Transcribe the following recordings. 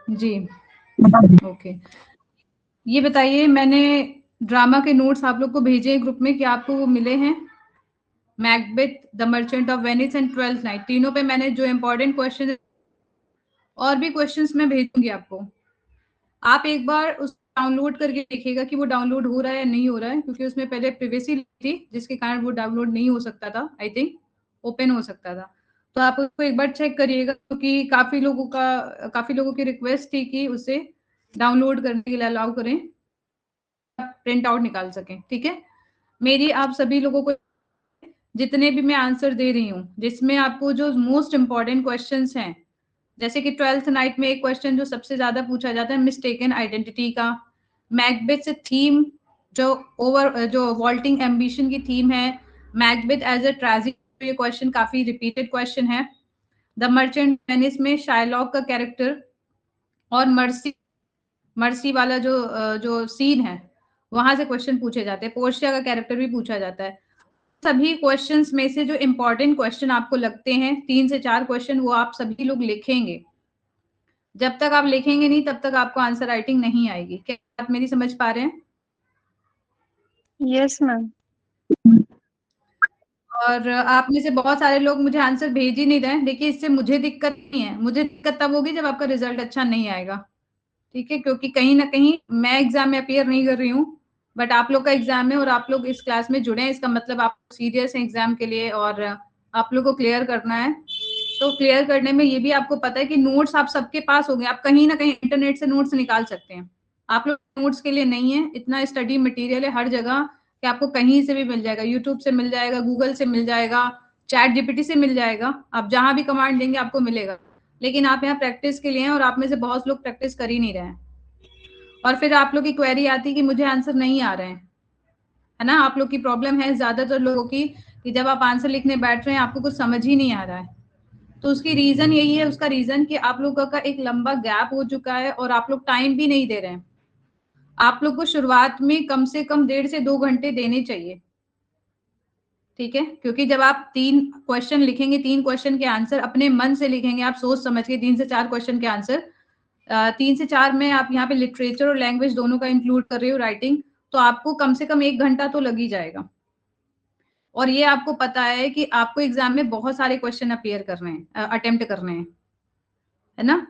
जी okay. ये बताइए, मैंने ड्रामा के नोट्स आप लोग को भेजे ग्रुप में, कि आपको वो मिले हैं? Macbeth, the merchant of Venice and twelfth night, तीनों पे मैंने जो इंपॉर्टेंट क्वेश्चन, और भी क्वेश्चंस मैं भेजूंगी आपको। आप एक बार उस डाउनलोड करके देखिएगा कि वो डाउनलोड हो रहा है या नहीं हो रहा है, क्योंकि उसमें पहले प्रिवेसी थी जिसके कारण वो डाउनलोड नहीं हो सकता था, आई थिंक ओपन हो सकता था। तो आप उसको एक बार चेक करिएगा, क्योंकि काफी लोगों की रिक्वेस्ट थी कि उसे डाउनलोड करने के लिए अलाउ करें, प्रिंट आउट निकाल सकें। ठीक है, मेरी आप सभी लोगों को जितने भी मैं आंसर दे रही हूँ, जिसमें आपको जो मोस्ट इंपॉर्टेंट क्वेश्चंस हैं, जैसे कि ट्वेल्थ नाइट में एक क्वेश्चन जो सबसे ज्यादा पूछा जाता है मिस्टेकन आइडेंटिटी का, मैकबेथ थीम जो वॉल्टिंग एम्बिशन की थीम है, मैकबेथ एज अ ट्रेजिडी, ये क्वेश्चन काफी रिपीटेड क्वेश्चन है। द मर्चेंट वेनिस में शाइलॉक का कैरेक्टर, और मर्सी वाला जो सीन है वहां से क्वेश्चन पूछे जाते हैं। पोर्शिया का कैरेक्टर भी पूछा जाता है। सभी क्वेश्चंस में से जो इंपॉर्टेंट क्वेश्चन आपको लगते हैं, 3 से 4 क्वेश्चन, वो आप सभी लोग लिखेंगे। जब तक आप लिखेंगे नहीं तब तक आपको आंसर राइटिंग नहीं आएगी। क्या आप मेरी समझ पा रहे हैं? Yes ma'am. और आप में से बहुत सारे लोग मुझे आंसर भेज ही नहीं रहे हैं। देखिए, इससे मुझे दिक्कत नहीं है, मुझे दिक्कत तब होगी जब आपका रिजल्ट अच्छा नहीं आएगा। ठीक है, क्योंकि कहीं ना कहीं मैं एग्जाम में अपियर नहीं कर रही हूँ, बट आप लोग का एग्जाम है और आप लोग इस क्लास में जुड़े हैं, इसका मतलब आप सीरियस हैं एग्जाम के लिए और आप लोग को क्लियर करना है। तो क्लियर करने में ये भी आपको पता है कि नोट्स आप सबके पास होंगे, आप कहीं ना कहीं इंटरनेट से नोट्स निकाल सकते हैं। आप लोग नोट्स के लिए नहीं है, इतना स्टडी मटेरियल है हर जगह कि आपको कहीं से भी मिल जाएगा, यूट्यूब से मिल जाएगा, गूगल से मिल जाएगा, चैट जीपीटी से मिल जाएगा, आप जहां भी कमांड देंगे आपको मिलेगा। लेकिन आप यहाँ प्रैक्टिस के लिए हैं और आप में से बहुत लोग प्रैक्टिस कर ही नहीं रहे हैं। और फिर आप लोग की क्वेरी आती है कि मुझे आंसर नहीं आ रहे हैं, है ना? आप लोग की प्रॉब्लम है ज्यादातर लोगों की कि जब आप आंसर लिखने बैठ रहे हैं आपको कुछ समझ ही नहीं आ रहा है। तो उसकी रीजन यही है, उसका रीजन कि आप लोगों का एक लंबा गैप हो चुका है और आप लोग टाइम भी नहीं दे रहे हैं। आप लोग को शुरुआत में कम से कम 1.5 से 2 घंटे देने चाहिए। ठीक है, क्योंकि जब आप 3 क्वेश्चन लिखेंगे, 3 क्वेश्चन के आंसर अपने मन से लिखेंगे, आप सोच समझ के 3 से 4 क्वेश्चन के आंसर, 3 से 4 में आप यहाँ पे लिटरेचर और लैंग्वेज दोनों का इंक्लूड कर रही हो, राइटिंग, तो आपको कम से कम 1 घंटा तो लग ही जाएगा। और ये आपको पता है कि आपको एग्जाम में बहुत सारे क्वेश्चन अपियर करने हैं, अटेम्प्ट करने हैं, है ना?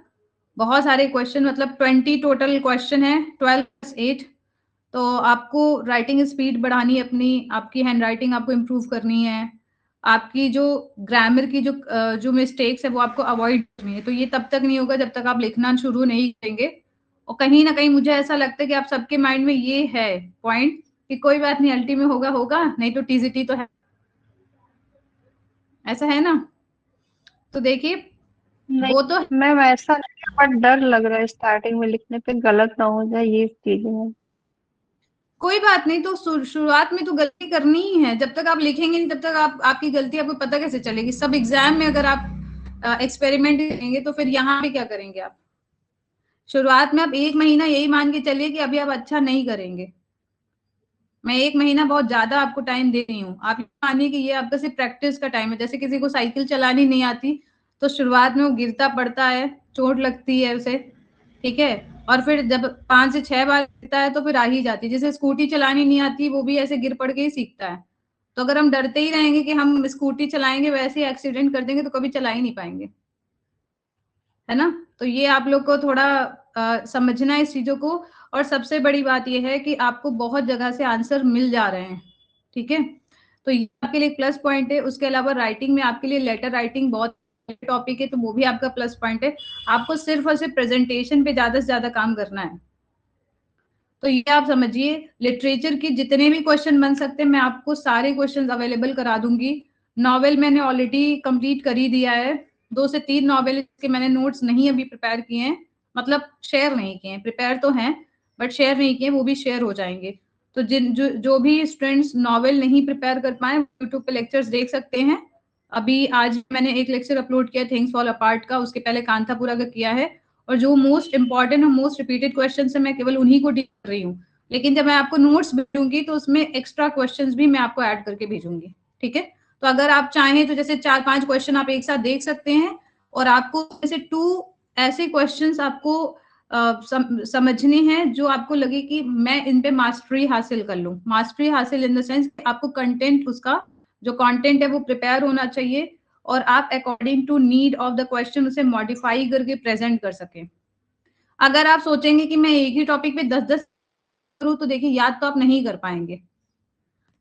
बहुत सारे क्वेश्चन, मतलब 20 टोटल क्वेश्चन है, 12+8। तो आपको राइटिंग स्पीड बढ़ानी है अपनी, आपकी हैंड राइटिंग आपको इम्प्रूव करनी है, आपकी जो ग्रामर की जो मिस्टेक्स है वो आपको अवॉइड करनी है। तो ये तब तक नहीं होगा जब तक आप लिखना शुरू नहीं करेंगे। और कहीं ना कहीं मुझे ऐसा लगता है कि आप सबके माइंड में ये है पॉइंट कि कोई बात नहीं, अल्टी में होगा होगा, नहीं तो टीजीटी तो है, ऐसा है ना? तो देखिए, नहीं वो तो मैम, ऐसा नहीं है, बट डर लग रहा है स्टार्टिंग में लिखने पे गलत ना हो जाए, ये चीज है। कोई बात नहीं, तो शुरुआत में तो गलती करनी ही है। जब तक आप लिखेंगे नहीं तब तक आपकी गलती आपको पता कैसे चलेगी? सब एग्जाम में अगर आप एक्सपेरिमेंट करेंगे तो फिर यहाँ पे क्या करेंगे आप? शुरुआत में आप 1 महीना यही मान के चलिए कि अभी आप अच्छा नहीं करेंगे। मैं 1 महीना बहुत ज्यादा आपको टाइम दे रही हूँ, आप मानिए कि ये आपका सिर्फ प्रैक्टिस का टाइम है। जैसे किसी को साइकिल चलानी नहीं आती तो शुरुआत में वो गिरता पड़ता है, चोट लगती है उसे, ठीक है, और फिर जब 5 से 6 बार गिरता है तो फिर आ ही जाती है। जैसे स्कूटी चलानी नहीं आती, वो भी ऐसे गिर पड़ के ही सीखता है। तो अगर हम डरते ही रहेंगे कि हम स्कूटी चलाएंगे वैसे ही एक्सीडेंट कर देंगे तो कभी चला ही नहीं पाएंगे, है ना? तो ये आप लोग को थोड़ा समझना है इस चीजों को। और सबसे बड़ी बात ये है कि आपको बहुत जगह से आंसर मिल जा रहे हैं, ठीक है, तो ये आपके लिए प्लस पॉइंट है। उसके अलावा राइटिंग में आपके लिए लेटर राइटिंग बहुत टॉपिक है, तो वो भी आपका प्लस पॉइंट है। आपको सिर्फ और सिर्फ प्रेजेंटेशन पे ज्यादा से ज्यादा काम करना है। तो ये आप समझिए, लिटरेचर के जितने भी क्वेश्चन बन सकते हैं मैं आपको सारे क्वेश्चन अवेलेबल करा दूंगी। नॉवेल मैंने ऑलरेडी कंप्लीट कर ही दिया है, 2 से 3 नॉवेल के मैंने नोट्स नहीं अभी प्रिपेयर किए हैं, मतलब शेयर नहीं किए हैं, प्रिपेयर तो हैं बट शेयर नहीं किए, वो भी शेयर हो जाएंगे। तो जो भी स्टूडेंट्स नॉवेल नहीं प्रिपेयर कर पाए यूट्यूब पे लेक्चर्स देख सकते हैं। अभी आज मैंने एक लेक्चर अपलोड किया थिंग्स फॉल अपार्ट का, उसके पहले कांथापुरा का किया है। और जो मोस्ट इंपॉर्टेंट और मोस्ट रिपीटेड क्वेश्चन है मैं केवल उन्हीं को डील कर रही हूँ। लेकिन जब मैं आपको नोट्स भेजूंगी तो उसमें एक्स्ट्रा क्वेश्चंस भी मैं आपको ऐड करके भेजूंगी, ठीक है? तो अगर आप चाहें तो जैसे 4-5 क्वेश्चन आप एक साथ देख सकते हैं और आपको ऐसे 2 ऐसे क्वेश्चंस आपको समझने हैं जो आपको लगे कि मैं इन पे मास्टरी हासिल कर लूं। मास्टरी हासिल इन द सेंस आपको कंटेंट, उसका जो कंटेंट है वो प्रिपेयर होना चाहिए और आप according to need of the question उसे मॉडिफाई करके प्रेजेंट कर सकें। अगर आप सोचेंगे कि मैं एक ही टॉपिक पे 10-10 करूं तो देखिए याद तो आप नहीं कर पाएंगे।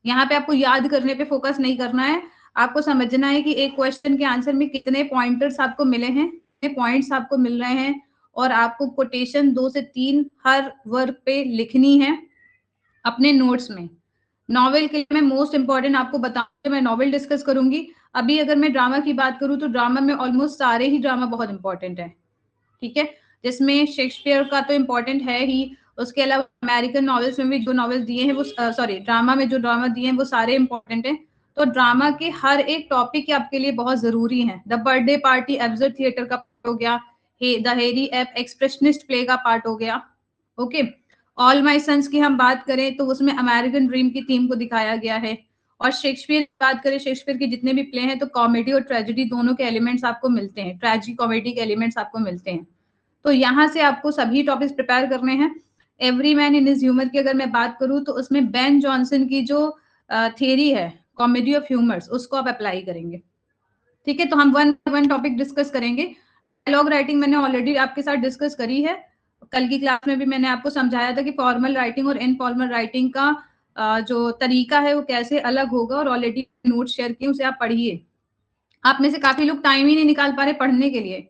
यहाँ पे आपको याद करने पे फोकस नहीं करना है, आपको समझना है कि एक क्वेश्चन के आंसर में कितने पॉइंटर्स आपको मिले हैं, कितने पॉइंट्स आपको मिल रहे हैं, और आपको कोटेशन 2 से 3 हर वर्ग पे लिखनी है अपने नोट्स में। नॉवेल के लिए मैं मोस्ट इंपॉर्टेंट आपको बताऊंगी, मैं नॉवेल डिस्कस करूंगी। अभी अगर मैं ड्रामा की बात करूं तो ड्रामा में ऑलमोस्ट सारे ही ड्रामा बहुत इंपॉर्टेंट है, ठीक है, जिसमें शेक्सपियर का तो इम्पोर्टेंट है ही, उसके अलावा अमेरिकन नॉवेल्स में भी जो नॉवेल्स दिए हैं वो सॉरी ड्रामा में जो ड्रामा दिए हैं वो सारे इंपॉर्टेंट हैं। तो ड्रामा के हर एक टॉपिक आपके लिए बहुत जरूरी है। The Birthday party absurd theatre का पार्ट हो गया, द हेरी एप एक्सप्रेशनिस्ट प्ले का पार्ट हो गया, ओके। ऑल माई सन्स की हम बात करें तो उसमें अमेरिकन ड्रीम की थीम को दिखाया गया है। और शेक्सपियर की बात करें, शेक्सपियर के जितने भी प्ले हैं तो कॉमेडी और ट्रेजेडी दोनों के एलिमेंट्स आपको मिलते हैं, ट्रेजिक कॉमेडी के एलिमेंट्स आपको मिलते हैं। तो यहाँ से आपको सभी टॉपिक्स प्रिपेयर करने हैं। Every man in is humour की अगर मैं बात करूं तो उसमें बेन जॉनसन की जो थियरी है कॉमेडी ऑफ ह्यूमर्स, उसको आप अप्लाई करेंगे, ठीक है। तो हम वन वन टॉपिक डिस्कस करेंगे। डायलॉग राइटिंग मैंने ऑलरेडी आपके साथ डिस्कस करी है, कल की क्लास में भी मैंने आपको समझाया था कि फॉर्मल राइटिंग और इनफॉर्मल राइटिंग का जो तरीका है वो कैसे अलग होगा, और ऑलरेडी नोट शेयर किए, उसे आप पढ़िए। आप में से काफी लोग टाइम ही नहीं निकाल पा रहे पढ़ने के लिए,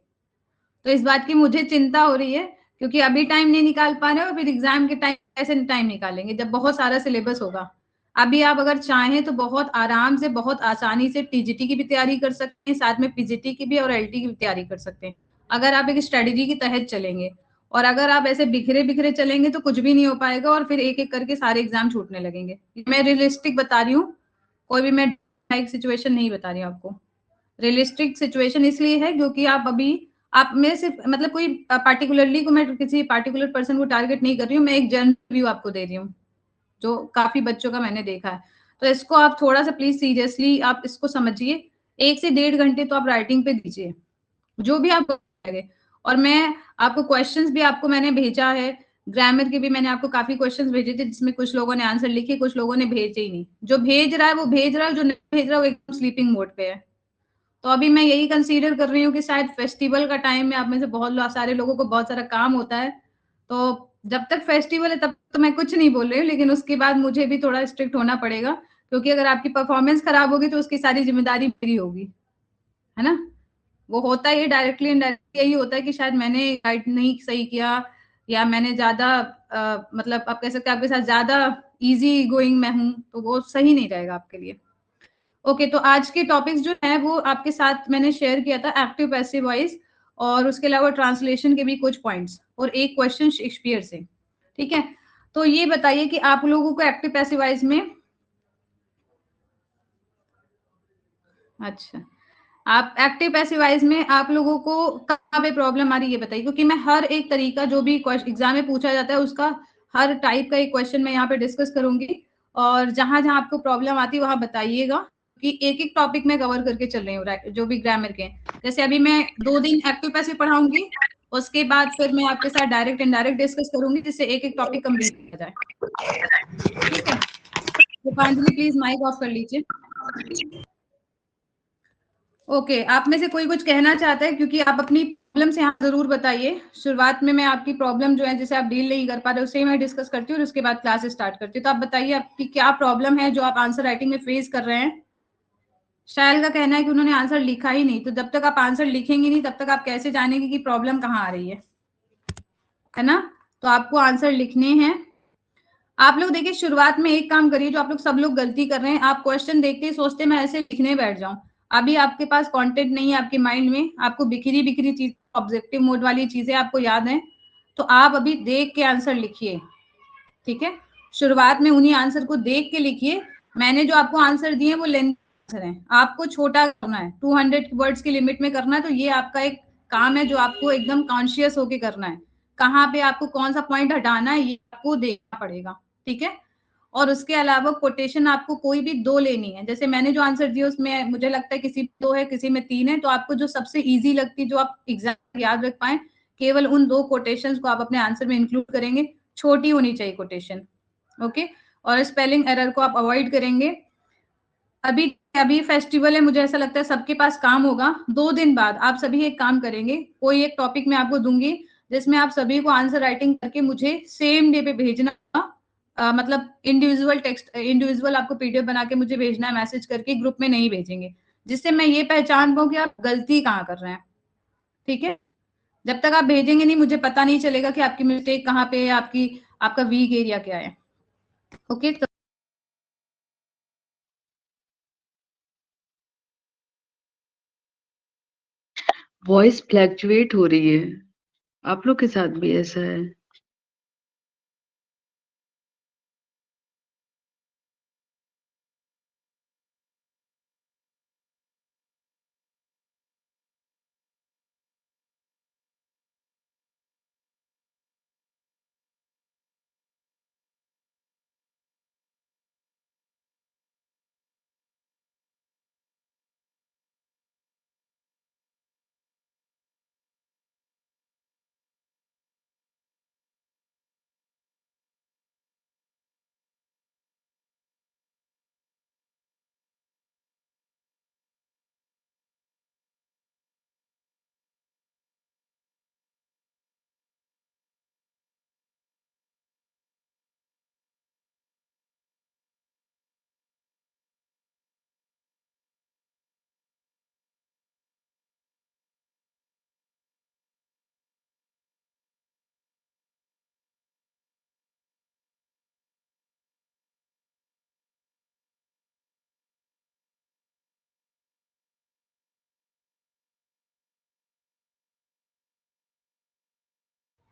तो इस बात की मुझे चिंता हो रही है, क्योंकि अभी टाइम नहीं निकाल पा रहे हो, फिर एग्जाम के टाइम कैसे टाइम निकालेंगे जब बहुत सारा सिलेबस होगा। अभी आप अगर चाहें तो बहुत आराम से, बहुत आसानी से टीजीटी की भी तैयारी कर सकते हैं, साथ में पीजीटी की भी और एलटी की भी तैयारी कर सकते हैं, अगर आप एक स्ट्रेटेजी के तहत चलेंगे। और अगर आप ऐसे बिखरे बिखरे चलेंगे तो कुछ भी नहीं हो पाएगा, और फिर एक एक करके सारे एग्जाम छूटने लगेंगे। मैं रियलिस्टिक बता रही हूँ, कोई भी मैं सिचुएशन नहीं बता रही हूँ आपको। रियलिस्टिक सिचुएशन इसलिए है क्योंकि आप अभी, आप में सिर्फ मतलब कोई पार्टिकुलरली को, मैं किसी पार्टिकुलर पर्सन को टारगेट नहीं कर रही हूँ, मैं एक जनरल व्यू आपको दे रही हूँ जो काफी बच्चों का मैंने देखा है। तो इसको आप थोड़ा सा प्लीज सीरियसली आप इसको समझिए। 1 से 1.5 घंटे तो आप राइटिंग पे दीजिए, जो भी आप करेंगे। और मैं आपको क्वेश्चंस भी आपको मैंने भेजा है, ग्रामर के भी मैंने आपको काफी क्वेश्चंस भेजे थे, जिसमें कुछ लोगों ने आंसर लिखे, कुछ लोगों ने भेजे ही नहीं। जो भेज रहा है वो भेज रहा है, जो नहीं भेज रहा है वो एकदम स्लीपिंग मोड पे है। तो अभी मैं यही कंसीडर कर रही हूँ कि शायद फेस्टिवल का टाइम में आप में से बहुत सारे लोगों को बहुत सारा काम होता है, तो जब तक फेस्टिवल है तब तो मैं कुछ नहीं बोल रही हूँ, लेकिन उसके बाद मुझे भी थोड़ा स्ट्रिक्ट होना पड़ेगा, क्योंकि अगर आपकी परफॉर्मेंस खराब होगी तो उसकी सारी जिम्मेदारी मेरी होगी, है ना। वो होता है, डायरेक्टली इनडायरेक्टली यही होता है कि शायद मैंने गाइड नहीं सही किया, या मैंने ज्यादा मतलब आप कह सकते हैं आपके साथ ज्यादा इजी गोइंग मैं हूँ, तो वो सही नहीं रहेगा आपके लिए। ओके, तो आज के टॉपिक्स जो है वो आपके साथ मैंने शेयर किया था, एक्टिव पैसिव वॉइस, और उसके अलावा ट्रांसलेशन के भी कुछ पॉइंट्स, और एक क्वेश्चन शेक्सपियर से, ठीक है। तो ये बताइए कि आप लोगों को एक्टिव पैसिव वॉइस में, अच्छा, आप एक्टिव पैसिव वॉइस में आप लोगों को कहाँ पे प्रॉब्लम आ रही है ये बताइए, क्योंकि मैं हर एक तरीका जो भी एग्जाम में पूछा जाता है उसका हर टाइप का एक क्वेश्चन मैं यहाँ पे डिस्कस करूंगी, और जहां जहां आपको प्रॉब्लम आती है वहां बताइएगा, कि एक एक टॉपिक में कवर करके चल रही हूँ जो भी ग्रामर के। जैसे अभी मैं 2 दिन एक्टिव पैसिव पढ़ाऊंगी, उसके बाद फिर मैं आपके साथ डायरेक्ट इनडायरेक्ट डिस्कस करूंगी, जिससे एक एक टॉपिक कंप्लीट हो जाए, ठीक है। दीपांजलि प्लीज माइक ऑफ कर लीजिए। ओके, आप में से कोई कुछ कहना चाहता है, क्योंकि आप अपनी प्रॉब्लम से यहाँ जरूर बताइए। शुरुआत में मैं आपकी प्रॉब्लम जो है जिसे आप डील नहीं कर पा रहे उसे मैं डिस्कस करती हूँ, और उसके बाद क्लास स्टार्ट करती हूँ। तो आप बताइए आपकी क्या प्रॉब्लम है जो आप आंसर राइटिंग में फेस कर रहे हैं। शायल का कहना है कि उन्होंने आंसर लिखा ही नहीं, तो जब तक आप आंसर लिखेंगे नहीं तब तक आप कैसे जानेंगे कि प्रॉब्लम कहाँ आ रही है ना। तो आपको आंसर लिखने हैं। आप लोग देखिए, शुरुआत में एक काम करिए जो आप लोग सब लोग गलती कर रहे हैं, आप क्वेश्चन देखते ही सोचते मैं ऐसे लिखने बैठ जाऊं। अभी आपके पास कंटेंट नहीं है आपके माइंड में, आपको बिखरी बिखरी चीज, ऑब्जेक्टिव मोड वाली चीजें आपको याद है, तो आप अभी देख के आंसर लिखिए, ठीक है। शुरुआत में उन्हीं आंसर को देख के लिखिए। मैंने जो आपको आंसर दिए वो लेंथ आंसर है, आपको छोटा करना है, 200 वर्ड्स की लिमिट में करना है, तो ये आपका एक काम है जो आपको एकदम कॉन्शियस होके करना है। कहाँ पे आपको कौन सा पॉइंट हटाना है ये आपको देखना पड़ेगा, ठीक है। और उसके अलावा कोटेशन आपको कोई भी 2 लेनी है। जैसे मैंने जो आंसर दिया उसमें मुझे लगता है किसी में 2 है, किसी में 3 है, तो आपको जो सबसे ईजी लगती है, जो आप एग्जाम याद रख पाए, केवल उन 2 कोटेशंस को आप अपने आंसर में इंक्लूड करेंगे। छोटी होनी चाहिए कोटेशन, ओके। और स्पेलिंग एरर को आप अवॉइड करेंगे। अभी अभी फेस्टिवल है, मुझे ऐसा लगता है सबके पास काम होगा। 2 दिन बाद आप सभी एक काम करेंगे, कोई एक टॉपिक मैं आपको दूंगी जिसमें आप सभी को आंसर राइटिंग करके मुझे सेम डे पे भेजना। मतलब इंडिविजुअल टेक्स्ट, इंडिविजुअल आपको पीडीएफ बना के मुझे भेजना है, मैसेज करके, ग्रुप में नहीं भेजेंगे, जिससे मैं ये पहचान पाऊँ कि आप गलती कहाँ कर रहे हैं, ठीक है। जब तक आप भेजेंगे नहीं, मुझे पता नहीं चलेगा कि आपकी मिस्टेक कहाँ पे है, आपकी आपका वीक एरिया क्या है, ओके। तो वॉइस फ्लैक्चुएट हो रही है, आप लोग के साथ भी ऐसा है?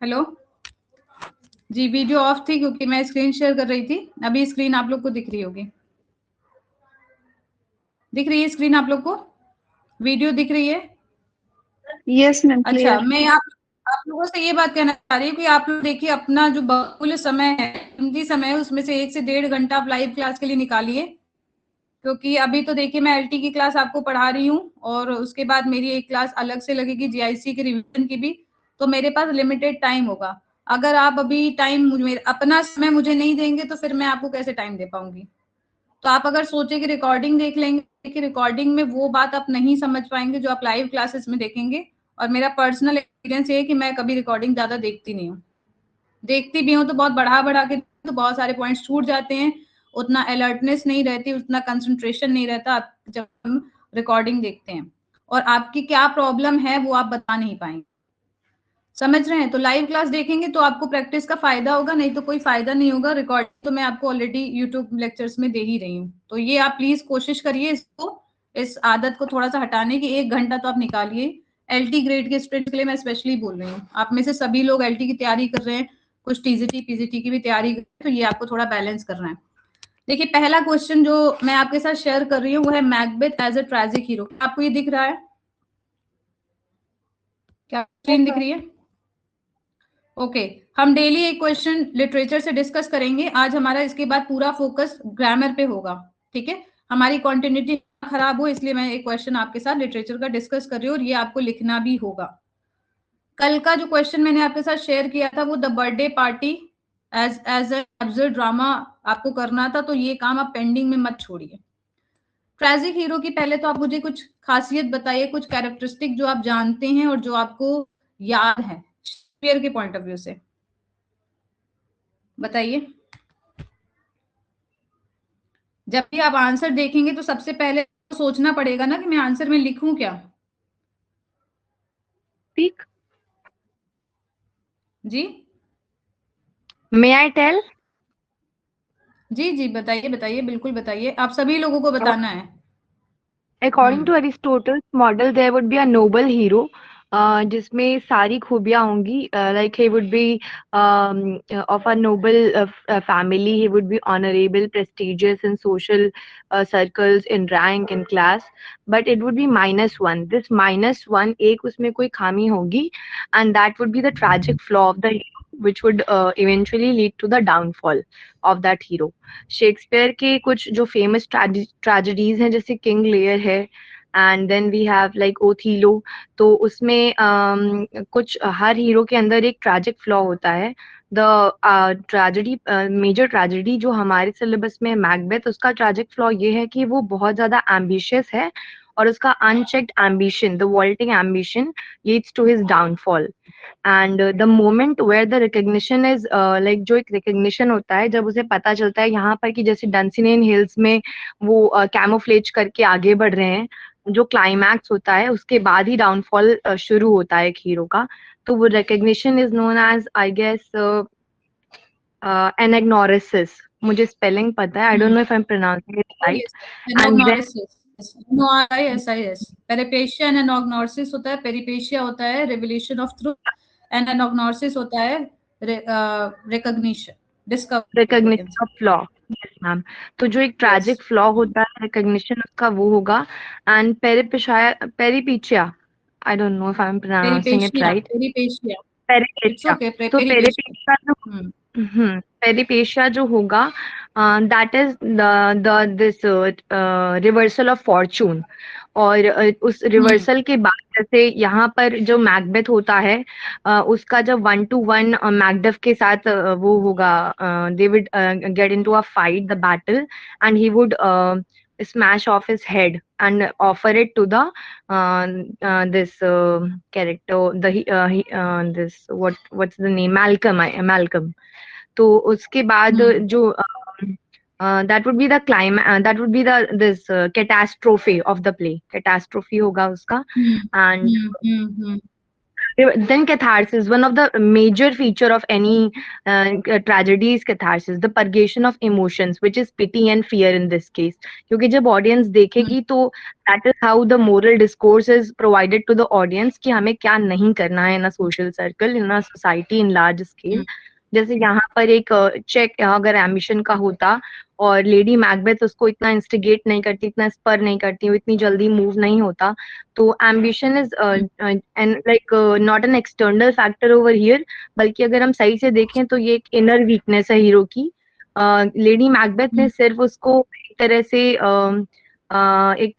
हेलो जी, वीडियो ऑफ थी क्योंकि मैं स्क्रीन शेयर कर रही थी। अभी स्क्रीन आप लोग को दिख रही होगी, दिख रही है स्क्रीन आप लोग को, वीडियो दिख रही है? यस मैम, अच्छा, क्लियर। मैं आप लोगों से ये बात कहना चाह रही हूँ कि आप लोग देखिए अपना जो बहुमूल्य समय है, कीमती समय है, उसमें से 1 से 1.5 घंटा आप लाइव क्लास के लिए निकालिए। क्योंकि अभी तो देखिए मैं एलटी की क्लास आपको पढ़ा रही हूँ और उसके बाद मेरी एक क्लास अलग से लगेगी जीआईसी के रिवीजन की भी, तो मेरे पास लिमिटेड टाइम होगा। अगर आप अभी टाइम अपना समय मुझे नहीं देंगे तो फिर मैं आपको कैसे टाइम दे पाऊंगी। तो आप अगर सोचे कि रिकॉर्डिंग देख लेंगे, कि रिकॉर्डिंग में वो बात आप नहीं समझ पाएंगे जो आप लाइव क्लासेस में देखेंगे। और मेरा पर्सनल एक्सपीरियंस ये है कि मैं कभी रिकॉर्डिंग ज्यादा देखती नहीं हूँ, देखती भी हूँ तो बहुत बढ़ा बढ़ा के, तो बहुत सारे पॉइंट्स छूट जाते हैं, उतना अलर्टनेस नहीं रहती, उतना कंसंट्रेशन नहीं रहता जब हम रिकॉर्डिंग देखते हैं, और आपकी क्या प्रॉब्लम है वो आप बता नहीं पाएंगे, समझ रहे हैं। तो लाइव क्लास देखेंगे तो आपको प्रैक्टिस का फायदा होगा, नहीं तो कोई फायदा नहीं होगा। रिकॉर्ड तो मैं आपको ऑलरेडी यूट्यूब लेक्चर्स में दे ही रही हूँ। तो ये आप प्लीज कोशिश करिए इसको, इस आदत को थोड़ा सा हटाने की। 1 घंटा तो आप निकालिए। एलटी ग्रेड के स्टूडेंट के लिए मैं स्पेशली बोल रही हूँ, आप में से सभी लोग एलटी की तैयारी कर रहे हैं, कुछ टीजीटी पीजीटी की भी तैयारी कर रहे हैं, तो ये आपको थोड़ा बैलेंस करना है। देखिए पहला क्वेश्चन जो मैं आपके साथ शेयर कर रही हूँ वो है Macbeth as a tragic hero. आपको ये दिख रहा है क्या, स्क्रीन दिख रही है? ओके, हम डेली एक क्वेश्चन लिटरेचर से डिस्कस करेंगे। आज हमारा इसके बाद पूरा फोकस ग्रामर पे होगा, ठीक है। हमारी कॉन्टिन्यूटी खराब हो इसलिए मैं एक क्वेश्चन आपके साथ लिटरेचर का डिस्कस कर रही हूँ, और ये आपको लिखना भी होगा। कल का जो क्वेश्चन मैंने आपके साथ शेयर किया था वो the Birthday Party as absurd drama आपको करना था, तो ये काम आप पेंडिंग में मत छोड़िए। ट्रेजिक हीरो की पहले तो आप मुझे कुछ खासियत बताइए, कुछ कैरेक्टरिस्टिक जो आप जानते हैं और जो आपको याद है शेक्सपियर के पॉइंट ऑफ व्यू से, बताइए। जब भी आप आंसर देखेंगे तो सबसे पहले सोचना पड़ेगा ना कि मैं आंसर में लिखूं क्या। Speak. Ji may I tell? जी जी, बताइए बताइए, बिल्कुल बताइए, आप सभी लोगों को बताना है। According to Aristotle's model, there would be a noble hero जिसमें सारी खूबियां होंगी, like he would be of a Nobel family, he would be honorable, prestigious in social circles, in rank, in class, but it would be -1. This -1, एक उसमें कोई खामी होगी, and that would be the tragic flaw of the hero, which would eventually lead to the downfall of that hero. Shakespeare के कुछ जो famous tragedies हैं, जैसे किंग लेयर है, and then we have like Othello, तो उसमें कुछ हर hero के अंदर एक ट्रैजिक फ्लॉ होता है। द ट्रेजेडी, मेजर ट्रेजेडी जो हमारे सिलेबस में मैकबेथ, उसका ट्रैजिक फ्लॉ ये है कि वो बहुत ज्यादा एम्बिशियस है, और उसका unchecked ambition, the vaulting ambition, leads to his downfall. And the moment where the recognition is like, जो एक रिकग्निशन होता है जब उसे पता चलता है यहाँ पर कि जैसे डंसिनेन हिल्स में वो कैमोफ्लेज करके आगे बढ़ रहे हैं, जो क्लाइमैक्स होता है उसके बाद ही डाउनफॉल शुरू होता है एक हीरो का, तो वो recognition is known as, I guess, anagnorisis. मुझे स्पेलिंग पता है, I don't know if I am pronouncing it right. And NORSIS, peripeteia and anagnorisis होता है, पेरिपेशिया होता है revelation of truth, and anagnorisis होता है recognition, recognition of flaw. Yes ma'am. तो जो एक ट्रैजिक फ्लॉ होता है रिकग्निशन उसका, वो होगा। And peripeteia, I don't know if I am pronouncing it right. Peripeteia, तो पेरिपेशिया जो पेरिपेशिया जो होगा, that is the this reversal of fortune. और उस रिवर्सल के बाद, जैसे यहाँ पर जो मैकबेथ होता है, उसका जब 1-to-1 मैकडफ के साथ वो होगा, they would get into a fight, the battle, and he would smash off his head and offer it to the this character, this what's the name, Malcolm. तो उसके बाद जो that would be the that would be the this catastrophe of the play, catastrophe होगा उसका। And then catharsis, one of the major feature of any tragedy is catharsis, the purgation of emotions, which is pity and fear in this case, क्योंकि जब audience देखेगी तो that is how the moral discourse is provided to the audience कि हमें क्या नहीं करना है in a social circle, in a society in large scale। जैसे यहाँ पर एक चेक अगर एम्बिशन का होता, और लेडी मैकबेथ उसको इतना इंस्टिगेट नहीं करती, इतना स्पर नहीं करती, वो इतनी जल्दी मूव नहीं होता, तो ambition is and like not an external factor over here, बल्कि अगर हम सही से देखें तो ये एक इनर वीकनेस है हीरो की। लेडी मैकबेथ ने सिर्फ उसको एक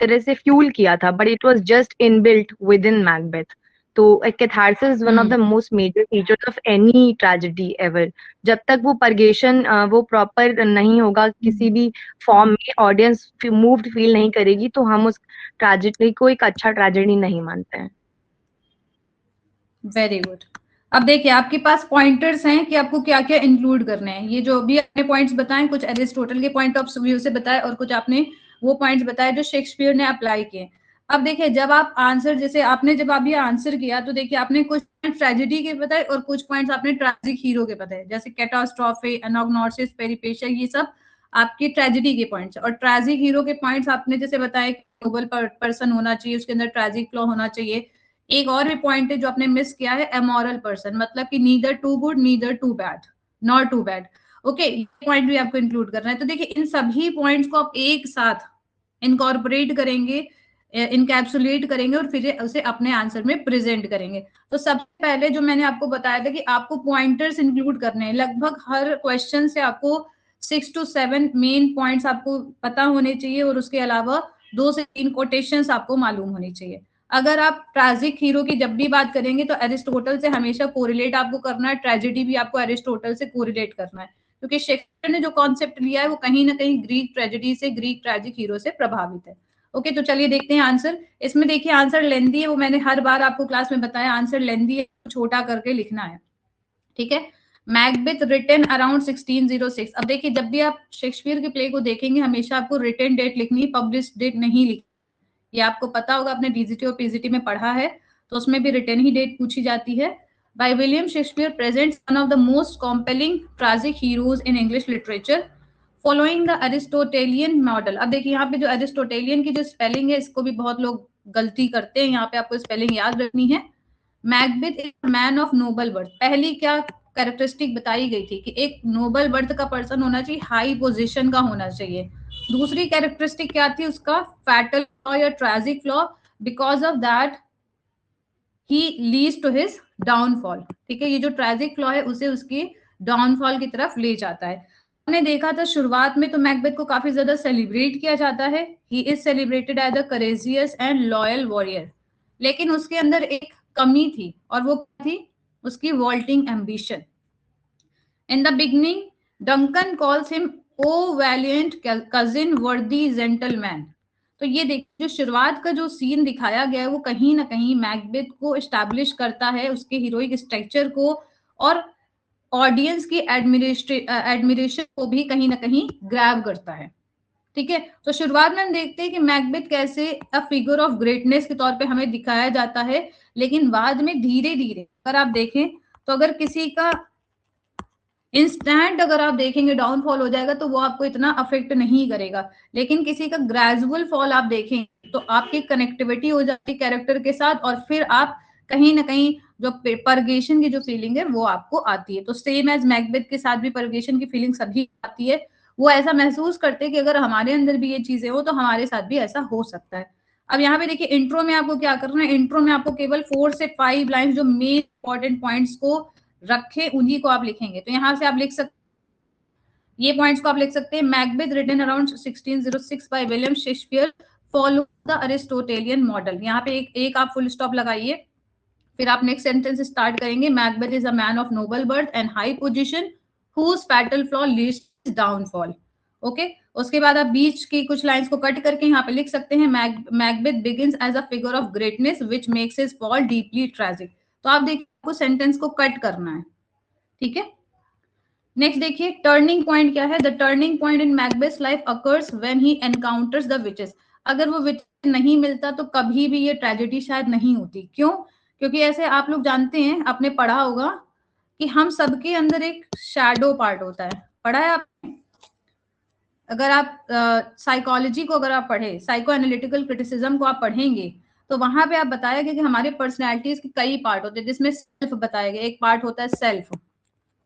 तरह से फ्यूल किया था, but it was just inbuilt within Macbeth. तो catharsis is one of the most major features of any tragedy ever. जब तक वो परगेशन वो प्रॉपर नहीं होगा किसी भी फॉर्म में, ऑडियंस मूव्ड फील नहीं करेगी, तो हम उस ट्रेजेडी को एक अच्छा ट्रेजेडी नहीं मानते हैं। Very good. अब देखिए आपके पास पॉइंटर्स हैं कि आपको क्या क्या इंक्लूड करने हैं। ये जो भी आपने पॉइंट्स बताए, कुछ एरिस्टोटल के पॉइंट ऑफ व्यू से बताए, और कुछ आपने वो पॉइंट्स बताए जो शेक्सपियर ने अप्लाई किए। अब देखिए जब आप आंसर, जैसे आपने जब आप ये आंसर किया, तो देखिए आपने कुछ ट्रेजेडी के बताए और कुछ पॉइंट्स आपने ट्रैजिक हीरो के बताए, जैसे कैटास्ट्रॉफी, एनाग्नोसिस, पेरिपेशिया, ये सब आपकी ट्रेजेडी के पॉइंट्स। और ट्रैजिक हीरो के पॉइंट्स आपने जैसे बताया, नोबल पर्सन होना चाहिए, उसके अंदर ट्रैजिक फ्लॉ होना चाहिए। एक और भी पॉइंट है जो आपने मिस किया है, अमोरल पर्सन, मतलब कि neither too good neither too bad, not too bad. Okay, ये पॉइंट भी आपको इंक्लूड करना है। तो देखिए इन सभी पॉइंट्स को आप एक साथ इनकॉर्पोरेट करेंगे, इनकैप्सुलेट करेंगे, और फिर उसे अपने आंसर में प्रेजेंट करेंगे। तो सबसे पहले जो मैंने आपको बताया था कि आपको पॉइंटर्स इंक्लूड करने हैं। लगभग हर क्वेश्चन से आपको 6 to 7 मेन पॉइंट्स आपको पता होने चाहिए, और उसके अलावा 2 से 3 कोटेशंस आपको मालूम होनी चाहिए। अगर आप ट्रैजिक हीरो की जब भी बात करेंगे तो एरिस्टोटल से हमेशा कोरिलेट आपको करना है, ट्रेजेडी भी आपको एरिस्टोटल से कोरिलेट करना है, क्योंकि शेक्सपियर ने जो कॉन्सेप्ट लिया है वो कहीं ना कहीं ग्रीक ट्रेजेडी से, ग्रीक ट्रैजिक हीरो से प्रभावित है। ओके, तो चलिए देखते हैं आंसर। इसमें देखिए आंसर लेंदी है, वो मैंने हर बार आपको क्लास में बताया, आंसर लेंदी है, छोटा करके लिखना है, ठीक है। Macbeth written around 1606। अब देखिए जब भी आप शेक्सपियर के प्ले को देखेंगे हमेशा आपको रिटन डेट लिखनी, पब्लिश डेट नहीं लिखनी। ये आपको पता होगा, आपने डीजीटी और पीजीटी में पढ़ा है, तो उसमें भी रिटन ही डेट पूछी जाती है। By William Shakespeare presents one of the most compelling tragic heroes in English literature following the Aristotelian model. अब देखिए यहाँ पे जो एरिस्टोटेलियन की जो स्पेलिंग है, इसको भी बहुत लोग गलती करते हैं, यहाँ पे आपको स्पेलिंग याद रखनी है। Macbeth is man of noble birth. पहली क्या कैरेक्टरिस्टिक बताई गई थी कि एक नोबल बर्थ का पर्सन होना चाहिए, हाई पोजीशन का होना चाहिए। दूसरी कैरेक्टरिस्टिक क्या थी उसका, फैटल फ्लॉ या tragic flaw, because of that he leads to his downfall. ठीक है, ये जो ट्रेजिक फ्लॉ है उसे उसकी डाउनफॉल की तरफ ले जाता है। हमने देखा था शुरुआत में तो मैकबेथ को काफी ज्यादा सेलिब्रेट किया जाता है, he is celebrated as a courageous and loyal warrior, लेकिन उसके अंदर एक कमी थी और वो थी उसकी vaulting ambition. In the beginning Duncan calls him O valiant cousin worthy gentleman. तो ये देखिए जो शुरुआत का जो सीन दिखाया गया है वो कहीं ना कहीं मैकबेथ को एस्टैब्लिश करता है, उसके हीरोइक स्ट्रक्चर को, और ऑडियंस की एडमिरेशन को भी कहीं ना कहीं ग्रैब करता है। ठीक है, तो शुरुआत में हम देखते हैं कि मैकबेथ कैसे अ फिगर ऑफ ग्रेटनेस के तौर पे हमें दिखाया जाता है, लेकिन बाद में धीरे धीरे अगर आप देखें तो अगर किसी का इंस्टेंट अगर आप देखेंगे डाउनफॉल हो जाएगा तो वो आपको इतना अफेक्ट नहीं करेगा, लेकिन किसी का ग्रेजुअल फॉल आप देखें तो आपकी कनेक्टिविटी हो जाती है कैरेक्टर के साथ, और फिर आप कहीं ना कहीं जो परगेशन की जो फीलिंग है वो आपको आती है। तो सेम एज मैकबेथ के साथ भी परगेशन की फीलिंग सभी आती है, वो ऐसा महसूस करते हैं कि अगर हमारे अंदर भी ये चीजें हो तो हमारे साथ भी ऐसा हो सकता है। अब यहाँ पे देखिए इंट्रो में आपको क्या करना है, इंट्रो में आपको केवल 4 से 5 लाइंस जो मेन इंपॉर्टेंट पॉइंट्स को रखे उन्हीं को आप लिखेंगे। तो यहाँ से आप लिख सकते, ये पॉइंट्स को आप लिख सकते हैं, Macbeth written around 1606 by William Shakespeare follow the Aristotelian model. यहाँ पे एक आप फुल स्टॉप लगाइए, फिर आप नेक्स्ट सेंटेंस स्टार्ट करेंगे, Macbeth is a man of noble birth and high position whose fatal flaw leads to downfall. Okay, उसके बाद आप बीच की कुछ लाइंस को कट करके यहाँ पे लिख सकते हैं, Macbeth begins as a figure of greatness which makes his fall deeply tragic. तो आप देखिए आपको सेंटेंस को कट करना है। ठीक है, नेक्स्ट देखिए टर्निंग पॉइंट क्या है, the turning point in Macbeth's life occurs when he encounters the witches. अगर वो विचेस नहीं मिलता तो कभी भी ये ट्रेजेडी शायद नहीं होती। क्यों? क्योंकि ऐसे आप लोग जानते हैं, आपने पढ़ा होगा कि हम सबके अंदर एक शैडो पार्ट होता है, पढ़ा है आपने? अगर आप साइकोलॉजी को अगर आप पढ़े, साइको एनालिटिकल क्रिटिसिज्म को आप पढ़ेंगे तो वहां पे आप बताया गया कि हमारे पर्सनैलिटीज के कई पार्ट होते हैं, जिसमें सेल्फ बताया गया, एक पार्ट होता है सेल्फ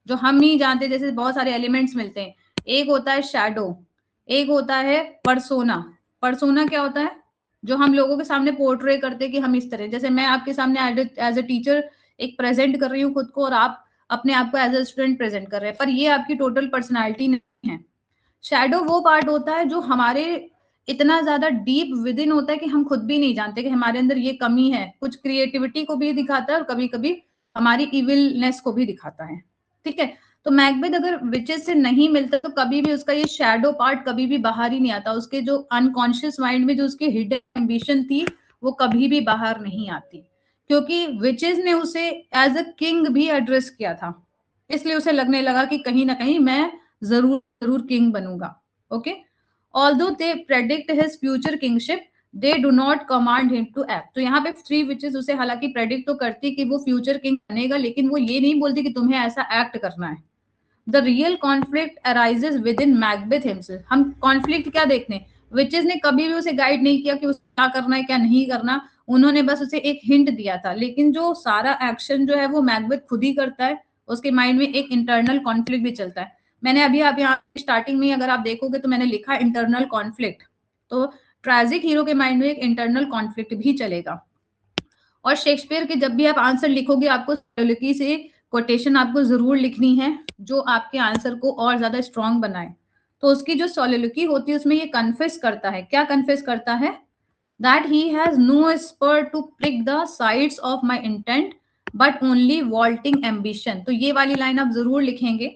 जो हम नहीं जानते, जैसे बहुत सारे एलिमेंट्स मिलते हैं, एक होता है शैडो, एक होता है पर्सोना। पर्सोना क्या होता है? जो हम लोगों के सामने पोर्ट्रे करते हैं कि हम इस तरह, जैसे मैं आपके सामने एज अ टीचर एक प्रेजेंट कर रही हूँ खुद को और आप अपने आप को एज अ स्टूडेंट प्रेजेंट कर रहे हैं, पर ये आपकी टोटल पर्सनालिटी नहीं है। शैडो वो पार्ट होता है जो हमारे इतना ज्यादा डीप विद इन होता है कि हम खुद भी नहीं जानते कि हमारे अंदर ये कमी है। कुछ क्रिएटिविटी को भी दिखाता है और कभी कभी हमारी इविलनेस को भी दिखाता है। ठीक है, तो मैकबेथ अगर विचेस से नहीं मिलता तो कभी भी उसका ये शैडो पार्ट कभी भी बाहर ही नहीं आता, उसके जो अनकॉन्शियस माइंड में जो उसकी हिडन एम्बिशन थी वो कभी भी बाहर नहीं आती, क्योंकि विचेस ने उसे एज अ किंग भी एड्रेस किया था, इसलिए उसे लगने लगा कि कहीं ना कहीं मैं जरूर जरूर किंग बनूंगा। Okay, although they predict his future kingship they do not command him to act. तो यहाँ पे 3 विचेस उसे हालांकि प्रेडिक्ट तो करती कि वो फ्यूचर किंग बनेगा, लेकिन वो ये नहीं बोलती कि तुम्हें ऐसा एक्ट करना है। The real conflict arises with in Macbeth himself. हम कॉन्फ्लिक्ट क्या देखते हैं, विचेस ने कभी भी उसे गाइड नहीं किया कि उसे क्या करना है क्या नहीं करना, उन्होंने बस उसे एक हिंट दिया था, लेकिन जो सारा एक्शन जो है वो मैकबेथ खुद ही करता है। उसके माइंड में एक इंटरनल कॉन्फ्लिक्ट भी चलता है। मैंने अभी आप यहाँ स्टार्टिंग में अगर आप देखोगे तो मैंने लिखा इंटरनल कॉन्फ्लिक्ट, तो ट्रेजिक हीरो के माइंड में एक इंटरनल कॉन्फ्लिक्ट भी चलेगा। और शेक्सपियर के जब भी आप आंसर लिखोगे आपको सोलिलोक्वी से कोटेशन आपको जरूर लिखनी है जो आपके आंसर को और ज्यादा स्ट्रॉन्ग बनाए। तो उसकी जो सोलिलोक्वी होती है उसमें ये कन्फेस करता है, क्या कन्फेस करता है, that he has no spur to prick the sides of my intent but only vaulting ambition. तो ये वाली लाइन आप जरूर लिखेंगे,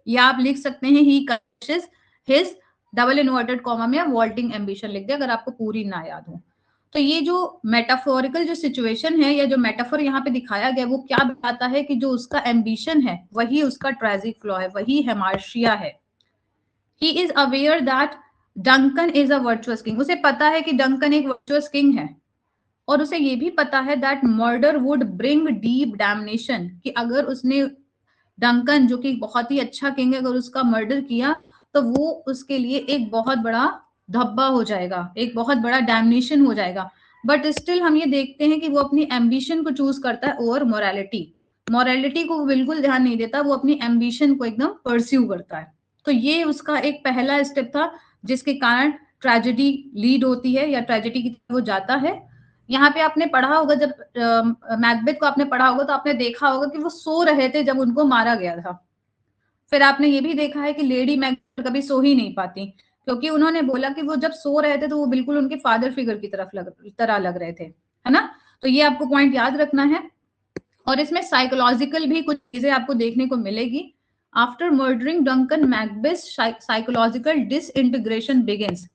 या आप लिख सकते हैं he confesses his double inverted comma में वॉल्टिंग एम्बिशन लिख दे अगर आपको पूरी ना याद हो। तो ये जो मेटाफोरिकल जो सिचुएशन है या जो मेटाफोर यहाँ पे दिखाया गया वो क्या बताता है कि जो उसका एम्बिशन है वही उसका ट्रेजिक फ्लॉ है, वही हेमार्शिया है। He is aware that Duncan is a virtuous king. उसे पता है कि डंकन एक वर्चुअस किंग है, और उसे ये भी पता है that murder would bring deep damnation, कि अगर उसने डंकन जो कि बहुत ही अच्छा किंग है अगर उसका मर्डर किया तो वो उसके लिए एक बहुत बड़ा धब्बा हो जाएगा, एक बहुत बड़ा डैमनेशन हो जाएगा। बट स्टिल हम ये देखते हैं कि वो अपनी एम्बिशन को चूज करता है ओवर मोरालिटी को वो बिल्कुल ध्यान नहीं देता, वो अपनी एम्बिशन को एकदम परस्यू करता है। तो ये उसका एक पहला स्टेप था जिसके कारण ट्रेजेडी लीड होती है या ट्रेजेडी की तरफ वो जाता है। यहाँ पे आपने पढ़ा होगा, जब मैकबेथ को आपने पढ़ा होगा तो आपने देखा होगा कि वो सो रहे थे जब उनको मारा गया था। फिर आपने ये भी देखा है कि लेडी मैकबेथ कभी सो ही नहीं पाती, क्योंकि उन्होंने बोला कि वो जब सो रहे थे तो वो बिल्कुल उनके फादर फिगर की तरह लग रहे थे, है ना। तो ये आपको पॉइंट याद रखना है। और इसमें साइकोलॉजिकल भी कुछ चीजें आपको देखने को मिलेगी। After murdering Duncan Macbeth psychological disintegration begins.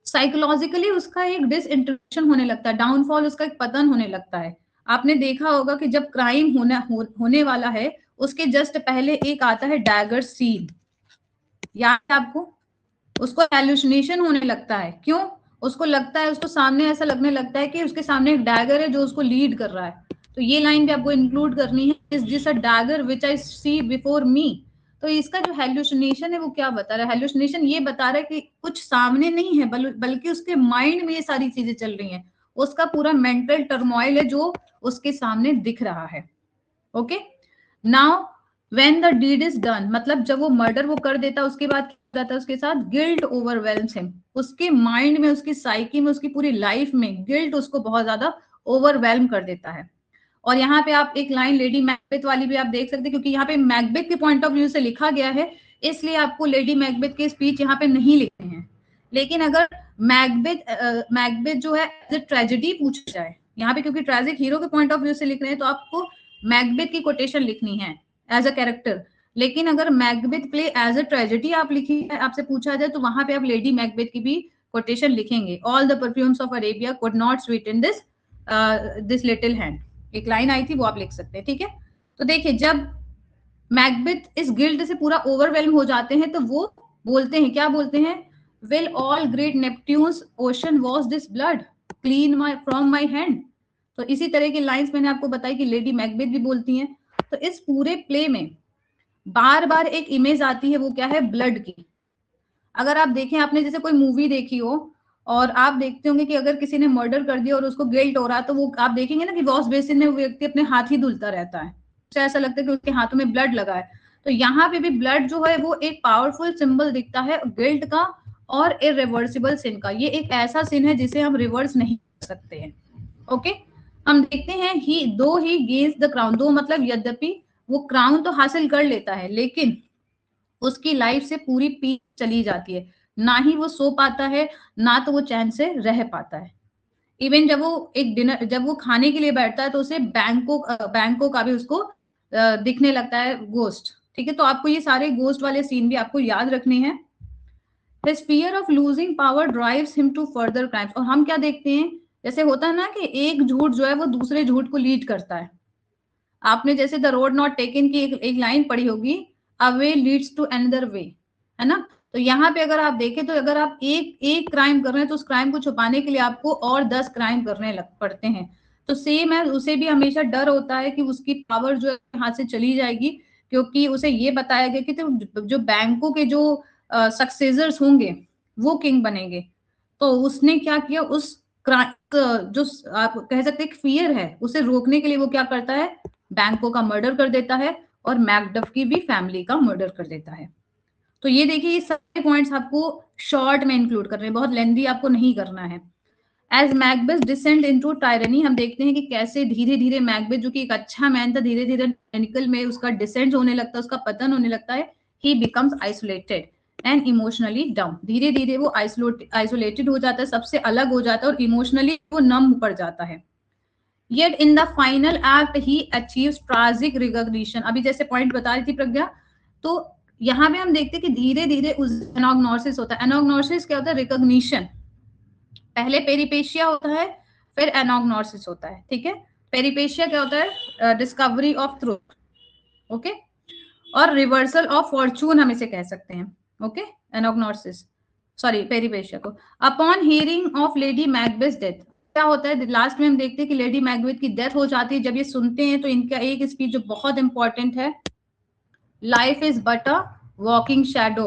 Psychologically उसका एक डिसइंटीग्रेशन होने लगता है, डाउनफॉल, उसका एक पतन होने लगता है। आपने देखा होगा कि जब क्राइम होने वाला है उसके जस्ट पहले एक आता है डैगर सीन, याद है आपको। उसको हेलुसिनेशन होने लगता है, क्यों? उसको लगता है, उसको सामने ऐसा लगने लगता है कि उसके सामने एक डैगर है जो उसको लीड कर रहा है। तो ये लाइन भी आपको इंक्लूड करनी है, is this a dagger which I see before me. तो इसका जो हेलुसिनेशन है वो क्या बता रहा है? हेलुसिनेशन ये बता रहा है कि कुछ सामने नहीं है, बल्कि उसके माइंड में ये सारी चीजें चल रही हैं, उसका पूरा मेंटल टर्मोइल है जो उसके सामने दिख रहा है। Okay, now when the deed is done, मतलब जब वो मर्डर वो कर देता उसके बाद क्या होता है उसके साथ? Guilt ओवरवेल्म्स him. उसके माइंड में, उसकी साइकी में, उसकी पूरी लाइफ में गिल्ट उसको बहुत ज्यादा ओवरवेल्म कर देता है। और यहाँ पे आप एक लाइन लेडी मैकबेथ वाली भी आप देख सकते हैं, क्योंकि यहाँ पे मैकबेथ के पॉइंट ऑफ व्यू से लिखा गया है, इसलिए आपको लेडी मैकबेथ के स्पीच यहाँ पे नहीं लिखे हैं। लेकिन अगर मैकबेथ जो है एज ए ट्रेजेडी पूछा जाए यहाँ पे, क्योंकि ट्रेजिक हीरो के पॉइंट ऑफ व्यू से लिख रहे हैं, तो आपको मैकबेथ की कोटेशन लिखनी है एज अ कैरेक्टर। लेकिन अगर Macbeth play as a tragedy आप लिखी है, आपसे पूछा जाए, तो वहां पे आप लेडी मैकबेथ की भी कोटेशन लिखेंगे। All the perfumes of Arabia could not Sutton this little hand, एक लाइन आई थी, वो आप लिख सकते हैं, ठीक है। तो देखिए, जब मैकबेथ इस गिल्ट से पूरा ओवरवेल्म हो जाते हैं तो वो बोलते हैं, क्या बोलते हैं? Will all great Neptune's ocean wash this blood clean my from my hand. तो इसी तरह की लाइंस मैंने आपको बताई कि लेडी मैकबेथ भी बोलती हैं। तो इस पूरे प्ले में बार बार एक इमेज आती है, वो क्या है? ब्लड की। अगर आप देखें, आपने जैसे कोई मूवी देखी हो और आप देखते होंगे कि अगर किसी ने मर्डर कर दिया और उसको गिल्ट हो रहा है, तो वो आप देखेंगे ना कि वॉश बेसिन में वो व्यक्ति अपने हाथ ही धुलता रहता है, तो ऐसा लगता है कि उसके हाथों में ब्लड लगा है। तो यहाँ पे भी ब्लड जो है वो एक पावरफुल सिंबल दिखता है गिल्ट का और इरिवर्सिबल सिन का। ये एक ऐसा सिन है जिसे हम रिवर्स नहीं कर सकते हैं। ओके, हम देखते हैं ही गेन्स द क्राउन, दो मतलब यद्यपि वो क्राउन तो हासिल कर लेता है, लेकिन उसकी लाइफ से पूरी पीस चली जाती है। ना ही वो सो पाता है, ना तो वो चैन से रह पाता है। इवन जब वो खाने के लिए बैठता है तो उसे बैंकों का भी उसको दिखने लगता है गोस्ट, ठीक है। तो आपको ये सारे गोस्ट वाले सीन भी आपको याद रखने हैं। His fear of losing power drives him to further crimes। और हम क्या देखते हैं, जैसे होता है ना कि एक झूठ जो है वो दूसरे झूठ को लीड करता है। आपने जैसे द रोड नॉट टेकन की एक लाइन पढ़ी होगी, a way leads to another way, है ना। तो यहाँ पे अगर आप देखें तो अगर आप एक क्राइम कर रहे हैं तो उस क्राइम को छुपाने के लिए आपको और 10 क्राइम करने पड़ते हैं। तो सेम है, उसे भी हमेशा डर होता है कि उसकी पावर जो है हाथ से चली जाएगी, क्योंकि उसे ये बताया गया कि जो बैंकों के जो सक्सेसर्स होंगे वो किंग बनेंगे। तो उसने क्या किया, उस जो आप कह सकते हैं फियर है, उसे रोकने के लिए वो क्या करता है? बैंकों का मर्डर कर देता है और मैकडफ की भी फैमिली का मर्डर कर देता है। तो ये देखिए, ये सारे पॉइंट्स आपको शॉर्ट में इंक्लूड करने हैं, बहुत लेंथी आपको नहीं करना है। As Macbeth descend into tyranny, हम देखते हैं कि कैसे धीरे धीरे मैकबेथ जो कि एक अच्छा मैन था, धीरे धीरे टायरनिकल में उसका डिसेंड होने लगता है, उसका पतन होने लगता है। ही बिकम्स आइसोलेटेड एंड इमोशनली डम, धीरे धीरे वो आइसोलेटेड हो जाता है, सबसे अलग हो जाता है और इमोशनली वो नम पड़ जाता है। Yet in the final act he achieves tragic recognition। अभी जैसे पॉइंट बता रही थी प्रज्ञा, तो यहाँ पे हम देखते हैं कि धीरे धीरे उस एनॉग्नोसिस होता है। एनॉग्नोसिस क्या होता है? रिकॉग्निशन। पहले पेरिपेशिया होता है, फिर एनॉग्नोसिस होता है, ठीक है। पेरिपेशिया क्या होता है? Discovery of truth, okay. और रिवर्सल ऑफ फॉर्चून हम इसे कह सकते हैं, ओके। एनॉग्नोसिस, सॉरी, पेरिपेशिया को। Upon hearing of lady Macbeth death, क्या होता है? लास्ट में हम देखते हैं कि लेडी मैकबेथ की डेथ हो जाती है। जब ये सुनते हैं तो इनका एक स्पीच जो बहुत इंपॉर्टेंट है, life is but a walking shadow.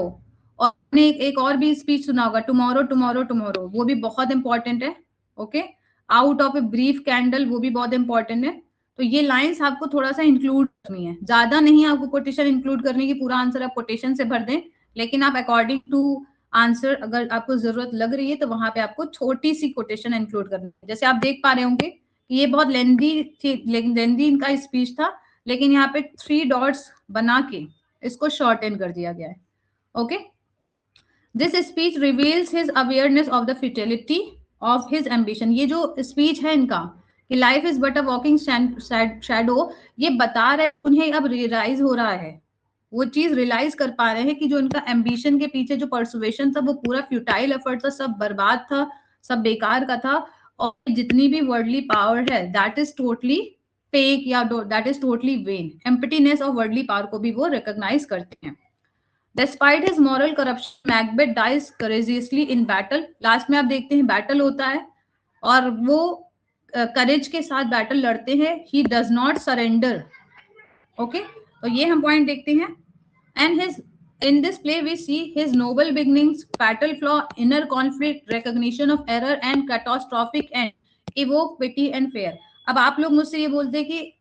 और आपने एक और भी स्पीच सुना होगा, टुमारो टुमारो टुमारो, वो भी बहुत इंपॉर्टेंट है, okay. Out of a brief candle, वो भी बहुत इंपॉर्टेंट है। तो ये लाइंस आपको थोड़ा सा इंक्लूड करनी है, ज्यादा नहीं आपको कोटेशन इंक्लूड करने की, पूरा आंसर आप कोटेशन से भर दें, लेकिन आप अकॉर्डिंग टू आंसर अगर आपको जरूरत लग रही है तो वहां पे आपको छोटी सी कोटेशन इंक्लूड करनी है। जैसे आप देख पा रहे होंगे कि ये बहुत लेंदी थी, लेंदी इनका स्पीच था, लेकिन यहाँ पे 3 डॉट्स बना के इसको शॉर्टन कर दिया गया है। Okay, this speech reveals his awareness of the futility of his ambition. ये जो स्पीच है इनका कि life is but a walking shadow, ये बता रहे उन्हें अब रियलाइज हो रहा है, वो चीज रियलाइज कर पा रहे हैं कि जो इनका एम्बिशन के पीछे जो परसुएशन था वो पूरा फ्यूटाइल एफर्ट था, सब बर्बाद था, सब बेकार का था, और जितनी भी वर्ल्डली पावर है दैट इज टोटली फेक या that is totally when. Emptiness of worldly power को भी वो रिकॉग्नाइज करते हैं। Despite his moral corruption, Macbeth dies courageously in battle. Last में आप देखते हैं बैटल होता है और वो करेज के साथ बैटल लड़ते हैं। He does not surrender. Okay, तो ये हम पॉइंट देखते हैं। And his in this play we see his noble beginnings, fatal flaw, inner conflict, recognition of error and catastrophic end, evoke pity and fear. अब आप लोग मुझसे ये बोलते हैं कि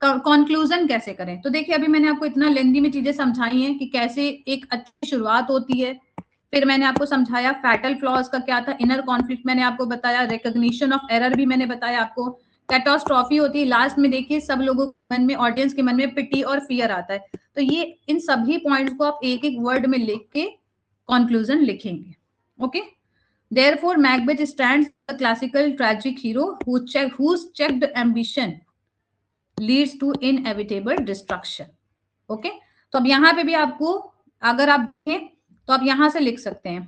कंक्लूजन कैसे करें, तो देखिए अभी मैंने आपको इतना लेंदी में चीजें समझाई हैं कि कैसे एक अच्छी शुरुआत होती है, फिर मैंने आपको समझाया फैटल फ्लॉज का क्या था, इनर कॉन्फ्लिक्ट मैंने आपको बताया, रिकॉग्निशन ऑफ एरर भी मैंने बताया आपको, कैटास्ट्रॉफी होती है लास्ट में, देखिए सब लोगों के मन में, ऑडियंस के मन में पिटी और फियर आता है। तो ये इन सभी पॉइंट्स को आप एक एक वर्ड में लिख के कंक्लूजन लिखेंगे। Okay, therefore Macbeth stands a classical tragic hero whose checked ambition leads to inevitable destruction. Okay, तो अब यहाँ पे भी आपको अगर आप देखें तो आप यहां से लिख सकते हैं,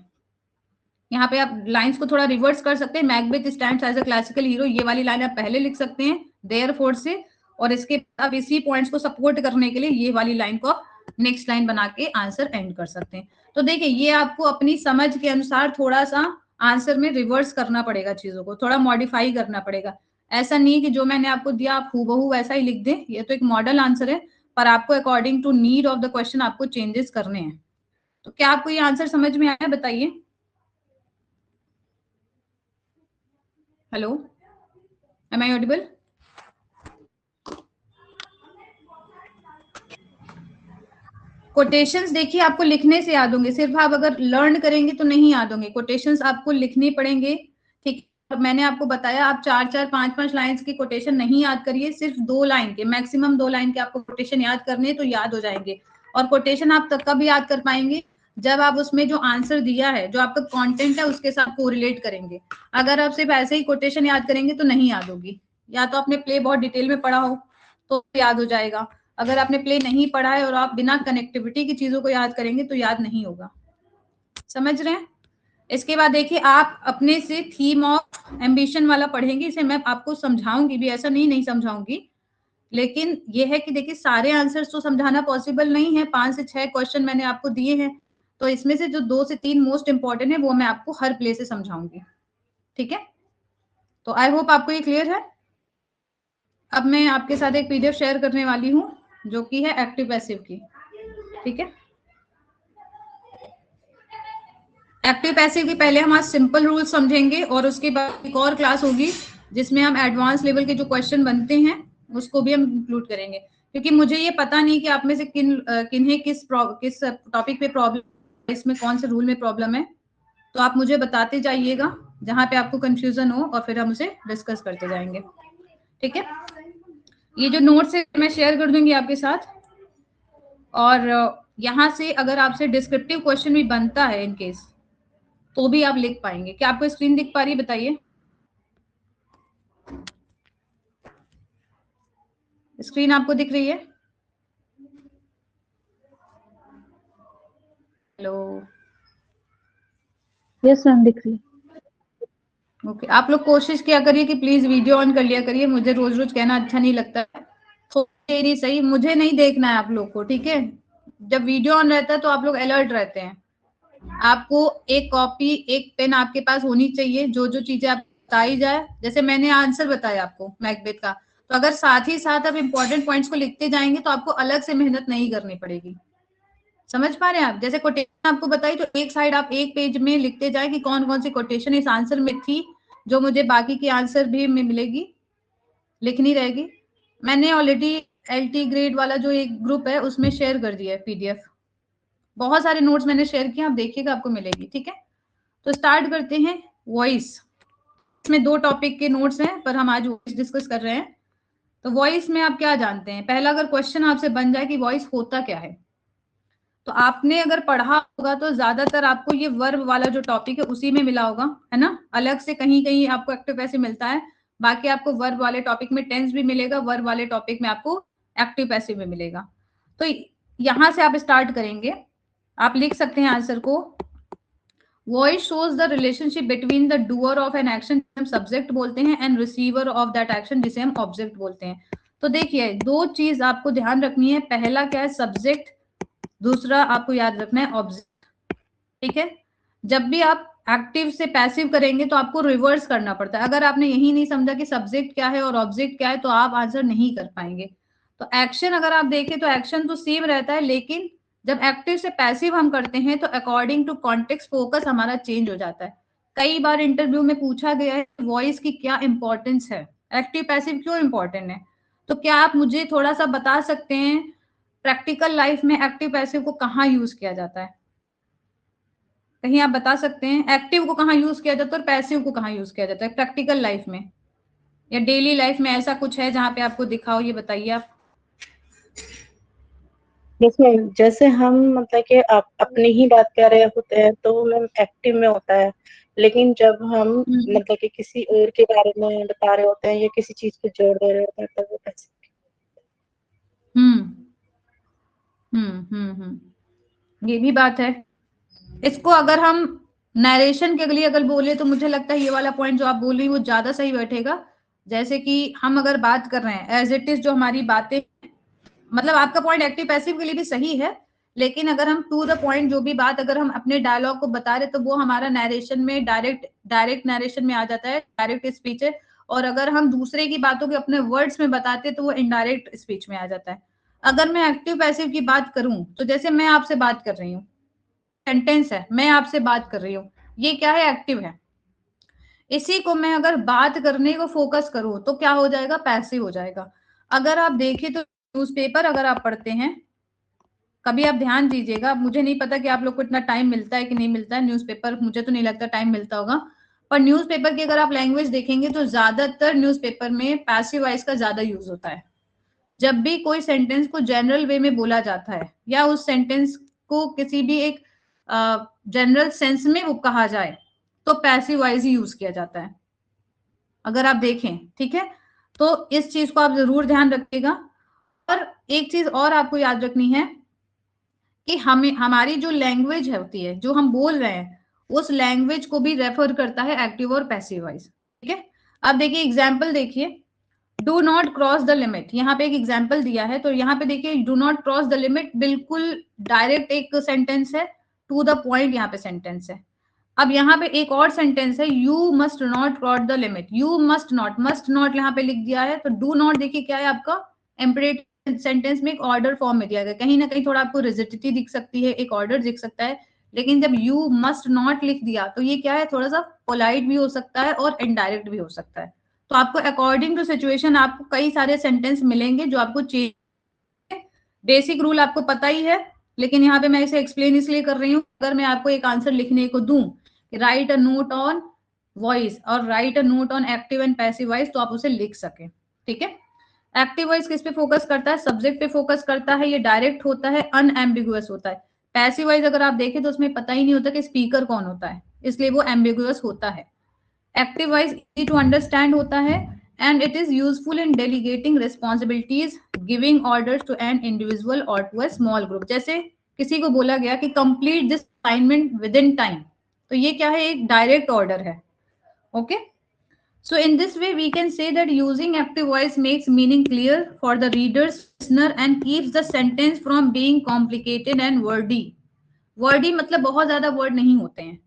यहाँ पे आप लाइंस को थोड़ा रिवर्स कर सकते हैं। Macbeth stands as a classical hero, ये वाली लाइन आप पहले लिख सकते हैं देयरफॉर से, और इसके अब इसी पॉइंट्स को सपोर्ट करने के लिए ये वाली लाइन को आप नेक्स्ट लाइन बना के आंसर एंड कर सकते हैं। तो देखिए ये आपको अपनी समझ के अनुसार थोड़ा सा आंसर में रिवर्स करना पड़ेगा, चीजों को थोड़ा मॉडिफाई करना पड़ेगा। ऐसा नहीं कि जो मैंने आपको दिया आप हूबहू वैसा ही लिख दें, ये तो एक मॉडल आंसर है, पर आपको according to need of the question आपको चेंजेस करने हैं। तो क्या आपको ये आंसर समझ में आया, बताइए। Hello, am I audible? Quotations देखिए आपको लिखने से याद होंगे, सिर्फ आप अगर लर्न करेंगे तो नहीं याद होंगे, कोटेशंस आपको लिखने पड़ेंगे। ठीक, मैंने आपको बताया आप 4-4, 5-5 लाइंस की कोटेशन नहीं याद करिए, सिर्फ 2 लाइन के, मैक्सिमम 2 लाइन के आपको कोटेशन याद करने हैं तो याद हो जाएंगे। और कोटेशन आप तब कब याद कर पाएंगे जब आप उसमें जो आंसर दिया है, जो आपका कंटेंट है उसके साथ कोरिलेट करेंगे। अगर आप सिर्फ ऐसे ही कोटेशन याद करेंगे तो नहीं याद होगी। या तो आपने प्ले बहुत डिटेल में पढ़ा हो तो याद हो जाएगा, अगर आपने प्ले नहीं पढ़ा है और आप बिना कनेक्टिविटी की चीजों को याद करेंगे तो याद नहीं होगा। समझ रहे हैं? इसके बाद देखिए आप अपने से थीम ऑफ एम्बिशन वाला पढ़ेंगे, इसे मैं आपको समझाऊंगी भी, ऐसा नहीं समझाऊंगी, लेकिन ये है कि देखिए सारे आंसर्स तो समझाना पॉसिबल नहीं है। 5 से 6 क्वेश्चन मैंने आपको दिए हैं, तो इसमें से जो 2 से 3 मोस्ट इंपॉर्टेंट है वो मैं आपको हर प्ले से समझाऊंगी। ठीक है, तो आई होप आपको ये क्लियर है। अब मैं आपके साथ एक पीडीएफ शेयर करने वाली हूँ जो कि है एक्टिव पैसिव की। ठीक है, एक्टिव पैसिव की पहले हम आज सिंपल रूल समझेंगे और उसके बाद एक और क्लास होगी जिसमें हम एडवांस लेवल के जो क्वेश्चन बनते हैं उसको भी हम इंक्लूड करेंगे, क्योंकि मुझे ये पता नहीं कि आप में से किन्हें किस टॉपिक पे प्रॉब्लम, इसमें कौन से रूल में प्रॉब्लम है, तो आप मुझे बताते जाइएगा जहां पे आपको कंफ्यूजन हो और फिर हम उसे डिस्कस करते जाएंगे। ठीक है, ये जो नोट्स है मैं शेयर कर दूंगी आपके साथ, और यहाँ से अगर आपसे डिस्क्रिप्टिव क्वेश्चन भी बनता है इन केस तो भी आप लिख पाएंगे। क्या आपको स्क्रीन दिख पा रही है, बताइए। स्क्रीन आपको दिख रही है? हेलो, यस मैम दिख रही है। ओके, आप लोग कोशिश किया करिए कि प्लीज वीडियो ऑन कर लिया करिए, मुझे रोज रोज कहना अच्छा नहीं लगता है, थोड़ी देरी सही, मुझे नहीं देखना है आप लोग को। ठीक है, जब वीडियो ऑन रहता है तो आप लोग अलर्ट रहते हैं। आपको एक कॉपी एक पेन आपके पास होनी चाहिए, जो जो चीजें आप बताई जाए, जैसे मैंने आंसर बताया आपको मैकबेथ का, तो अगर साथ ही साथ आप इंपॉर्टेंट पॉइंट्स को लिखते जाएंगे तो आपको अलग से मेहनत नहीं करनी पड़ेगी। समझ पा रहे हैं आप? जैसे कोटेशन आपको बताई तो एक साइड आप एक पेज में लिखते जाए कि कौन कौन सी कोटेशन इस आंसर में थी, जो मुझे बाकी की आंसर भी में मिलेगी, लिखनी रहेगी। मैंने ऑलरेडी LT ग्रेड वाला जो एक ग्रुप है उसमें शेयर कर दिया है PDF। बहुत सारे नोट्स मैंने शेयर किए, आप देखिएगा आपको मिलेगी, ठीक है। तो स्टार्ट करते हैं वॉइस। इसमें 2 टॉपिक के नोट्स हैं, पर हम आज वॉइस डिस्कस कर रहे हैं। तो वॉइस में आप क्या जानते हैं? पहला अगर क्वेश्चन आपसे बन जाए कि वॉइस होता क्या है, तो आपने अगर पढ़ा होगा तो ज्यादातर आपको ये वर्ब वाला जो टॉपिक है उसी में मिला होगा, है ना। अलग से कहीं कहीं आपको एक्टिव पैसिव मिलता है, बाकी आपको वर्ब वाले टॉपिक में टेंस भी मिलेगा, वर्ब वाले टॉपिक में आपको एक्टिव पैसिव में मिलेगा। तो यहां से आप स्टार्ट करेंगे। आप लिख सकते हैं आंसर को, voice shows the relationship between the doer of an action, हम सब्जेक्ट बोलते हैं, and receiver of that action, जिसे हम ऑब्जेक्ट बोलते हैं। तो देखिए 2 चीज आपको ध्यान रखनी है, पहला क्या है? सब्जेक्ट, दूसरा आपको याद रखना है ऑब्जेक्ट, ठीक है। जब भी आप एक्टिव से पैसिव करेंगे तो आपको रिवर्स करना पड़ता है। अगर आपने यही नहीं समझा कि सब्जेक्ट क्या है और ऑब्जेक्ट क्या है तो आप आंसर नहीं कर पाएंगे। तो एक्शन अगर आप देखें तो एक्शन तो सेम रहता है, लेकिन जब एक्टिव से पैसिव हम करते हैं तो अकॉर्डिंग टू कॉन्टेक्स्ट फोकस हमारा चेंज हो जाता है। कई बार इंटरव्यू में पूछा गया है वॉइस की क्या इंपॉर्टेंस है, एक्टिव पैसिव क्यों इंपॉर्टेंट है। तो क्या आप मुझे थोड़ा सा बता सकते हैं प्रैक्टिकल लाइफ में एक्टिव पैसिव को कहाँ यूज किया जाता है? कहीं आप बता सकते हैं एक्टिव को कहाँ यूज किया जाता है और पैसिव को कहाँ यूज किया जाता है प्रैक्टिकल लाइफ में, या डेली लाइफ में ऐसा कुछ है जहाँ पे आपको दिखाओ, ये बताइए आप। जैसे हम मतलब कि आप अपनी ही बात कर रहे होते हैं तो मैम एक्टिव में होता है, लेकिन जब हम मतलब कि किसी और के बारे में बता रहे होते हैं या किसी चीज पे जोड़ दे रहे होते हैं तो वो पैसिव। ये भी बात है। इसको अगर हम नरेशन के लिए अगर बोले तो मुझे लगता है ये वाला पॉइंट जो आप बोल रही है वो ज्यादा सही बैठेगा। जैसे कि हम अगर बात कर रहे हैं एज इट इज जो हमारी बातें, मतलब आपका पॉइंट एक्टिव पैसिव के लिए भी सही है, लेकिन अगर हम टू द पॉइंट जो भी बात अगर हम अपने डायलॉग को बता रहे तो वो हमारा नरेशन में डायरेक्ट नरेशन में आ जाता है, डायरेक्ट स्पीच है। और अगर हम दूसरे की बातों को अपने वर्ड्स में बताते तो वो इनडायरेक्ट स्पीच में आ जाता है। अगर मैं एक्टिव पैसिव की बात करूं तो जैसे मैं आपसे बात कर रही हूँ, सेंटेंस है, मैं आपसे बात कर रही हूँ, ये क्या है? एक्टिव है। इसी को मैं अगर बात करने को फोकस करूं तो क्या हो जाएगा? पैसिव हो जाएगा। अगर आप देखें तो न्यूज़पेपर अगर आप पढ़ते हैं, कभी आप ध्यान दीजिएगा, मुझे नहीं पता कि आप लोग को इतना टाइम मिलता है कि नहीं मिलता है न्यूज़पेपर, मुझे तो नहीं लगता टाइम मिलता होगा, पर न्यूज़पेपर की अगर आप लैंग्वेज देखेंगे तो ज्यादातर न्यूज़पेपर में पैसिव वॉइस का ज्यादा यूज होता है। जब भी कोई सेंटेंस को जनरल वे में बोला जाता है या उस सेंटेंस को किसी भी एक जनरल सेंस में वो कहा जाए तो पैसिव वॉइस ही यूज किया जाता है, अगर आप देखें, ठीक है। तो इस चीज को आप जरूर ध्यान रखिएगा। और एक चीज और आपको याद रखनी है कि हमें हमारी जो लैंग्वेज होती है जो हम बोल रहे हैं उस लैंग्वेज को भी रेफर करता है एक्टिव और पैसिव वॉइस, ठीक है। अब देखिए एग्जाम्पल देखिए, do not cross the limit, यहाँ पे एक एग्जाम्पल दिया है तो यहाँ पे देखिए do not cross the limit बिल्कुल डायरेक्ट एक सेंटेंस है, टू द पॉइंट यहाँ पे सेंटेंस है। अब यहाँ पे एक और सेंटेंस है, you must not cross the limit, you must not यहाँ पे लिख दिया है। तो डू नॉट देखिए क्या है आपका इम्परेटिव सेंटेंस में एक ऑर्डर फॉर्म में दिया गया, कहीं ना कहीं थोड़ा आपको रिजिडिटी दिख सकती है, एक ऑर्डर दिख सकता है, लेकिन जब यू मस्ट नॉट लिख दिया तो ये क्या है? थोड़ा सा पोलाइट भी हो सकता है और इनडायरेक्ट भी हो सकता है। तो आपको अकॉर्डिंग टू सिचुएशन आपको कई सारे सेंटेंस मिलेंगे जो आपको चेंज, बेसिक रूल आपको पता ही है, लेकिन यहाँ पे मैं इसे एक्सप्लेन इसलिए कर रही हूँ, अगर मैं आपको एक आंसर लिखने को दूं, write a note on voice और write a note on active and passive voice, तो आप उसे लिख सके, ठीक है। एक्टिव वॉइस किस पे फोकस करता है? सब्जेक्ट पे फोकस करता है, ये डायरेक्ट होता है, अनएम्बिगुअस होता है। पैसिव वॉइस अगर आप देखें तो उसमें पता ही नहीं होता कि स्पीकर कौन होता है, इसलिए वो एम्बिगुअस होता है। Active voice easy to understand होता है and it is useful in delegating responsibilities, giving orders to an individual or to a small group। जैसे किसी को बोला गया कि complete this assignment within time, तो ये क्या है? एक डायरेक्ट ऑर्डर है, okay. So in this way we can say that using active voice makes meaning clear for the readers, listener and keeps the sentence from being complicated and wordy। Verde मतलब बहुत ज्यादा word नहीं होते हैं।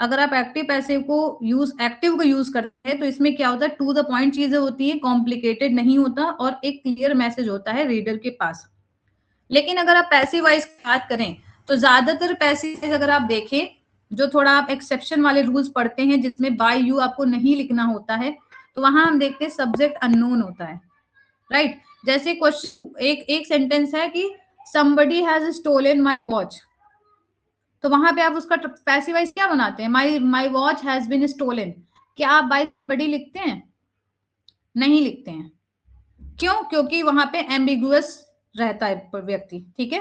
अगर आप active passive को use करते हैं तो इसमें क्या होता है? टू द पॉइंट चीजें होती है, कॉम्प्लिकेटेड नहीं होता और एक क्लियर मैसेज होता है रीडर के पास। लेकिन अगर आप पैसिव वॉइस की बात करें तो ज्यादातर पैसिव अगर आप देखें जो थोड़ा आप एक्सेप्शन वाले रूल्स पढ़ते हैं जिसमें बाय यू आपको नहीं लिखना होता है, तो वहां हम देखते हैं सब्जेक्ट अननोन होता है, राइट। जैसे क्वेश्चन एक सेंटेंस है कि somebody has stolen my watch, तो वहां पे आप उसका पैसिव वॉइस क्या बनाते हैं, my watch has been stolen. क्या आप बाय somebody लिखते हैं? नहीं लिखते हैं। क्यों? क्योंकि वहां पे एम्बिगुअस रहता है व्यक्ति, ठीक है।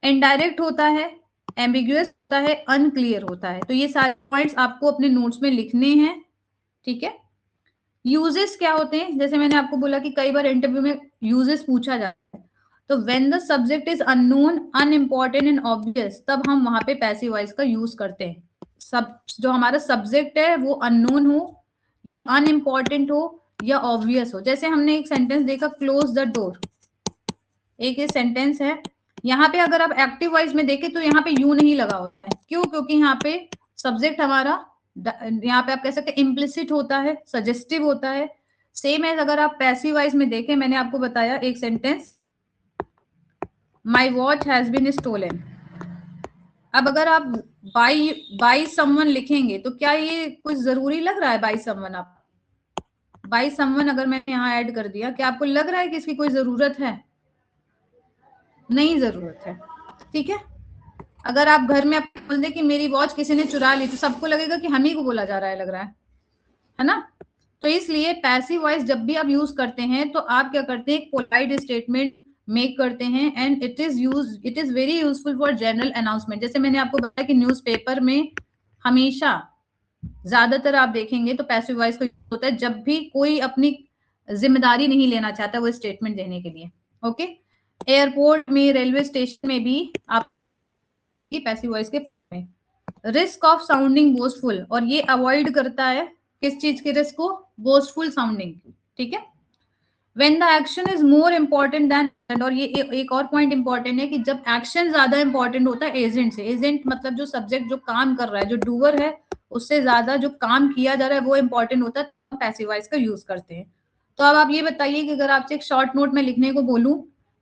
इनडायरेक्ट होता है, एम्बिगुअस होता है, अनक्लियर होता है। तो ये सारे पॉइंट्स आपको अपने नोट्स में लिखने हैं, ठीक है। यूजेस क्या होते हैं, जैसे मैंने आपको बोला कि कई बार इंटरव्यू में यूजेस पूछा जाता है, तो when the subject is unknown, unimportant and obvious, तब हम वहां पे पैसिव वॉइस का यूज करते हैं। सब जो हमारा सब्जेक्ट है वो अननोन हो, अनइम्पॉर्टेंट हो या ऑब्वियस हो। जैसे हमने एक सेंटेंस देखा, क्लोज द डोर, एक ये सेंटेंस है। यहाँ पे अगर आप एक्टिव वॉइस में देखें तो यहाँ पे यू नहीं लगा होता है। क्यों? क्योंकि यहाँ पे सब्जेक्ट हमारा, यहाँ पे आप कह सकते हैं इम्प्लिसिट होता है, सजेस्टिव होता है। सेम है अगर आप पैसिव वॉइस में देखें, मैंने आपको बताया एक sentence, my watch has been stolen. अब अगर आप बाई समवन लिखेंगे तो क्या ये कुछ जरूरी लग रहा है? बाई समवन, आप बाई समवन अगर मैंने यहाँ ऐड कर दिया, क्या आपको लग रहा है कि इसकी कोई जरूरत है? नहीं जरूरत है, ठीक है। अगर आप घर में आप बोल दें कि मेरी वॉच किसी ने चुरा ली, तो सबको लगेगा कि हम ही को बोला जा रहा है, लग रहा है ना। तो इसलिए पैसिव वॉइस जब भी आप यूज करते हैं तो आप क्या करते हैं, एक पोलाइट स्टेटमेंट मेक करते हैं, and it is very useful for general announcement. जैसे मैंने आपको बताया कि न्यूज़पेपर में हमेशा ज्यादातर आप देखेंगे तो पैसिव वॉइस का यूज होता है जब भी कोई अपनी जिम्मेदारी नहीं लेना चाहता वो स्टेटमेंट देने के लिए, ओके। एयरपोर्ट में, रेलवे स्टेशन में भी आप पैसिव वॉइस के में रिस्क ऑफ साउंडिंग बोस्टफुल, और ये अवॉइड करता है किस चीज के रिस्क को? बोस्टफुल साउंडिंग, ठीक है। When the action is more important than, और ये एक और पॉइंट इंपॉर्टेंट है कि जब एक्शन ज्यादा इंपॉर्टेंट होता है एजेंट से, एजेंट मतलब जो सब्जेक्ट जो काम कर रहा है, जो डूअर है, उससे ज्यादा जो काम किया जा रहा है वो इंपॉर्टेंट होता है, तो पैसिव वॉइस का यूज करते हैं। तो अब आप ये बताइए कि अगर आपसे एक शॉर्ट नोट में लिखने को बोलूं,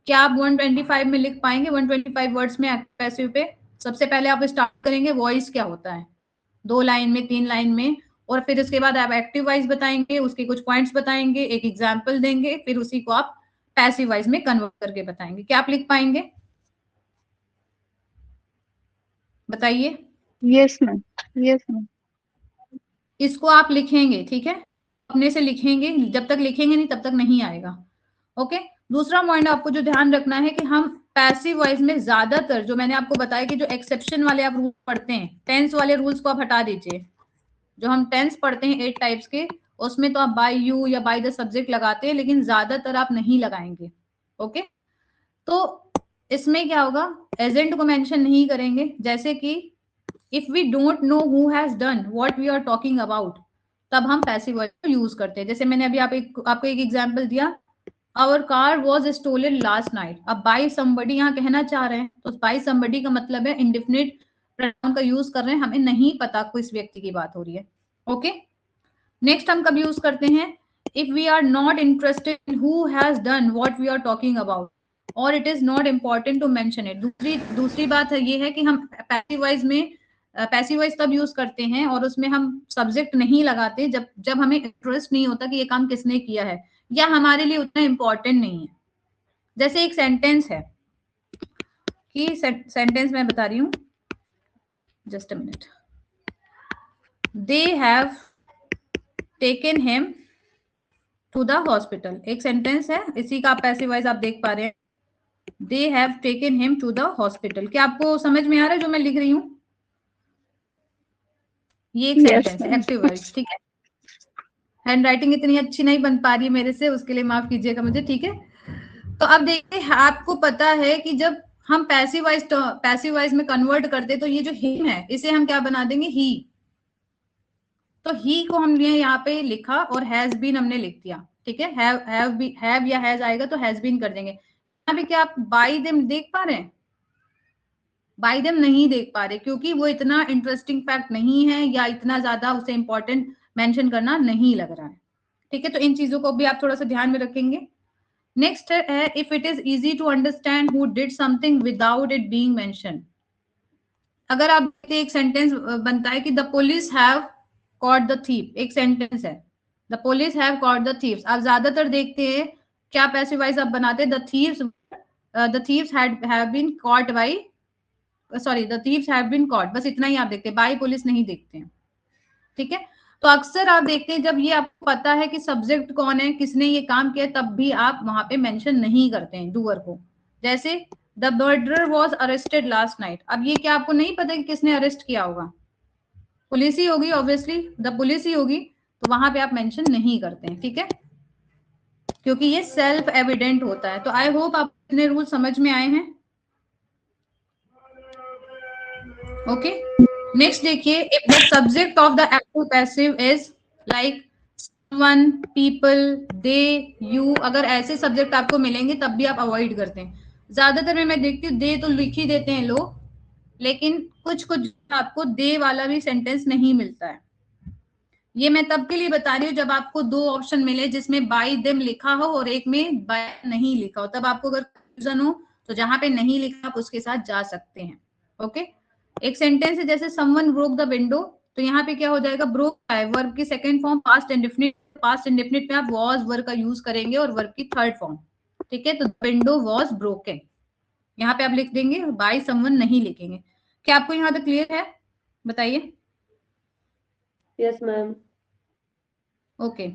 क्या आप 125 में लिख पाएंगे? 125 वर्ड्स में पैसिव पे सबसे पहले आप स्टार्ट करेंगे वॉइस क्या होता है, 2 लाइन में, 3 लाइन में, और फिर उसके बाद आप एक्टिव वॉइस बताएंगे, उसके कुछ पॉइंट्स बताएंगे, एक एग्जांपल देंगे, फिर उसी को आप पैसिव वॉइस में कन्वर्ट करके बताएंगे। क्या आप लिख पाएंगे? बताइए। Yes ma'am, yes ma'am. इसको आप लिखेंगे, ठीक है, अपने से लिखेंगे, जब तक लिखेंगे नहीं तब तक नहीं आएगा, ओके। दूसरा पॉइंट आपको जो ध्यान रखना है कि हम पैसिव वॉइस में ज्यादातर, जो मैंने आपको बताया कि जो एक्सेप्शन वाले आप रूल पढ़ते हैं, टेंस वाले रूल्स को आप हटा दीजिए। जो हम टेंस पढ़ते हैं 8 टाइप्स के, उसमें तो आप बाय यू या बाय द सब्जेक्ट लगाते हैं, लेकिन ज्यादातर आप नहीं लगाएंगे, ओके। तो इसमें क्या होगा, एजेंट को मेंशन नहीं करेंगे। जैसे कि if we don't know who has done what we are talking about, तब हम पैसिव वॉइस को यूज करते हैं। जैसे मैंने अभी आपको एक एग्जांपल दिया, our car was stolen last night. अब बाय समबडी यहाँ कहना चाह रहे हैं, तो बाय समबडी का मतलब है इंडेफिनिट प्रोनाउन का यूज कर रहे हैं, हमें नहीं पता किस व्यक्ति की बात हो रही है, ओके। नेक्स्ट हम कब यूज करते हैं, if we are not interested in who has done what we are talking about, और it is not important to mention it. दूसरी बात है ये है कि हम पैसिव वॉइस में पैसिव वॉइस तब यूज करते हैं और उसमें हम सब्जेक्ट नहीं लगाते जब हमें इंटरेस्ट नहीं होता कि ये काम किसने किया है या हमारे लिए उतना इंपॉर्टेंट नहीं है। जैसे एक सेंटेंस है कि सेंटेंस मैं बता रही हूँ, just a minute, they have taken him to the hospital. एक सेंटेंस है, इसी का पैसिव वॉइस आप देख पा रहे हैं, they have taken him to the hospital. क्या आपको समझ में आ रहा है जो मैं लिख रही हूँ? ये एक सेंटेंस है, एक्टिव वॉइस, ठीक है। हैंड राइटिंग इतनी अच्छी नहीं बन पा रही है मेरे से, उसके लिए माफ कीजिएगा मुझे, ठीक है। तो अब देखिए, आपको पता है कि जब हम पैसिव वॉइस में कन्वर्ट करते तो ये जो हिम है इसे हम क्या बना देंगे, ही। तो ही को हमने यहाँ पे लिखा और हैज बीन हमने लिख दिया, ठीक है। हैव या हैज आएगा तो हैज बीन कर देंगे। यहाँ पे क्या आप बाय देम देख पा रहे हैं? बाय देम नहीं देख पा रहे क्योंकि वो इतना इंटरेस्टिंग फैक्ट नहीं है या इतना ज्यादा उसे इंपॉर्टेंट मेंशन करना नहीं लग रहा है, ठीक है। तो इन चीजों को भी आप थोड़ा सा ध्यान में रखेंगे। नेक्स्ट है, if it is easy to understand who did something without it being mention. अगर आप देखते एक सेंटेंस बनता है कि the police have caught the thief, एक सेंटेंस है, the police have caught the thieves. आप ज्यादातर देखते हैं क्या पैसिव वॉइस आप बनाते हैं, the thieves have been caught by, sorry the thieves have been caught, बस इतना ही आप देखते हैं, बाय पुलिस नहीं देखते हैं। ठीक है, तो अक्सर आप देखते हैं जब ये आपको पता है कि सब्जेक्ट कौन है, किसने ये काम किया, तब भी आप वहां पे मेंशन नहीं करते हैं डूअर को। जैसे the murderer was arrested last night, अब ये क्या आपको नहीं पता कि किसने अरेस्ट किया होगा, पुलिस ही होगी, ऑब्वियसली द पुलिस ही होगी, तो वहां पे आप मेंशन नहीं करते हैं। ठीक है, क्योंकि ये सेल्फ एविडेंट होता है। तो आई होप आप इतने रूल समझ में आए हैं। ओके, नेक्स्ट देखिए, if the subject of the active passive is like someone, people, they, you, अगर ऐसे सब्जेक्ट आपको मिलेंगे तब भी आप अवॉइड करते हैं। ज्यादातर में मैं देखती हूँ दे तो लिख ही देते हैं लोग, लेकिन कुछ कुछ आपको दे वाला भी सेंटेंस नहीं मिलता है। ये मैं तब के लिए बता रही हूँ जब आपको दो ऑप्शन मिले जिसमें बाय देम लिखा हो और एक में बाय नहीं लिखा हो, तब आपको अगर कंफ्यूजन हो तो जहां पे नहीं लिखा आप उसके साथ जा सकते हैं। ओके, एक सेंटेंस है जैसे समवन ब्रोक द विंडो, तो यहाँ पे क्या हो जाएगा, ब्रोक है वर्ब की second form past indefinite, past indefinite में आप वॉज वर्ब का यूज करेंगे और वर्ब की थर्ड फॉर्म। ठीक है, तो विंडो वॉज ब्रोकन, यहाँ पे आप लिख देंगे, बाय समवन नहीं लिखेंगे। क्या आपको यहाँ तक क्लियर है, बताइए। Yes ma'am. ओके,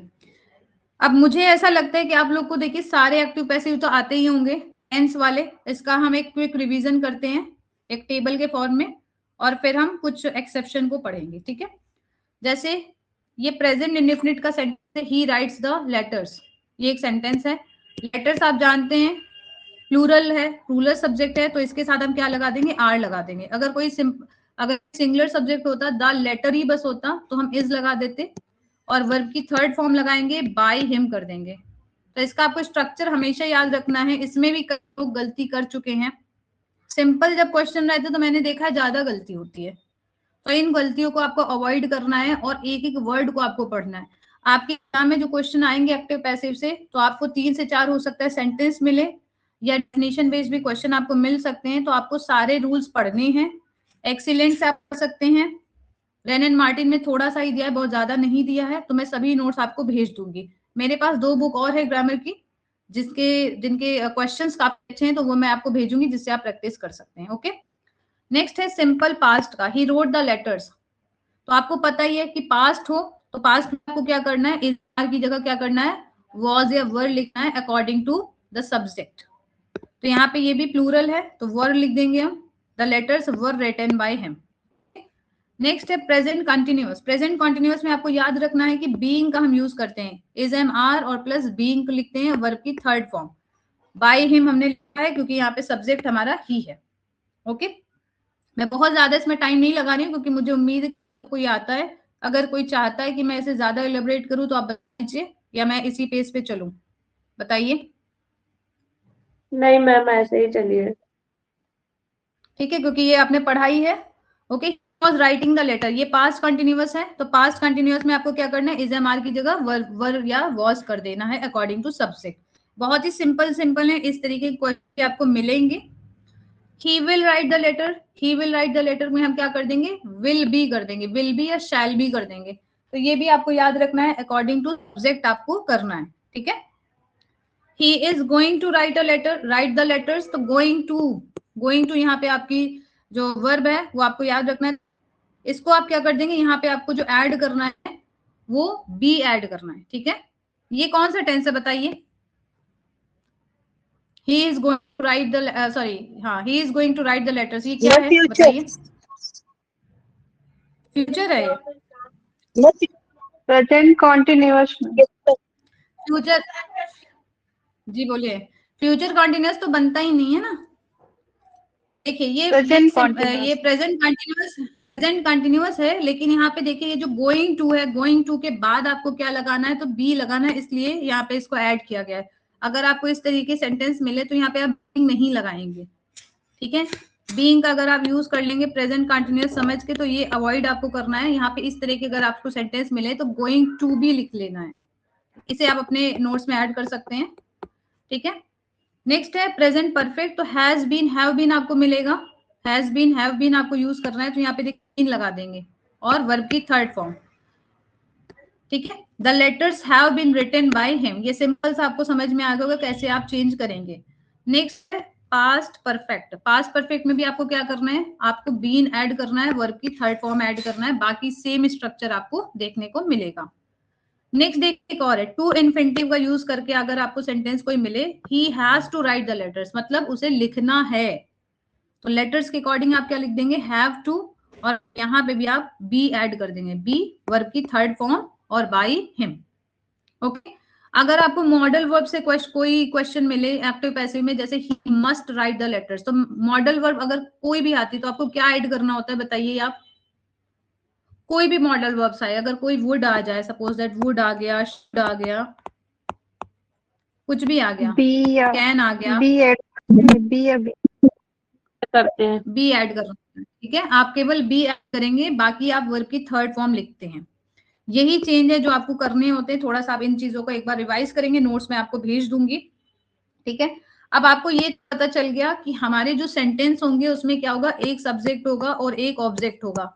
अब मुझे ऐसा लगता है कि आप लोग को देखिए सारे एक्टिव पैसिव तो आते ही होंगे टेंस वाले, इसका हम एक क्विक रिवीजन करते हैं एक टेबल के फॉर्म में, और फिर हम कुछ एक्सेप्शन को पढ़ेंगे। ठीक है, जैसे ये प्रेजेंट इंडेफिनिट का सेंटेंस है, ही राइट्स द लेटर्स, ये एक सेंटेंस है। लेटर्स आप जानते हैं प्लूरल है, प्लूरल सब्जेक्ट है, तो इसके साथ हम क्या लगा देंगे, आर लगा देंगे। अगर सिंगुलर सब्जेक्ट होता, द लेटर ही बस होता, तो हम इज लगा देते, और वर्ब की थर्ड फॉर्म लगाएंगे, बाय हिम कर देंगे। तो इसका आपको स्ट्रक्चर हमेशा याद रखना है, इसमें भी कई लोग गलती कर चुके हैं। सिंपल जब क्वेश्चन रहते तो मैंने देखा है ज्यादा गलती होती है, तो इन गलतियों को आपको अवॉइड करना है और एक एक वर्ड को आपको पढ़ना है। आपके एग्जाम में जो क्वेश्चन आएंगे एक्टिव पैसिव से, तो आपको 3 से 4 हो सकता है सेंटेंस मिले, या डेफिनेशन बेस्ड भी क्वेश्चन आपको मिल सकते हैं, तो आपको सारे रूल्स पढ़ने हैं। एक्सीलेंट से आप पढ़ सकते हैं, रेन एंड मार्टिन में थोड़ा सा ही दिया है, बहुत ज्यादा नहीं दिया है, तो मैं सभी नोट्स आपको भेज दूंगी। मेरे पास 2 बुक और है ग्रामर की, जिनके क्वेश्चंस काफी अच्छे हैं, तो वो मैं आपको भेजूंगी जिससे आप प्रैक्टिस कर सकते हैं। ओके, नेक्स्ट है सिंपल पास्ट का, ही रोट द लेटर्स। तो आपको पता ही है कि पास्ट हो तो पास्ट में आपको क्या करना है, इज की जगह क्या करना है, वॉज या वर लिखना है अकॉर्डिंग टू द सब्जेक्ट। तो यहाँ पे ये भी प्लूरल है, तो वर लिख देंगे हम, the letters were written by him. Next है प्रेजेंट कंटिन्यूअस। प्रेजेंट कंटिन्यूअस में आपको याद रखना है कि बीइंग का हम यूज करते हैं, इज एम आर और प्लस बीइंग लिखते हैं वर्ब की थर्ड फॉर्म। बाय हिम हमने लिखा है क्योंकि यहाँ पे सब्जेक्ट हमारा ही है। ओके, मैं बहुत ज्यादा इसमें टाइम नहीं लगा रही हूँ क्योंकि मुझे उम्मीद है कोई आता है। अगर कोई चाहता है कि मैं इसे ज्यादा एलिब्रेट करूँ तो आप बता दीजिए, या मैं इसी पेज पे चलूं, बताइए। नहीं मैम, ऐसे ही चलिए। ठीक है, क्योंकि ये आपने पढ़ाई है। Okay, was writing the letter, ये पास्ट कंटिन्यूअस है, तो पास्ट कंटिन्यूअस में आपको क्या करना है, इज एम आर की जगह वर या वॉज कर देना है अकॉर्डिंग टू सब्जेक्ट। बहुत ही सिंपल है, इस तरीके के क्वेश्चन आपको मिलेंगे। He will write the letter, he will write the letter में हम क्या कर देंगे, विल बी कर देंगे, विल बी या शैल बी कर देंगे। तो ये भी आपको याद रखना है, अकॉर्डिंग टू सब्जेक्ट आपको करना है। ठीक है, he is going to write a letter, write the letters, तो गोइंग टू यहाँ पे आपकी जो वर्ब है वो आपको याद रखना है। इसको आप क्या कर देंगे, यहाँ पे आपको जो ऐड करना है वो बी ऐड करना है। ठीक है, ये कौन सा टेंस है बताइए, he is going to write the he is going to write the letters, ये क्या है बताइए, फ्यूचर है ये, प्रेजेंट कॉन्टिन्यूअस। फ्यूचर, जी बोलिए। फ्यूचर कॉन्टिन्यूअस तो बनता ही नहीं है ना। देखिए ये प्रेजेंट कंटिन्यूअस है, लेकिन यहाँ पे देखिए ये जो गोइंग टू है, गोइंग टू के बाद आपको क्या लगाना है, तो बी लगाना है, इसलिए यहाँ पे इसको ऐड किया गया है। अगर आपको इस तरीके सेंटेंस मिले तो यहाँ पे आप बीइंग नहीं लगाएंगे। ठीक है, बीइंग का अगर आप यूज कर लेंगे प्रेजेंट कंटिन्यूअस समझ के, तो ये अवॉइड आपको करना है। यहाँ पे इस तरह के अगर आपको सेंटेंस मिले तो गोइंग टू भी लिख लेना है, इसे आप अपने नोट्स में ऐड कर सकते हैं। ठीक है, नेक्स्ट है प्रेजेंट परफेक्ट, तो हैज बीन, हैव बीन आपको मिलेगा, हैज बीन, हैव बीन आपको यूज करना है तो यहाँ पे देखिए लगा देंगे, और वर्ब की थर्ड फॉर्म। ठीक है, the letters have been written by him, ये सिंपल सा आपको समझ में आ गया होगा कैसे आप चेंज करेंगे। नेक्स्ट है पास्ट परफेक्ट। पास्ट परफेक्ट में भी आपको क्या करना है, आपको बीन ऐड करना है, वर्ब की थर्ड फॉर्म ऐड करना है, बाकी सेम स्ट्रक्चर आपको देखने को मिलेगा। नेक्स्ट देखिए एक और है, टू इन्फिनिटिव का यूज करके अगर आपको सेंटेंस कोई मिले, he has to write the letters, मतलब उसे लिखना है, तो लेटर्स के अकॉर्डिंग आप क्या लिख देंगे, हैव टू, और यहाँ पे भी आप बी ऐड कर देंगे, बी वर्ब की थर्ड फॉर्म और बाय हिम। ओके, अगर आपको मॉडल वर्ब से कोई क्वेश्चन मिले एक्टिव पैसिव में, जैसे he must write the letters, तो मॉडल वर्ब अगर कोई भी आती तो आपको क्या ऐड करना होता है बताइए आप। कोई भी मॉडल वर्ब्स आए, अगर कोई वुड आ जाए, सपोज दैट वुड आ गया, शुड आ गया, कुछ भी आ गया, बी या कैन आ गया, बी ऐड करते हैं। बी ऐड करना है। ठीक है, आप केवल बी ऐड करेंगे, बाकी आप वर्ब की थर्ड फॉर्म लिखते हैं। यही चेंज है जो आपको करने होते हैं। थोड़ा सा आप इन चीजों को एक बार रिवाइज करेंगे, नोट्स में आपको भेज दूंगी। ठीक है, अब आपको ये पता चल गया कि हमारे जो सेंटेंस होंगे उसमें क्या होगा, एक सब्जेक्ट होगा और एक ऑब्जेक्ट होगा।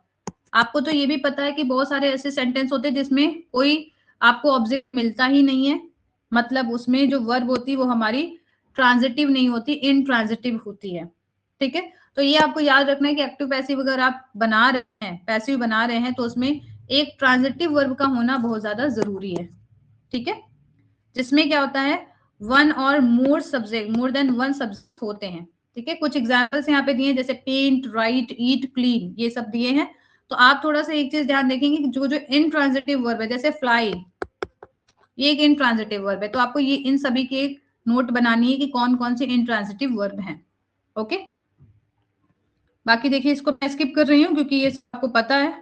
आपको तो ये भी पता है कि बहुत सारे ऐसे सेंटेंस होते हैं जिसमें कोई आपको ऑब्जेक्ट मिलता ही नहीं है, मतलब उसमें जो वर्ब होती है वो हमारी ट्रांजिटिव नहीं होती, इनट्रांजिटिव होती है। ठीक है, तो ये आपको याद रखना है कि एक्टिव पैसिव अगर आप बना रहे हैं, पैसिव बना रहे हैं, तो उसमें एक ट्रांजिटिव वर्ब का होना बहुत ज्यादा जरूरी है। ठीक है, जिसमें क्या होता है, वन और more subject, more than one subject होते हैं। ठीक है, कुछ एग्जाम्पल्स यहाँ पे दिए हैं, जैसे पेंट, राइट, ईट, क्लीन, ये सब दिए हैं। तो आप थोड़ा सा एक चीज ध्यान देखेंगे कि जो जो इनट्रांजिटिव वर्ब है, जैसे फ्लाई, ये एक इनट्रांजिटिव वर्ब है, तो आपको ये इन सभी की एक नोट बनानी है कि कौन कौन से इनट्रांजिटिव वर्ब हैं। ओके, बाकी देखिए इसको मैं स्किप कर रही हूँ क्योंकि ये आपको पता है,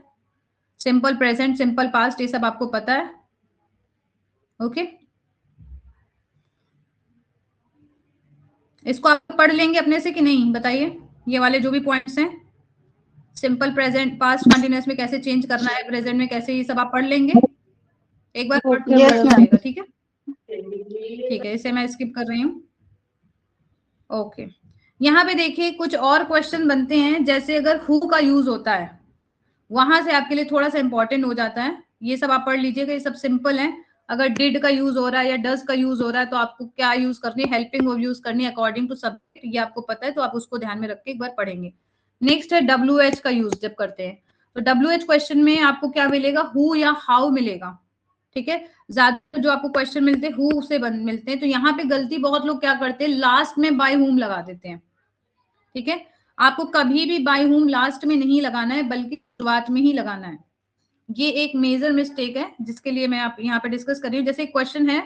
सिंपल प्रेजेंट, सिंपल पास्ट, ये सब आपको पता है। ओके, इसको आप पढ़ लेंगे अपने से कि नहीं बताइए, ये वाले जो भी पॉइंट्स हैं, सिंपल प्रेजेंट, पास्ट कंटिन्यूअस में कैसे चेंज करना है, प्रेजेंट में कैसे, ये सब आप पढ़ लेंगे एक बार, पढ़ के बताइएगा। ठीक है, ठीक है, इसे मैं स्किप कर रही हूँ। ओके, यहाँ पे देखिए कुछ और क्वेश्चन बनते हैं, जैसे अगर हु का यूज होता है, वहां से आपके लिए थोड़ा सा इंपॉर्टेंट हो जाता है। ये सब आप पढ़ लीजिएगा, ये सब सिंपल है। अगर डिड का यूज हो रहा है या डज का यूज हो रहा है तो आपको क्या यूज करनी है, हेल्पिंग वर्ब यूज करनी है अकॉर्डिंग टू सब्जेक्ट, ये आपको पता है, तो आप उसको ध्यान में रख के एक बार पढ़ेंगे। नेक्स्ट है WH का यूज जब करते हैं, तो WH क्वेश्चन में आपको क्या मिलेगा, हु या हाउ मिलेगा। ठीक है, ज्यादा जो आपको क्वेश्चन मिलते हैं हु से मिलते हैं, तो यहाँ पे गलती बहुत लोग क्या करते हैं, लास्ट में बाय हुम लगा देते हैं। ठीक है, आपको कभी भी बाय हुम लास्ट में नहीं लगाना है, बल्कि शुरुआत में ही लगाना है। ये एक मेजर मिस्टेक है जिसके लिए मैं आप यहाँ पे डिस्कस कर रही हूँ। जैसे क्वेश्चन है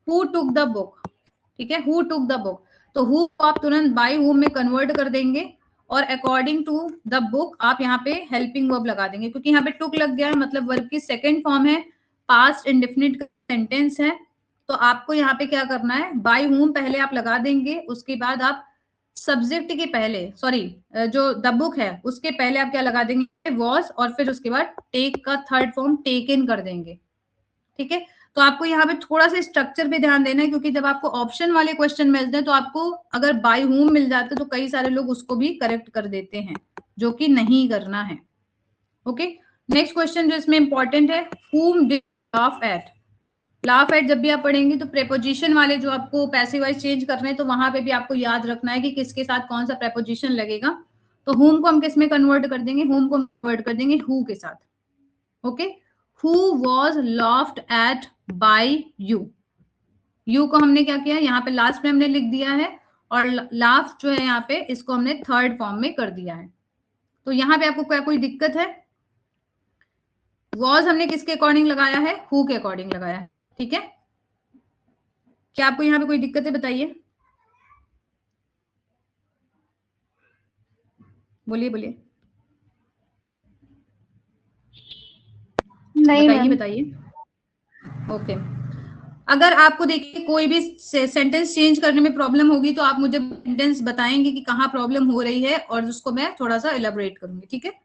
हु टुक द बुक, ठीक है, हु टुक द बुक, तो हु को आप तुरंत बाय हुम में कन्वर्ट कर देंगे और अकॉर्डिंग टू द बुक आप यहाँ पे हेल्पिंग वर्ब लगा देंगे, क्योंकि यहाँ पे टुक लग गया है, मतलब वर्ब की सेकेंड फॉर्म है, पास्ट इंडेफिनिट सेंटेंस है, तो आपको यहाँ पे क्या करना है, बाय हुम पहले आप लगा देंगे, उसके बाद आप सब्जेक्ट के पहले, सॉरी जो द बुक है उसके पहले आप क्या लगा देंगे, वॉज, और फिर उसके बाद टेक का थर्ड फॉर्म टेकन कर देंगे। ठीक है, तो आपको यहाँ पे थोड़ा सा स्ट्रक्चर पे ध्यान देना है, क्योंकि जब आपको ऑप्शन वाले क्वेश्चन मिलते हैं तो आपको अगर बाय हुम मिल जाते तो कई सारे लोग उसको भी करेक्ट कर देते हैं, जो कि नहीं करना है। ओके, नेक्स्ट क्वेश्चन जो इसमें इंपॉर्टेंट है, whom did you laugh at। Laugh at जब भी आप पढ़ेंगे तो प्रेपोजिशन वाले जो आपको पैसिव वाइज चेंज करने हैं, तो वहां पे भी आपको याद रखना है कि किसके साथ कौन सा प्रेपोजिशन लगेगा। तो हुम को हम किस में कन्वर्ट कर देंगे, हुम को कन्वर्ट कर देंगे हु के साथ। Okay, who was laughed at by you, you को हमने क्या किया, यहाँ पे लास्ट में हमने लिख दिया है, और लाफ जो है यहाँ पे इसको हमने थर्ड फॉर्म में कर दिया है। तो यहाँ पे आपको क्या कोई दिक्कत है, वॉज हमने किसके अकॉर्डिंग लगाया है, हु के अकॉर्डिंग लगाया है। ठीक है, क्या आपको यहाँ पे कोई दिक्कत है बताइए, बोलिए बोलिए, नहीं बताइए मैम। बताइए। ओके, अगर आपको देखिए कोई भी सेंटेंस चेंज करने में प्रॉब्लम होगी तो आप मुझे सेंटेंस बताएंगे कि कहाँ प्रॉब्लम हो रही है, और उसको मैं थोड़ा सा इलेबोरेट करूंगी। ठीक है,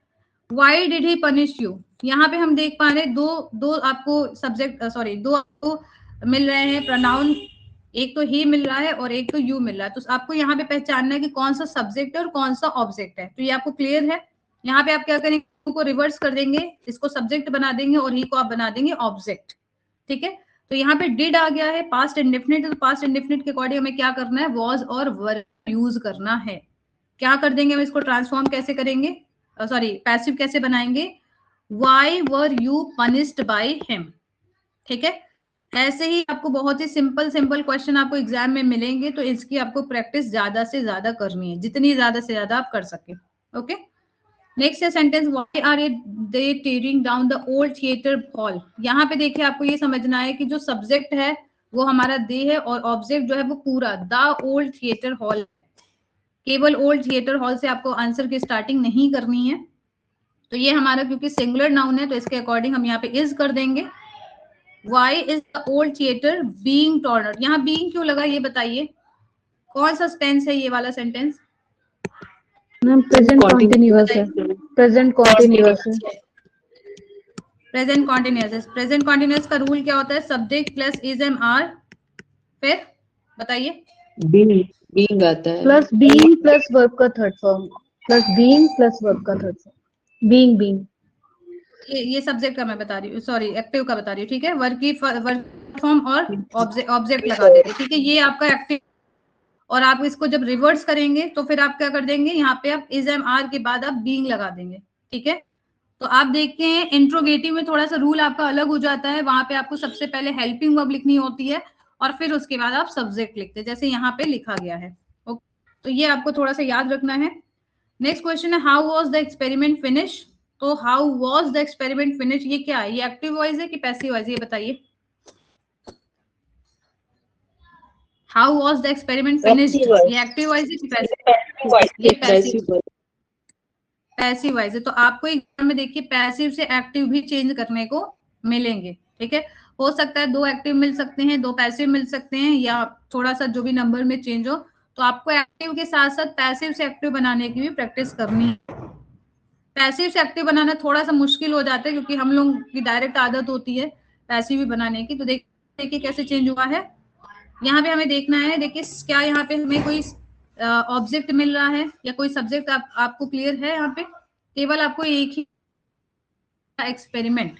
why did he punish you, यहाँ पे हम देख पा रहे हैं दो आपको सब्जेक्ट, सॉरी, दो आपको मिल रहे हैं प्रोनाउन, एक तो ही मिल रहा है और एक तो यू मिल रहा है, तो आपको यहाँ पे पहचानना है कि कौन सा सब्जेक्ट है और कौन सा ऑब्जेक्ट है। तो ये आपको क्लियर है। यहाँ पे आप क्या करेंगे, को रिवर्स कर देंगे, इसको सब्जेक्ट बना देंगे और ही को आप बना देंगे ऑब्जेक्ट। ठीक है, तो यहाँ पे डिड आ गया है, पास्ट इंडेफिनिट है, तो पास्ट इंडेफिनिट के अकॉर्डिंग हमें क्या करना है, वॉज और वर यूज करना है। क्या कर देंगे हम इसको, ट्रांसफॉर्म कैसे करेंगे, सॉरी पैसिव कैसे बनाएंगे, why were you punished by him. ठीक है, ऐसे ही आपको बहुत ही सिंपल सिंपल क्वेश्चन आपको एग्जाम में मिलेंगे, तो इसकी आपको प्रैक्टिस ज्यादा से ज्यादा करनी है, जितनी ज्यादा से ज्यादा आप कर सके। ओके, नेक्स्ट है sentence, why are they tearing down the old theatre hall. यहाँ पे देखिए आपको ये समझना है कि जो सब्जेक्ट है वो हमारा दे है और ऑब्जेक्ट जो है वो पूरा द ओल्ड थिएटर हॉल। केवल ओल्ड थिएटर हॉल से आपको आंसर की स्टार्टिंग नहीं करनी है। तो ये हमारा क्योंकि सिंगुलर नाउन है तो इसके अकॉर्डिंग हम यहाँ पे इज कर देंगे। Why is the old theater being torn? यहाँ being क्यों लगा ये बताइए, कौन सा टेंस है ये वाला सेंटेंस? मैम प्रेजेंट कॉन्टिन्यूअस है, प्रेजेंट कॉन्टिन्यूअस है। प्रेजेंट कॉन्टिन्यूअस है। प्रेजेंट कॉन्टिन्यूअस का रूल क्या होता है, subject plus is am are, फिर बताइए बीइंग आता है, प्लस बीइंग प्लस वर्ब का third form, plus being plus verb का थर्ड फॉर्म, बीइंग। ये सब्जेक्ट का मैं बता रही हूँ, सॉरी एक्टिव का बता रही हूँ। ठीक है, वर्ब की वर्ब फॉर्म और ऑब्जेक्ट लगा देंगे। ठीक है, ये आपका एक्टिव, और आप इसको जब रिवर्स करेंगे तो फिर आप क्या कर देंगे, यहाँ पे आप इज एम आर के बाद आप बीइंग लगा देंगे। ठीक है, तो आप देखते हैं इंट्रोगेटिव में थोड़ा सा रूल आपका अलग हो जाता है, वहां पे आपको सबसे पहले हेल्पिंग वर्ब लिखनी होती है और फिर उसके बाद आप सब्जेक्ट लिखते हैं, जैसे यहाँ पे लिखा गया है। तो ये आपको थोड़ा सा याद रखना है। नेक्स्ट क्वेश्चन है, how was the experiment finish. तो how was the experiment finish, ये क्या है, ये एक्टिव वॉइस है कि पैसिव वॉइस, ये बताइए। How was the experiment finished, ये एक्टिव वॉइस है कि पैसिव, ये पैसिव वॉइस है। तो आपको एग्जाम में देखिए पैसिव से एक्टिव भी चेंज करने को मिलेंगे। ठीक है, हो सकता है 2 एक्टिव मिल सकते हैं, 2 पैसिव मिल सकते हैं, या थोड़ा सा जो भी नंबर में चेंज हो। तो आपको एक्टिव के साथ साथ पैसिव से एक्टिव बनाने की भी प्रैक्टिस करनी है। पैसिव से एक्टिव बनाना थोड़ा सा मुश्किल हो जाता है क्योंकि हम लोग की डायरेक्ट आदत होती है पैसिव भी बनाने की। तो देखिए कैसे चेंज हुआ है, यहाँ पे हमें देखना है। देखिए क्या यहाँ पे हमें कोई ऑब्जेक्ट मिल रहा है या कोई सब्जेक्ट आपको क्लियर है, यहाँ पे केवल आपको एक ही एक्सपेरिमेंट।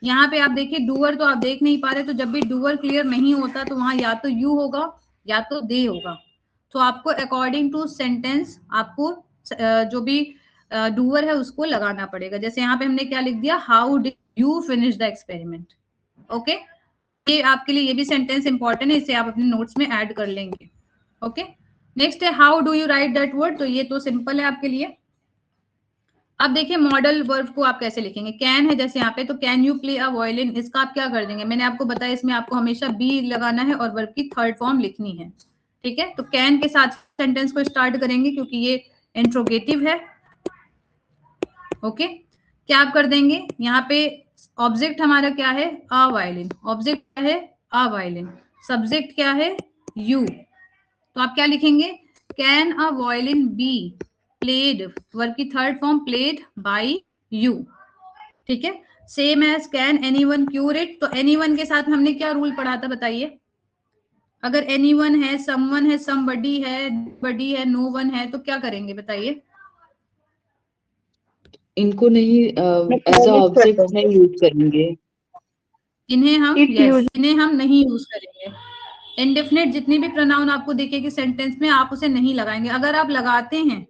यहाँ पे आप देखिए डूअर तो आप देख नहीं पा रहे, तो जब भी डूअर क्लियर नहीं होता तो वहां या तो यू होगा या तो दे होगा। तो आपको अकॉर्डिंग टू सेंटेंस आपको जो भी डूअर है उसको लगाना पड़ेगा। जैसे यहाँ पे हमने क्या लिख दिया, how did you finish the experiment. Okay, ये आपके लिए ये भी सेंटेंस इंपॉर्टेंट है, इसे आप अपने नोट्स में ऐड कर लेंगे। ओके, नेक्स्ट है how do you right that word. तो ये तो सिंपल है आपके लिए। अब देखिए मॉडल वर्ब को आप कैसे लिखेंगे, कैन है जैसे यहाँ पे, तो can you play a violin, इसका आप क्या कर देंगे, मैंने आपको बताया इसमें आपको हमेशा बी लगाना है और वर्ब की थर्ड फॉर्म लिखनी है। ठीक है, तो कैन के साथ सेंटेंस को स्टार्ट करेंगे क्योंकि ये इंट्रोगेटिव है। ओके, क्या आप कर देंगे, यहाँ पे ऑब्जेक्ट हमारा क्या है, अ वायलिन, ऑब्जेक्ट क्या है, अ वायलिन, सब्जेक्ट क्या है, यू। तो आप क्या लिखेंगे, can a violin be played, verb की third form played by you. ठीक है, same as can anyone cure it. तो एनीवन के साथ हमने क्या रूल पढ़ा था बताइए, अगर एनीवन है, समवन है, समबडी है, बडी है, नो वन है, तो क्या करेंगे बताइए। इनको नहीं एज अ ऑब्जेक्ट नहीं यूज करेंगे, इन्हें हम नहीं यूज करेंगे। इंडेफिनिट जितनी भी प्रोनाउन आपको दिखेगी सेंटेंस में आप उसे नहीं लगाएंगे। अगर आप लगाते हैं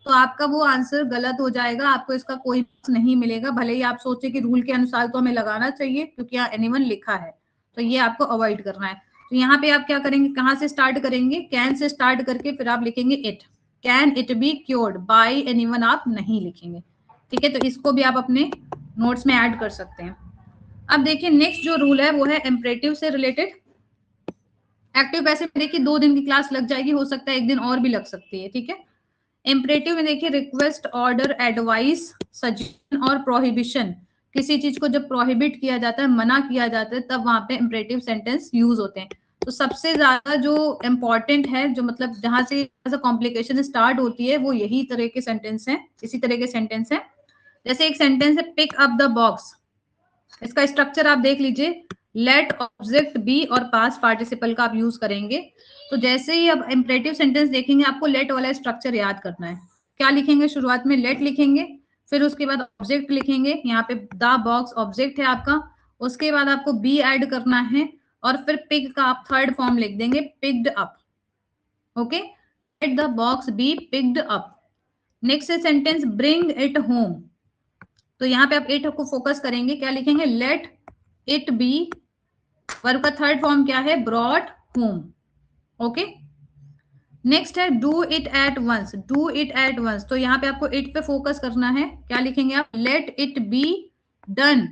तो आपका वो आंसर गलत हो जाएगा, आपको इसका कोई नहीं मिलेगा। भले ही आप सोचे कि रूल के अनुसार तो हमें लगाना चाहिए क्योंकि यहाँ एनीवन लिखा है, तो ये आपको अवॉइड करना है। तो यहाँ पे आप क्या करेंगे, कहाँ से स्टार्ट करेंगे, कैन से स्टार्ट करके फिर आप लिखेंगे it, can it be cured by anyone आप नहीं लिखेंगे। ठीक है, तो इसको भी आप अपने नोट्स में ऐड कर सकते हैं। अब देखिए नेक्स्ट जो रूल है वो है इम्परेटिव से रिलेटेड। एक्टिव पैसिव में देखिए 2 दिन की क्लास लग जाएगी, हो सकता है 1 दिन और भी लग सकती है। ठीक है, इम्परेटिव में देखिए रिक्वेस्ट, ऑर्डर, एडवाइस, सजेशन और प्रोहिबिशन। किसी चीज को जब प्रोहिबिट किया जाता है, मना किया जाता है, तब वहां पे इम्परेटिव सेंटेंस यूज होते हैं। तो सबसे ज्यादा जो इम्पोर्टेंट है, जो मतलब जहां से कॉम्प्लिकेशन स्टार्ट होती है, वो यही तरह के सेंटेंस है, इसी तरह के सेंटेंस है। जैसे एक सेंटेंस है पिक अप द बॉक्स, इसका स्ट्रक्चर आप देख लीजिए, लेट ऑब्जेक्ट बी और पास्ट पार्टिसिपल का आप यूज करेंगे। तो जैसे ही अब इंपरेटिव सेंटेंस देखेंगे आपको लेट वाला स्ट्रक्चर याद करना है। क्या लिखेंगे? शुरुआत में लेट लिखेंगे, फिर उसके बाद ऑब्जेक्ट लिखेंगे, यहाँ पे द बॉक्स ऑब्जेक्ट है आपका, उसके बाद आपको बी ऐड करना है और फिर पिग का आप थर्ड फॉर्म लिख देंगे, picked up. Okay, let the box be picked up. Next sentence bring it home, तो यहाँ पे आप इट को फोकस करेंगे, क्या लिखेंगे? लेट इट बी, वर्ब का थर्ड फॉर्म क्या है? Brought home. ओके, नेक्स्ट है do it at once, do it at once, तो यहाँ पे आपको इट पे फोकस करना है, क्या लिखेंगे आप? Let it be done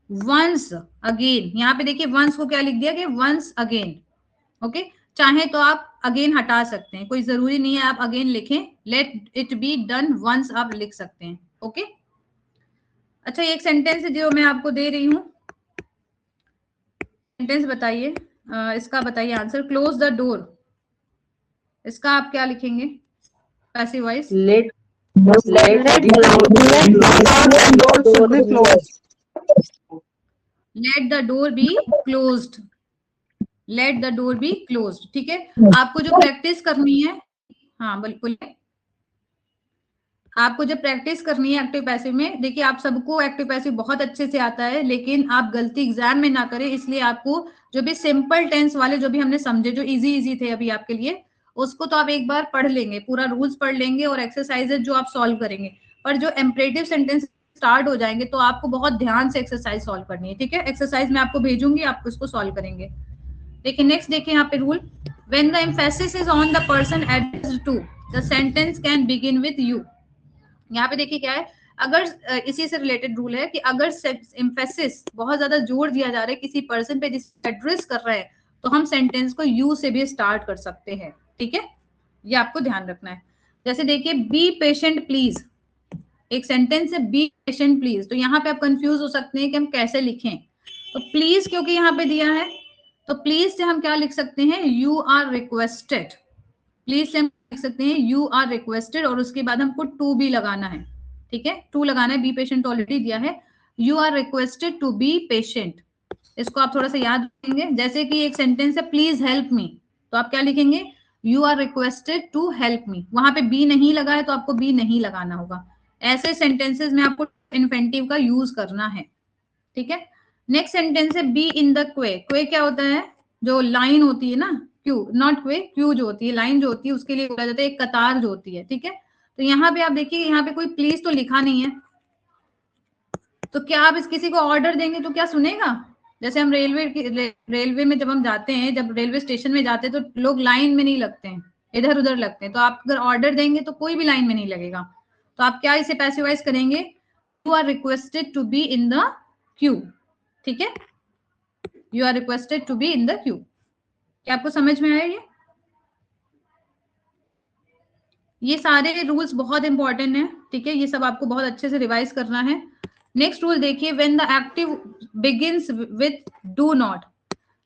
once again. यहाँ पे देखिए वंस को क्या लिख दिया कि वंस अगेन। ओके, चाहे तो आप अगेन हटा सकते हैं, कोई जरूरी नहीं है आप अगेन लिखें, let it be done once आप लिख सकते हैं। ओके, अच्छा एक सेंटेंस है जो मैं आपको दे रही हूँ, सेंटेंस बताइए, इसका बताइए आंसर। क्लोज द डोर, इसका आप क्या लिखेंगे passive voice? Let let the door be closed, let the door be closed. ठीक है, आपको जो प्रैक्टिस करनी है, हाँ बिल्कुल, आपको जब प्रैक्टिस करनी है एक्टिव पैसिव में, देखिए आप सबको एक्टिव पैसिव बहुत अच्छे से आता है, लेकिन आप गलती एग्जाम में ना करें, इसलिए आपको जो भी सिंपल टेंस वाले जो भी हमने समझे, जो इजी इजी थे अभी आपके लिए, उसको तो आप एक बार पढ़ लेंगे, पूरा रूल्स पढ़ लेंगे और एक्सरसाइजेज जो आप सॉल्व करेंगे, पर जो इम्परेटिव सेंटेंस स्टार्ट हो जाएंगे तो आपको बहुत ध्यान से एक्सरसाइज सॉल्व करनी है। ठीक है, एक्सरसाइज मैं आपको भेजूंगी, आप इसको सॉल्व करेंगे। देखिए नेक्स्ट देखिए यहाँ पे rule, when the emphasis is on the person addressed to, the sentence can begin with you. यहाँ पे देखिए क्या है, अगर इसी से रिलेटेड रूल है कि अगर एम्फेसिस बहुत ज्यादा जोर दिया जा रहा है किसी पर्सन पे जिसे एड्रेस कर रहा है, तो हम सेंटेंस को यू से भी स्टार्ट कर सकते हैं। ठीक है, ये आपको ध्यान रखना है। जैसे देखिए बी पेशेंट प्लीज, एक सेंटेंस है बी पेशेंट प्लीज, तो यहाँ पे आप कंफ्यूज हो सकते हैं कि हम कैसे लिखें। तो प्लीज क्योंकि यहाँ पे दिया है, तो प्लीज से हम क्या लिख सकते हैं? You are requested. प्लीज से हम लिख सकते हैं यू आर रिक्वेस्टेड, और उसके बाद हमको टू बी लगाना है। ठीक है, टू लगाना है, बी पेशेंट ऑलरेडी दिया है, you are requested to be patient. इसको आप थोड़ा सा याद रखेंगे। जैसे कि एक सेंटेंस है प्लीज हेल्प मी, तो आप क्या लिखेंगे? You are requested to help me. वहां पे बी नहीं लगा है तो आपको बी नहीं लगाना होगा। ऐसे सेंटेंसेस में आपको इन्फेंटिव का यूज करना है। ठीक है, नेक्स्ट सेंटेंस है बी इन द क्वे। क्वे क्या होता है? जो लाइन होती है ना, क्यू, नॉट क्वे, क्यू जो होती है, लाइन जो होती है, उसके लिए बोला जाता है एक कतार जो होती है। ठीक है, तो यहाँ पे आप देखिए, यहाँ पे कोई प्लीज तो लिखा नहीं है, तो क्या आप इस किसी को ऑर्डर देंगे तो क्या सुनेगा? जैसे हम रेलवे में जब हम जाते हैं, जब रेलवे स्टेशन में जाते हैं, तो लोग लाइन में नहीं लगते हैं, इधर उधर लगते हैं। तो आप अगर ऑर्डर देंगे तो कोई भी लाइन में नहीं लगेगा। तो आप क्या इसे पैसिवाइज करेंगे? You are requested to be in the queue. ठीक है, you are requested to be in the queue. क्या आपको समझ में आया? ये सारे रूल्स बहुत इंपॉर्टेंट है। ठीक है, ये सब आपको बहुत अच्छे से रिवाइज करना है। नेक्स्ट रूल देखिए, when the active begins with do not,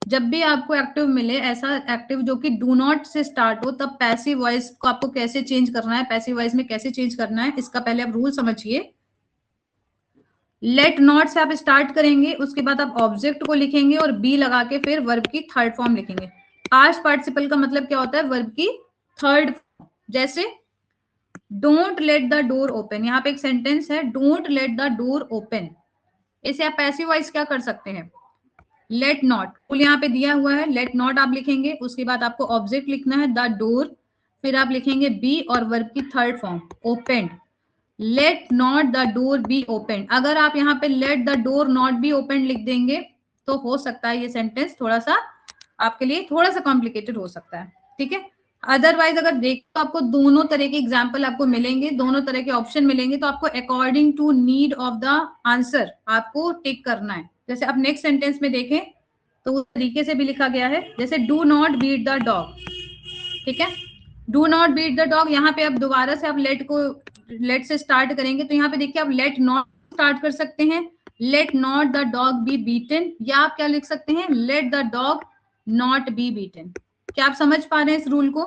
जब भी आपको एक्टिव मिले, ऐसा एक्टिव जो कि डू नॉट से स्टार्ट हो, तब पैसिव वॉइस को आपको कैसे चेंज करना है, पैसिव वॉइस में कैसे चेंज करना है, इसका पहले आप रूल समझिए। लेट नॉट से आप स्टार्ट करेंगे, उसके बाद आप ऑब्जेक्ट को लिखेंगे और बी लगा के फिर वर्ब की थर्ड फॉर्म लिखेंगे। पास्ट पार्टिसिपल का मतलब क्या होता है? वर्ब की थर्ड फॉर्म। जैसे don't let the door open, यहाँ पे एक सेंटेंस है don't let the door open, इसे आप पैसिव वॉइस क्या कर सकते हैं? लेट नॉट, यहाँ पे दिया हुआ है, लेट नॉट आप लिखेंगे, उसके बाद आपको ऑब्जेक्ट लिखना है द डोर, फिर आप लिखेंगे बी और वर्ब की third form open. Let not the door be open, अगर आप यहाँ पे late the door not be open लिख देंगे तो हो सकता है ये सेंटेंस थोड़ा सा आपके लिए थोड़ा सा कॉम्प्लिकेटेड हो सकता है। ठीक है, अदरवाइज अगर देखो तो आपको दोनों तरह के एग्जाम्पल आपको मिलेंगे, दोनों तरह के ऑप्शन मिलेंगे, तो आपको according to need of the answer आपको टिक करना है। जैसे आप नेक्स्ट सेंटेंस में देखें तो उस तरीके से भी लिखा गया है, जैसे do not beat the dog. ठीक है, do not beat the dog, यहाँ पे आप दोबारा से आप लेट से स्टार्ट करेंगे, तो यहाँ पे देखिए आप लेट नॉट स्टार्ट कर सकते हैं, let not the dog B beaten, या आप क्या लिख सकते हैं? Let the dog not be beaten. क्या आप समझ पा रहे हैं इस रूल को?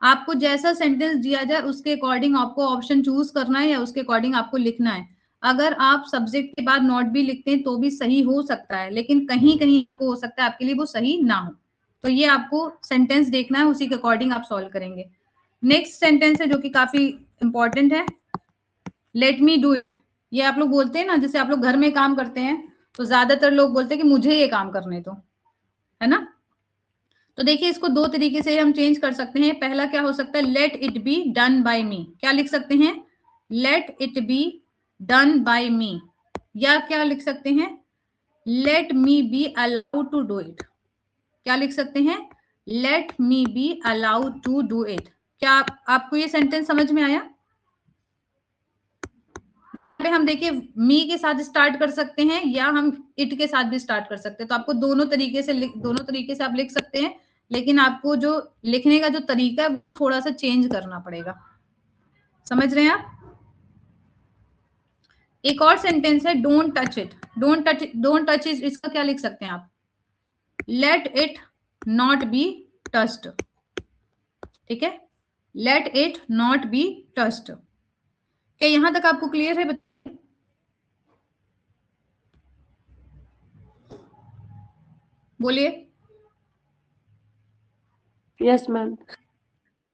आपको जैसा सेंटेंस दिया जाए उसके अकॉर्डिंग आपको ऑप्शन चूज करना है या उसके अकॉर्डिंग आपको लिखना है। अगर आप सब्जेक्ट के बाद नॉट भी लिखते हैं तो भी सही हो सकता है, लेकिन कहीं कहीं हो सकता है आपके लिए वो सही ना हो। तो ये आपको सेंटेंस देखना है, उसी के अकॉर्डिंग आप सॉल्व करेंगे। नेक्स्ट सेंटेंस है जो कि काफी इंपॉर्टेंट है, लेट मी डू इट। ये आप लोग बोलते हैं ना, जैसे आप लोग घर में काम करते हैं तो ज्यादातर लोग बोलते हैं कि मुझे ये काम करने दो, है ना। तो देखिए इसको दो तरीके से हम चेंज कर सकते हैं। पहला क्या हो सकता है, let it be done by me. क्या लिख सकते हैं, let it be done by me. या क्या लिख सकते हैं, let me be allowed to do it. क्या लिख सकते हैं, let me be allowed to do it. क्या आपको ये सेंटेंस समझ में आया। हम देखिए मी के साथ स्टार्ट कर सकते हैं या हम इट के साथ भी स्टार्ट कर सकते हैं। तो आपको दोनों तरीके से आप लिख सकते हैं, लेकिन आपको जो लिखने का जो तरीका है थोड़ा सा चेंज करना पड़ेगा। समझ रहे हैं आप। एक और सेंटेंस है don't touch it. Don't touch it, इसका क्या लिख सकते हैं आप, let it not be touched. ठीक है, let it not be touched. क्या यहां तक आपको क्लियर है। बोलिए। Yes ma'am.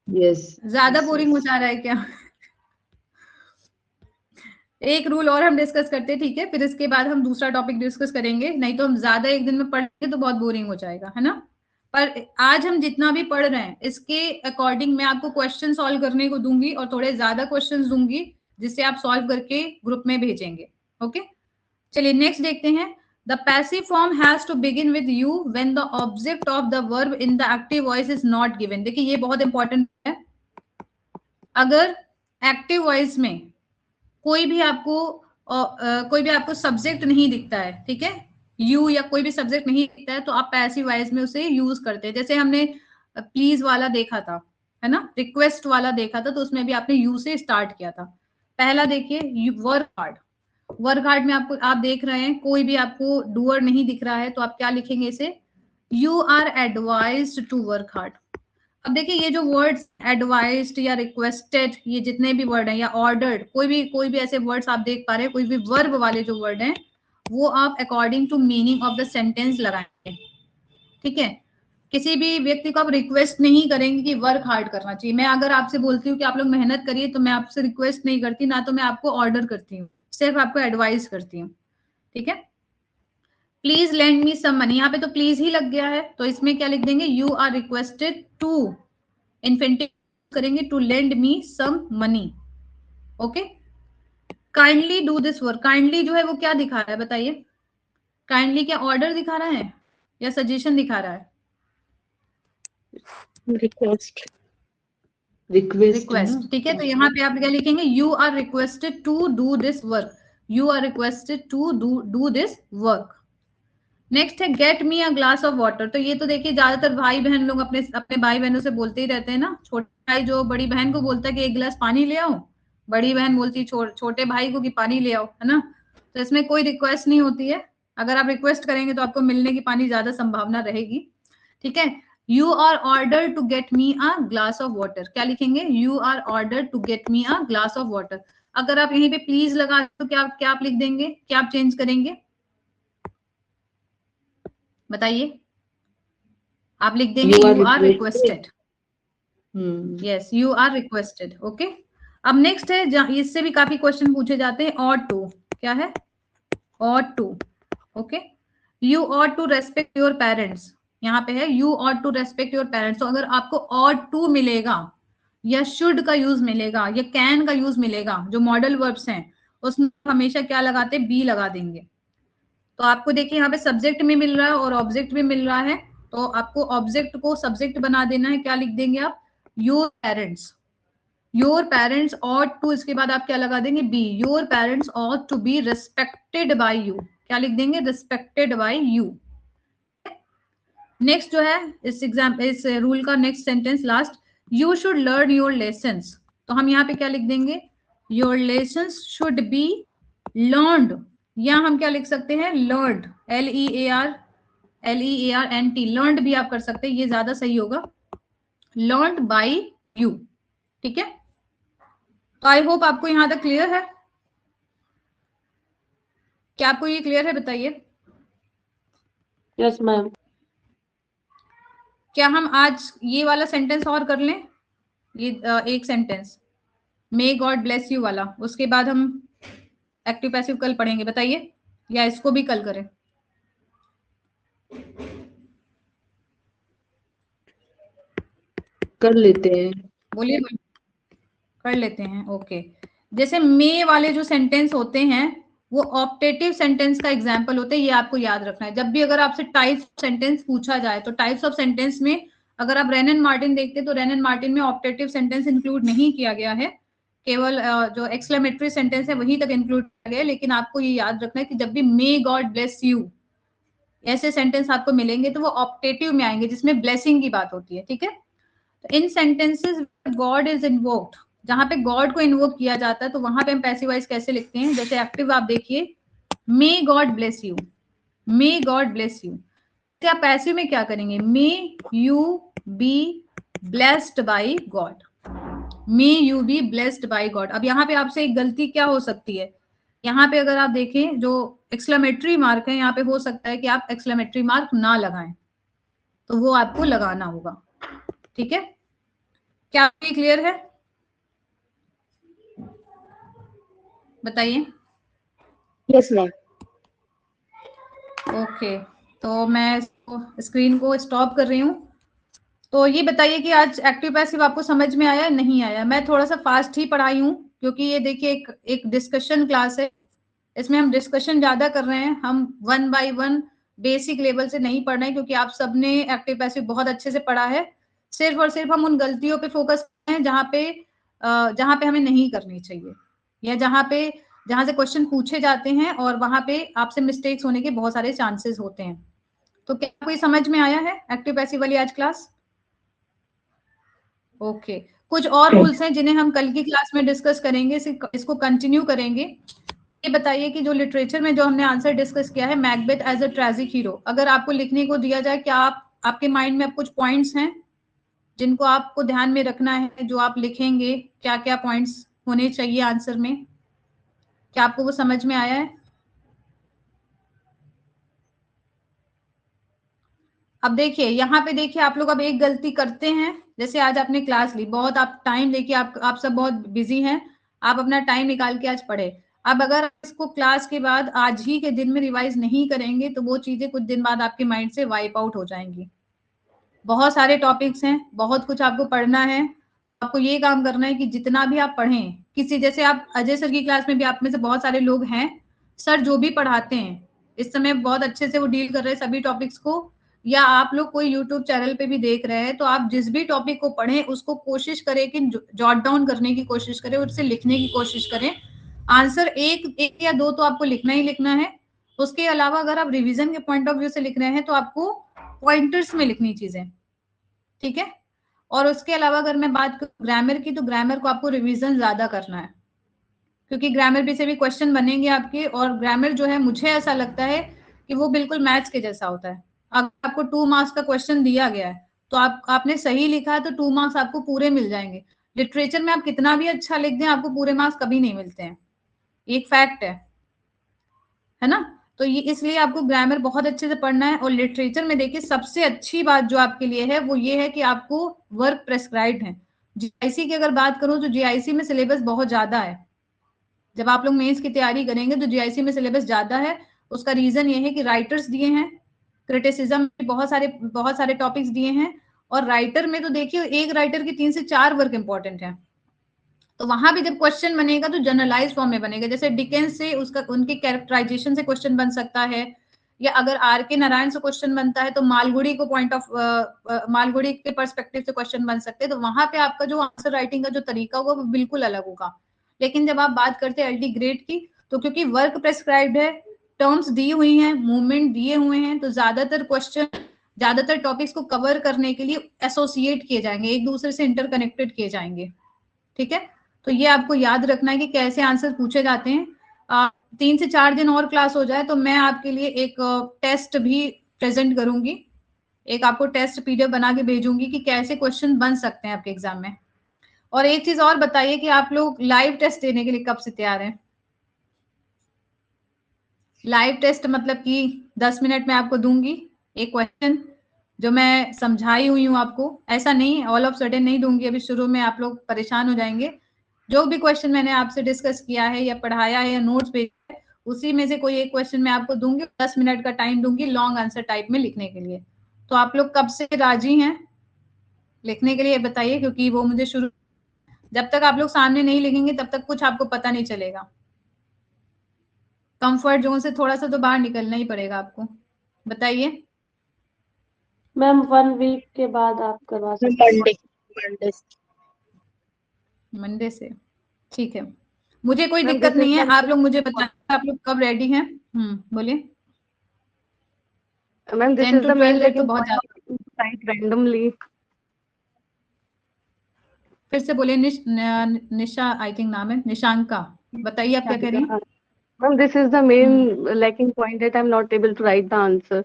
यस। ज्यादा बोरिंग हो जा रहा है क्या। एक रूल और हम डिस्कस करते हैं, ठीक है, फिर इसके बाद हम दूसरा टॉपिक डिस्कस करेंगे, नहीं तो हम ज्यादा एक दिन में पढ़ेंगे तो बहुत बोरिंग हो जाएगा, है ना। पर आज हम जितना भी पढ़ रहे हैं इसके अकॉर्डिंग मैं आपको क्वेश्चन सॉल्व करने को दूंगी और थोड़े ज्यादा क्वेश्चंस दूंगी जिससे आप सॉल्व करके ग्रुप में भेजेंगे। ओके, चलिए नेक्स्ट देखते हैं। The passive form has to begin with you when the object of the verb in the active voice is not given. देखिए ये बहुत इंपॉर्टेंट है। अगर एक्टिव वॉइस में कोई भी आपको सब्जेक्ट नहीं दिखता है, ठीक है, यू या कोई भी सब्जेक्ट नहीं दिखता है, तो आप पैसिव वॉइस में उसे यूज करते हैं। जैसे हमने प्लीज वाला देखा था, है ना, रिक्वेस्ट वाला देखा था, तो उसमें भी आपने यू से स्टार्ट किया था। पहला देखिए वर्क हार्ड। वर्क हार्ड में आप देख रहे हैं कोई भी आपको डूअर नहीं दिख रहा है, तो आप क्या लिखेंगे इसे, you are advised to work hard. अब देखिए ये जो वर्ड्स एडवाइज्ड या रिक्वेस्टेड, ये जितने भी वर्ड हैं, या ऑर्डर्ड, कोई भी ऐसे वर्ड्स आप देख पा रहे हैं, कोई भी वर्ब वाले जो वर्ड हैं वो आप according to meaning of the sentence लगाएंगे। ठीक है, किसी भी व्यक्ति को आप रिक्वेस्ट नहीं करेंगे कि वर्क हार्ड करना चाहिए। मैं अगर आपसे बोलती हूँ कि आप लोग मेहनत करिए तो मैं आपसे रिक्वेस्ट नहीं करती, ना तो मैं आपको ऑर्डर करती हूँ, सिर्फ आपको एडवाइस करती हूँ। ठीक है, please lend me some money, यहाँ पे तो प्लीज ही लग गया है, तो इसमें क्या लिख देंगे, you are requested to, infinitive करेंगे, to lend me some money. Okay, kindly do this work. Kindly जो है वो क्या दिखा रहा है बताइए, काइंडली क्या ऑर्डर दिखा रहा है या सजेशन दिखा रहा है, रिक्वेस्ट। रिक्वेस्ट। ठीक है, तो यहाँ पे आप क्या लिखेंगे, you are requested to do this work, you are requested to do this work. Next है get me a glass of water. तो ये तो देखिए ज्यादातर भाई बहन लोग अपने अपने भाई बहनों से बोलते ही रहते हैं ना। छोटा भाई जो बड़ी बहन को बोलता है कि एक गिलास पानी ले आओ, बड़ी बहन बोलती है छोटे भाई को कि पानी ले आओ, है ना। तो इसमें कोई रिक्वेस्ट नहीं होती है, अगर आप रिक्वेस्ट करेंगे तो आपको मिलने की पानी ज्यादा संभावना रहेगी। ठीक है, you are order to get me a glass of water. क्या लिखेंगे, you are order to get me a glass of water. अगर आप यहीं पे प्लीज लगा तो क्या आप लिख देंगे, क्या आप चेंज करेंगे बताइए। आप लिख देंगे you are requested. Yes, you are requested. Okay, अब नेक्स्ट है, इससे भी काफी क्वेश्चन पूछे जाते हैं, ऑट टू। क्या है, ought to. Okay, you ought to respect your parents. यहाँ पे है you ought to respect your parents. तो अगर आपको ऑट टू मिलेगा या शुड का यूज मिलेगा या कैन का यूज मिलेगा, जो मॉडल वर्ब्स हैं उसमें हमेशा क्या लगाते हैं, बी लगा देंगे। तो आपको देखिए यहाँ पे सब्जेक्ट में मिल रहा है और ऑब्जेक्ट भी मिल रहा है, तो आपको ऑब्जेक्ट को सब्जेक्ट बना देना है। क्या लिख देंगे आप, your parents. Your parents ought to, इसके बाद आप क्या लगा देंगे, be. Your parents ought to be respected by you. क्या लिख देंगे, रिस्पेक्टेड बाय यू। नेक्स्ट जो है इस रूल का next sentence last, you should learn your lessons. तो हम यहाँ पे क्या लिख देंगे, your lessons should be learned, या हम क्या लिख सकते हैं, लर्नड, LEARNT, लर्नड भी आप कर सकते हैं, ये ज्यादा सही होगा, लर्नड बाय यू। ठीक है, तो आई होप आपको यहां तक क्लियर है। क्या आपको ये क्लियर है? बताइए। Yes ma'am. क्या हम आज ये वाला सेंटेंस और कर लें? ये एक sentence may God bless you वाला, उसके बाद हम एक्टिव पैसिव कल पढ़ेंगे। बताइए, या इसको भी कल करें? कर लेते हैं। बोलिए। कर लेते हैं, ओके। जैसे मे वाले जो सेंटेंस होते हैं वो ऑप्टेटिव सेंटेंस का एग्जाम्पल होते हैं, ये आपको याद रखना है। जब भी अगर आपसे टाइप्स ऑफ सेंटेंस पूछा जाए तो टाइप्स ऑफ सेंटेंस में अगर आप रेन एंड मार्टिन देखते तो रेन एंड मार्टिन में ऑप्टेटिव सेंटेंस इंक्लूड नहीं किया गया है, केवल जो एक्सक्लेमेटरी सेंटेंस है वही तक इंक्लूड किया गया है। लेकिन आपको ये याद रखना है कि जब भी मे गॉड ब्लेस यू ऐसे सेंटेंस आपको मिलेंगे तो वो ऑप्टेटिव में आएंगे, जिसमें ब्लेसिंग की बात होती है। ठीक है, तो इन सेंटेंसेस गॉड इज इन्वोक्ड, जहां पे गॉड को इन्वोक किया जाता है तो वहां पे हम पैसिव वॉइस कैसे लिखते हैं? जैसे एक्टिव आप देखिए, may God bless you, may God bless you. क्या पैसिव में क्या करेंगे? May you be blessed by God, may you be blessed by God. अब यहाँ पे आपसे एक गलती क्या हो सकती है? यहाँ पे अगर आप देखें जो एक्सक्लेमेटरी मार्क है, यहाँ पे हो सकता है कि आप एक्सक्लेमेटरी मार्क ना लगाएं, तो वो आपको लगाना होगा। ठीक है, क्या आपको क्लियर है? बताइए। Yes ma'am. ओके, तो मैं स्क्रीन को स्टॉप कर रही हूँ। तो ये बताइए कि आज एक्टिव पैसिव आपको समझ में आया नहीं आया? मैं थोड़ा सा फास्ट ही पढ़ाई हूँ क्योंकि ये देखिए एक डिस्कशन क्लास है, इसमें हम डिस्कशन ज्यादा कर रहे हैं। हम 1 बाय 1 बेसिक लेवल से नहीं पढ़ रहे हैं क्योंकि आप सबने एक्टिव पैसिव बहुत अच्छे से पढ़ा है। सिर्फ और सिर्फ हम उन गलतियों पे फोकस कर रहे हैं जहां पे हमें नहीं करनी चाहिए, या जहां से क्वेश्चन पूछे जाते हैं और वहां पे आपसे मिस्टेक्स होने के बहुत सारे चांसेस होते हैं। तो क्या कोई समझ में आया है एक्टिव पैसिव वाली आज क्लास? ओके, कुछ और रूल्स हैं जिन्हें हम कल की क्लास में डिस्कस करेंगे, इसको कंटिन्यू करेंगे। ये बताइए कि जो लिटरेचर में जो हमने आंसर डिस्कस किया है, Macbeth as a tragic hero, अगर आपको लिखने को दिया जाए, क्या आपके माइंड में अब कुछ पॉइंट्स हैं जिनको आपको ध्यान में रखना है, जो आप लिखेंगे? क्या क्या पॉइंट्स होने चाहिए आंसर में? क्या आपको वो समझ में आया है? अब देखिए, यहाँ पे देखिए आप लोग अब एक गलती करते हैं। जैसे आज आपने क्लास ली, बहुत आप टाइम लेके आप सब बहुत बिजी हैं, आप अपना टाइम निकाल के आज पढ़े। अब अगर इसको क्लास के बाद आज ही के दिन में रिवाइज नहीं करेंगे तो वो चीजें कुछ दिन बाद आपके माइंड से वाइप आउट हो जाएंगी। बहुत सारे टॉपिक्स हैं, बहुत कुछ आपको पढ़ना है। आपको ये काम करना है कि जितना भी आप पढ़ें, किसी जैसे आप अजय सर की क्लास में भी आप में से बहुत सारे लोग हैं, सर जो भी पढ़ाते हैं इस समय बहुत अच्छे से वो डील कर रहे हैं सभी टॉपिक्स को। या आप लोग कोई यूट्यूब चैनल पे भी देख रहे हैं तो आप जिस भी टॉपिक को पढ़ें उसको कोशिश करें कि जॉट डाउन करने की कोशिश करें, उससे लिखने की कोशिश करें। आंसर एक या दो तो आपको लिखना ही लिखना है। उसके अलावा अगर आप रिवीजन के पॉइंट ऑफ व्यू से लिख रहे हैं तो आपको पॉइंटर्स में लिखनी चीजें। ठीक है, और उसके अलावा अगर मैं बात करूं ग्रामर की, तो ग्रामर को आपको रिवीजन ज्यादा करना है क्योंकि ग्रामर भी से भी क्वेश्चन बनेंगे आपके। और ग्रामर जो है मुझे ऐसा लगता है कि वो बिल्कुल मैथ्स के जैसा होता है। अगर आपको 2 मार्क्स का क्वेश्चन दिया गया है तो आपने सही लिखा है तो 2 मार्क्स आपको पूरे मिल जाएंगे। लिटरेचर में आप कितना भी अच्छा लिख दें, आपको पूरे मार्क्स कभी नहीं मिलते हैं, एक फैक्ट है ना। तो ये इसलिए आपको ग्रामर बहुत अच्छे से पढ़ना है। और लिटरेचर में देखिए सबसे अच्छी बात जो आपके लिए है वो ये है कि आपको वर्क प्रेस्क्राइब्ड है। जीआईसी की अगर बात करूं तो जीआईसी में सिलेबस बहुत ज्यादा है। जब आप लोग मेंस की तैयारी करेंगे तो जीआईसी में सिलेबस ज्यादा है। उसका रीजन ये है कि राइटर्स दिए हैं, क्रिटिसिज्म में बहुत सारे टॉपिक्स दिए हैं। और राइटर में तो देखिए एक राइटर की 3 से 4 वर्क इंपॉर्टेंट है। तो वहां भी जब क्वेश्चन बनेगा तो जनरलाइज फॉर्म में बनेगा। जैसे डिकेंस से उसका उनके कैरेक्टराइजेशन से क्वेश्चन बन सकता है, या अगर आर के नारायण से क्वेश्चन बनता है तो मालगुडी को मालगुडी के पर्सपेक्टिव से क्वेश्चन बन सकते हैं। तो वहां पे आपका जो आंसर राइटिंग का जो तरीका होगा वो बिल्कुल अलग होगा। लेकिन जब आप बात करते हैं एलडी ग्रेड की, तो क्योंकि वर्क प्रेस्क्राइब्ड है, टर्म्स दी हुई हैं, मूवमेंट दिए हुए हैं, तो ज्यादातर टॉपिक्स को कवर करने के लिए एसोसिएट किए जाएंगे, एक दूसरे से इंटरकनेक्टेड किए जाएंगे। ठीक है, तो ये आपको याद रखना है कि कैसे आंसर पूछे जाते हैं। 3 से 4 दिन और क्लास हो जाए तो मैं आपके लिए एक टेस्ट भी प्रेजेंट करूंगी, एक आपको टेस्ट पीडीएफ बना के भेजूंगी कि कैसे क्वेश्चन बन सकते हैं आपके एग्जाम में। और एक चीज और बताइए कि आप लोग लाइव टेस्ट देने के लिए कब से तैयार हैं? लाइव टेस्ट मतलब कि 10 मिनट में आपको दूंगी एक क्वेश्चन जो मैं समझाई हुई हूँ आपको, ऐसा नहीं ऑल ऑफ सडन नहीं दूंगी, अभी शुरू में आप लोग परेशान हो जाएंगे। जो भी क्वेश्चन मैंने आपसे डिस्कस किया है या पढ़ाया है या नोट्स भेजे है, उसी में से कोई एक क्वेश्चन मैं आपको दूंगी, 10 मिनट का टाइम दूंगी लॉन्ग आंसर टाइप में लिखने के लिए। तो आप लोग कब से राजी हैं लिखने के लिए बताइए, क्योंकि वो मुझे शुरू, जब तक आप लोग सामने नहीं लिखेंगे तब तक कुछ आपको पता नहीं चलेगा। कंफर्ट जोन से थोड़ा सा तो बाहर निकलना ही पड़ेगा आपको। बताइए मैम 1 वीक के बाद आप करवा सकते हैं। मंडे मंडे से, ठीक है, मुझे कोई मैम दिक्कत दिस नहीं इज है। द आप लोग मुझे बताएं आप लोग कब रेडी हैं। बोलिए। Ma'am this 10 is to the main 12 है तो लेकिन बहुत ज्यादा। Right randomly. फिर से बोलिए। निशा आई थिंक नाम है, निशांका, बताइए आप क्या कह रही हैं। Ma'am this is the main lacking point that I am not able to write the answer.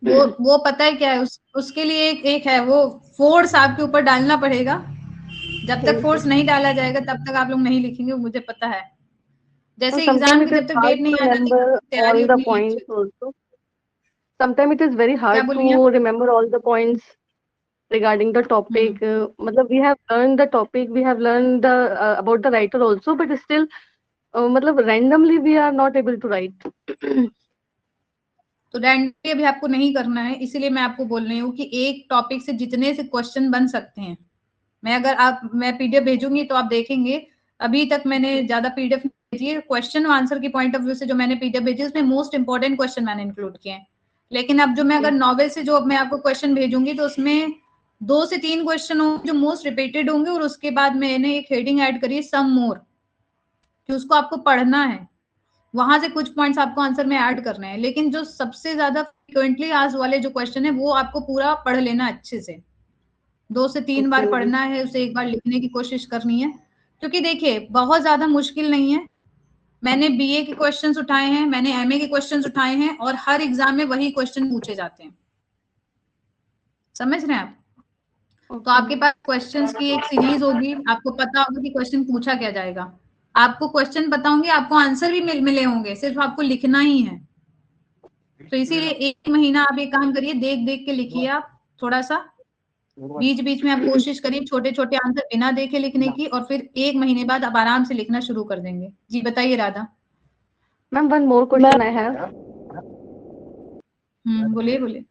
वो पता है क्या है, उसके लिए एक है, वो फोर्स आपके ऊपर डालना पड़ेगा। जब तक फोर्स नहीं डाला जाएगा तब तक आप लोग नहीं लिखेंगे, मुझे पता है। जैसे Sometimes एग्जाम it की is जब तक hard डेट नहीं to आ जाती remember तैयारी all the उतनी नहीं अच्छी। points also. Sometimes it is very क्या hard बोल रही हैं to आप? remember all the points regarding the topic. मतलब we have learned the topic, we have learned the about the writer also, but still मतलब randomly we are not able to write. तो randomly अभी आपको नहीं करना है, इसीलिए मैं आपको बोल रही हूँ कि एक टॉपिक से जितने से क्वेश्चन बन सकते हैं। मैं पीडीएफ भेजूंगी तो आप देखेंगे। अभी तक मैंने ज्यादा पीडीएफ भेजी है, क्वेश्चन और आंसर की पॉइंट ऑफ व्यू से जो मैंने पीडीएफ भेजी उसमें मोस्ट इंपॉर्टेंट क्वेश्चन मैंने इंक्लूड किए हैं। लेकिन अब जो मैं अगर नॉवेल से जो मैं आपको क्वेश्चन भेजूंगी तो उसमें 2 से 3 क्वेश्चन होंगे जो मोस्ट रिपीटेड होंगे, और उसके बाद मैंने एक हेडिंग ऐड करी है सम मोर, कि उसको आपको पढ़ना है, वहां से कुछ पॉइंट्स आपको आंसर में ऐड करने हैं। लेकिन जो सबसे ज्यादा फ्रिक्वेंटली आस्क्ड वाले जो क्वेश्चन है वो आपको पूरा पढ़ लेना अच्छे से, 2 से 3 बार Okay. पढ़ना है, उसे एक बार लिखने की कोशिश करनी है। क्योंकि देखिए बहुत ज्यादा मुश्किल नहीं है। मैंने बीए के क्वेश्चंस उठाए हैं, मैंने एमए के क्वेश्चंस उठाए हैं, और हर एग्जाम में वही क्वेश्चन पूछे जाते हैं। समझ रहे हैं आप? तो आपके पास क्वेश्चंस की एक सीरीज होगी, आपको पता होगा कि क्वेश्चन पूछा क्या जाएगा। आपको क्वेश्चन पता होंगे, आपको आंसर भी मिले होंगे, सिर्फ आपको लिखना ही है। तो इसीलिए 1 महीना आप एक काम करिए, देख देख के लिखिए आप थोड़ा सा, बीच बीच में आप कोशिश करिए छोटे छोटे आंसर बिना देखे लिखने की, और फिर 1 महीने बाद आप आराम से लिखना शुरू कर देंगे। जी बताइए Radha. Ma'am, one more question I have. बोलिए बोलिए।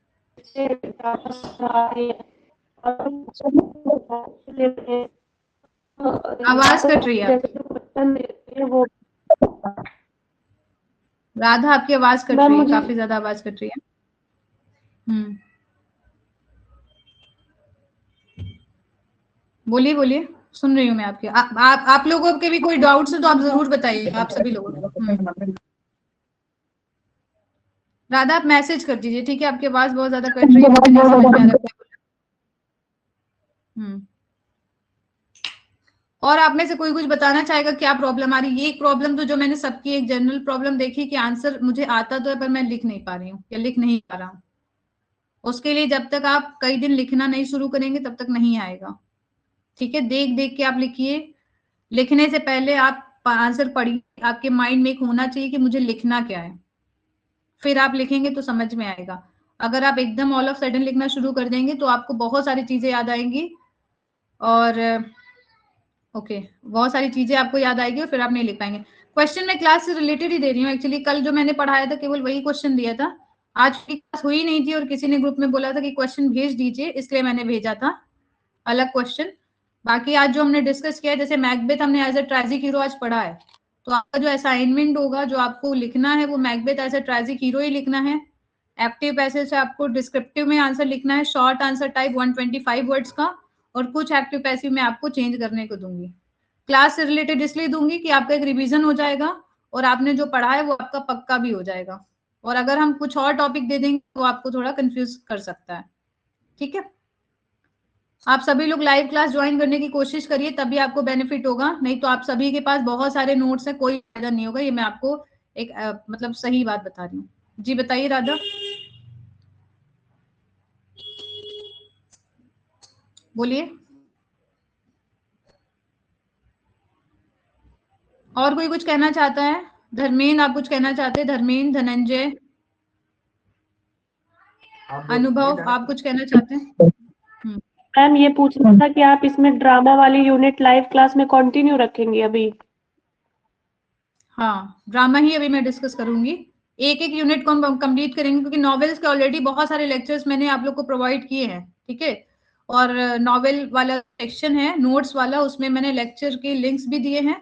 आवाज कट रही है आपकी। वो राधा आपकी आवाज कट मैम रही है, मुझे काफी ज्यादा आवाज कट रही है। बोलिए बोलिए, सुन रही हूँ मैं आपके। आप लोगों के भी कोई डाउट्स है तो आप जरूर बताइए, आप सभी लोगों को। राधा आप मैसेज कर दीजिए, ठीक है? आपकी आवाज बहुत ज्यादा कट रही है, मुझे नहीं समझ में आ रहा क्या बोल रहे हैं। और आप में से कोई कुछ बताना चाहेगा क्या प्रॉब्लम आ रही है? ये एक प्रॉब्लम तो जो मैंने सबकी एक जनरल प्रॉब्लम देखी कि आंसर मुझे आता तो है पर मैं लिख नहीं पा रही हूँ या लिख नहीं पा रहा हूँ। उसके लिए जब तक आप कई दिन लिखना नहीं शुरू करेंगे तब तक नहीं आएगा। ठीक है, देख देख के आप लिखिए। लिखने से पहले आप आंसर पढ़िए, आपके माइंड में एक होना चाहिए कि मुझे लिखना क्या है, फिर आप लिखेंगे तो समझ में आएगा। अगर आप एकदम ऑल ऑफ सडन लिखना शुरू कर देंगे तो आपको बहुत सारी चीजें याद आएंगी, और बहुत सारी चीजें आपको याद आएगी और फिर आप नहीं लिख पाएंगे। क्वेश्चन मैं क्लास से रिलेटेड ही दे रही हूँ एक्चुअली। कल जो मैंने पढ़ाया था केवल वही क्वेश्चन दिया था, आज की क्लास हुई नहीं थी और किसी ने ग्रुप में बोला था कि क्वेश्चन भेज दीजिए, इसलिए मैंने भेजा था अलग क्वेश्चन। बाकी आज जो हमने डिस्कस किया है, जैसे मैकबेथ हमने एज अ ट्रेजिक हीरो आज पढ़ा है, तो आपका जो असाइनमेंट होगा जो आपको लिखना है वो Macbeth as a tragic hero ही लिखना है। एक्टिव पैसेज से आपको डिस्क्रिप्टिव में आंसर लिखना है, शॉर्ट आंसर टाइप 125 वर्ड्स का, और कुछ एक्टिव पैसिव में आपको चेंज करने को दूंगी। क्लास से रिलेटेड इसलिए दूंगी कि आपका एक रिवीजन हो जाएगा और आपने जो पढ़ा है वो आपका पक्का भी हो जाएगा। और अगर हम कुछ और टॉपिक दे देंगे तो आपको थोड़ा कंफ्यूज कर सकता है। ठीक है, आप सभी लोग लाइव क्लास ज्वाइन करने की कोशिश करिए, तभी आपको बेनिफिट होगा। नहीं तो आप सभी के पास बहुत सारे नोट्स हैं, कोई फायदा नहीं होगा। ये मैं आपको एक मतलब सही बात बता रही हूँ। जी बताइए राधा। बोलिए। और कोई कुछ कहना चाहता है? धर्मेंद्र आप कुछ कहना चाहते हैं? धर्मेंद्र, धनंजय, अनुभव आप कुछ कहना चाहते हैं? मैम ये पूछना था कि आप इसमें ड्रामा वाली यूनिट लाइव क्लास में कंटिन्यू रखेंगी अभी? हाँ, ड्रामा ही अभी मैं डिस्कस करूंगी। एक एक यूनिट को हम कंप्लीट करेंगे क्योंकि नॉवेल्स के ऑलरेडी बहुत सारे लेक्चर्स मैंने आप लोग को प्रोवाइड किए हैं, ठीक है। और नॉवेल वाला सेक्शन है नोट्स वाला, उसमें मैंने लेक्चर के लिंक्स भी दिए हैं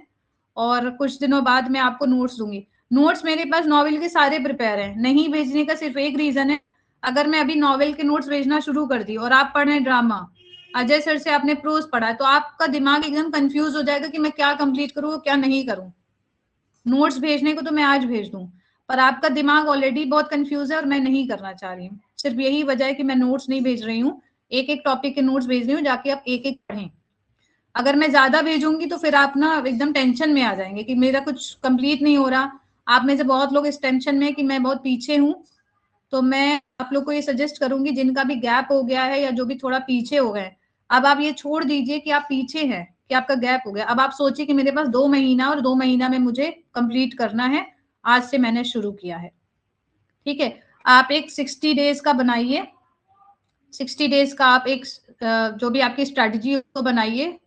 और कुछ दिनों बाद मैं आपको नोट्स दूंगी। नोट्स मेरे पास नॉवेल के सारे प्रिपेयर हैं, नहीं भेजने का सिर्फ एक रीजन है, अगर मैं अभी नॉवेल के नोट्स भेजना शुरू कर दी और आप पढ़ रहे हैं ड्रामा, अजय सर से आपने प्रोज पढ़ा, तो आपका दिमाग एकदम कंफ्यूज हो जाएगा कि मैं क्या कंप्लीट करूँ क्या नहीं करूँ। नोट्स भेजने को तो मैं आज भेज दूं, पर आपका दिमाग ऑलरेडी बहुत कंफ्यूज है और मैं नहीं करना चाह रही हूँ। सिर्फ यही वजह है कि मैं नोट्स नहीं भेज रही हूँ, एक एक टॉपिक के नोट्स भेज रही हूँ, जाके आप एक एक पढ़ें। अगर मैं ज्यादा भेजूंगी तो फिर आप ना एकदम टेंशन में आ जाएंगे कि मेरा कुछ कंप्लीट नहीं हो रहा। आप में से बहुत लोग इस टेंशन में कि मैं बहुत पीछे हूँ, तो मैं आप लोग को ये सजेस्ट करूंगी जिनका भी गैप हो गया है या जो भी थोड़ा पीछे हो गए, अब आप ये छोड़ दीजिए कि आप पीछे हैं, कि आपका गैप हो गया। अब आप सोचिए कि मेरे पास 2 महीना और 2 महीना में मुझे कंप्लीट करना है, आज से मैंने शुरू किया है, ठीक है। आप एक 60 डेज का बनाइए, 60 डेज का आप एक जो भी आपकी स्ट्रेटजी है उसको बनाइए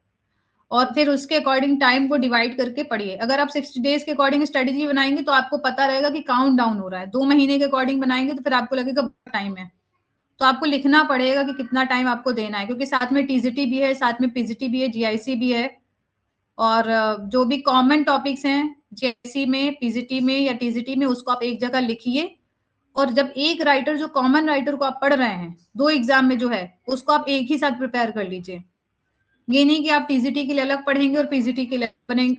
और फिर उसके अकॉर्डिंग टाइम को डिवाइड करके पढ़िए। अगर आप 60 डेज के अकॉर्डिंग स्ट्रेटजी बनाएंगे तो आपको पता रहेगा कि काउंट डाउन हो रहा है। 2 महीने के अकॉर्डिंग बनाएंगे तो फिर आपको लगेगा टाइम है, तो आपको लिखना पड़ेगा कि कितना टाइम आपको देना है, क्योंकि साथ में टीजीटी भी है, साथ में पीजीटी भी है, जीआईसी भी है, और जो भी कॉमन टॉपिक्स हैं जीआईसी में, पीजीटी में या टीजीटी में, उसको आप एक जगह लिखिए। और जब एक राइटर जो कॉमन राइटर को आप पढ़ रहे हैं 2 एग्जाम में जो है, उसको आप एक ही साथ प्रिपेयर कर लीजिए। ये नहीं कि आप टीजीटी के लिए अलग पढ़ेंगे और पीजीटी के लिए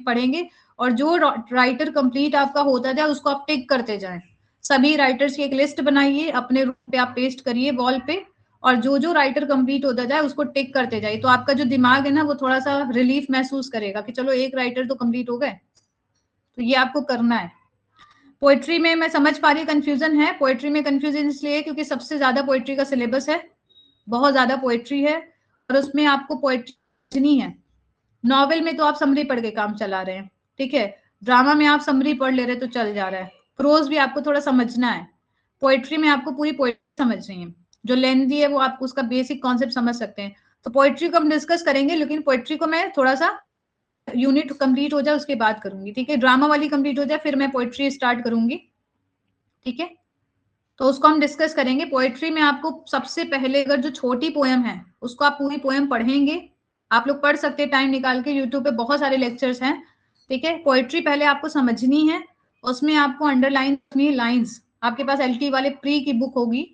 पढ़ेंगे, और जो राइटर कंप्लीट आपका होता जाए उसको आप टिक करते जाएं। सभी राइटर्स की एक लिस्ट बनाइए, अपने रूम पे आप पेस्ट करिए वॉल पे, और जो जो राइटर कंप्लीट होता जाए उसको टिक करते जाइए। तो आपका जो दिमाग है ना वो थोड़ा सा रिलीफ महसूस करेगा कि चलो एक राइटर तो कंप्लीट हो गए। तो ये आपको करना है। पोएट्री में मैं समझ पा रही कंफ्यूजन है, पोएट्री में कंफ्यूजन इसलिए क्योंकि सबसे ज्यादा पोएट्री का सिलेबस है, बहुत ज्यादा पोएट्री है और उसमें आपको पोएट्री नहीं है। नॉवेल में तो आप समरी पढ़ के काम चला रहे हैं, ठीक है। ड्रामा में आप समरी पढ़ ले रहे तो चल जा रहा है। प्रोज भी आपको थोड़ा समझना है। पोएट्री में आपको पूरी पोएट्री समझनी है, जो लेंथी है वो आप उसका बेसिक कॉन्सेप्ट समझ सकते हैं। तो पोएट्री को हम डिस्कस करेंगे, लेकिन पोएट्री को मैं थोड़ा सा यूनिट कंप्लीट हो जाए उसके बाद करूंगी, ठीक है। ड्रामा वाली कंप्लीट हो जाए फिर मैं पोएट्री स्टार्ट करूंगी, ठीक है। तो उसको हम डिस्कस करेंगे। पोएट्री में आपको सबसे पहले अगर जो छोटी पोएम है उसको आप पूरी पोएम पढ़ेंगे, आप लोग पढ़ सकते हैं टाइम निकाल के, यूट्यूब पे बहुत सारे लेक्चर्स हैं, ठीक है। पोएट्री पहले आपको समझनी है, उसमें आपको अंडरलाइन लाइंस, आपके पास एलटी वाले प्री की बुक होगी,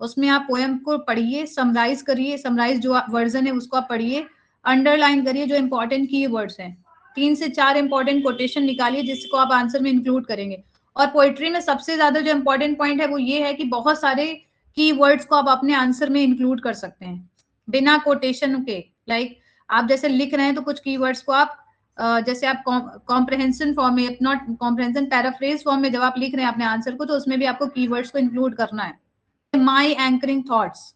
उसमें आप पोएम को पढ़िए, समराइज करिए, समराइज जो वर्जन है उसको आप पढ़िए, अंडरलाइन करिए जो इंपॉर्टेंट की वर्ड्स हैं, 3 से 4 इंपॉर्टेंट कोटेशन निकालिए जिसको आप आंसर में इंक्लूड करेंगे। और पोएट्री में सबसे ज्यादा जो इंपॉर्टेंट पॉइंट है वो ये है कि बहुत सारे की वर्ड्स को आप अपने आंसर में इंक्लूड कर सकते हैं बिना कोटेशन के। लाइक आप जैसे लिख रहे हैं तो कुछ कीवर्ड्स को आप जैसे आप कॉम्प्रहेंशन फॉर्म में, नॉट कॉम्प्रहेंशन, पैराफ्रेज फॉर्म में जब आप लिख रहे हैं अपने आंसर को, तो उसमें भी आपको कीवर्ड्स को इंक्लूड करना है। माई एंकरिंग थॉट्स,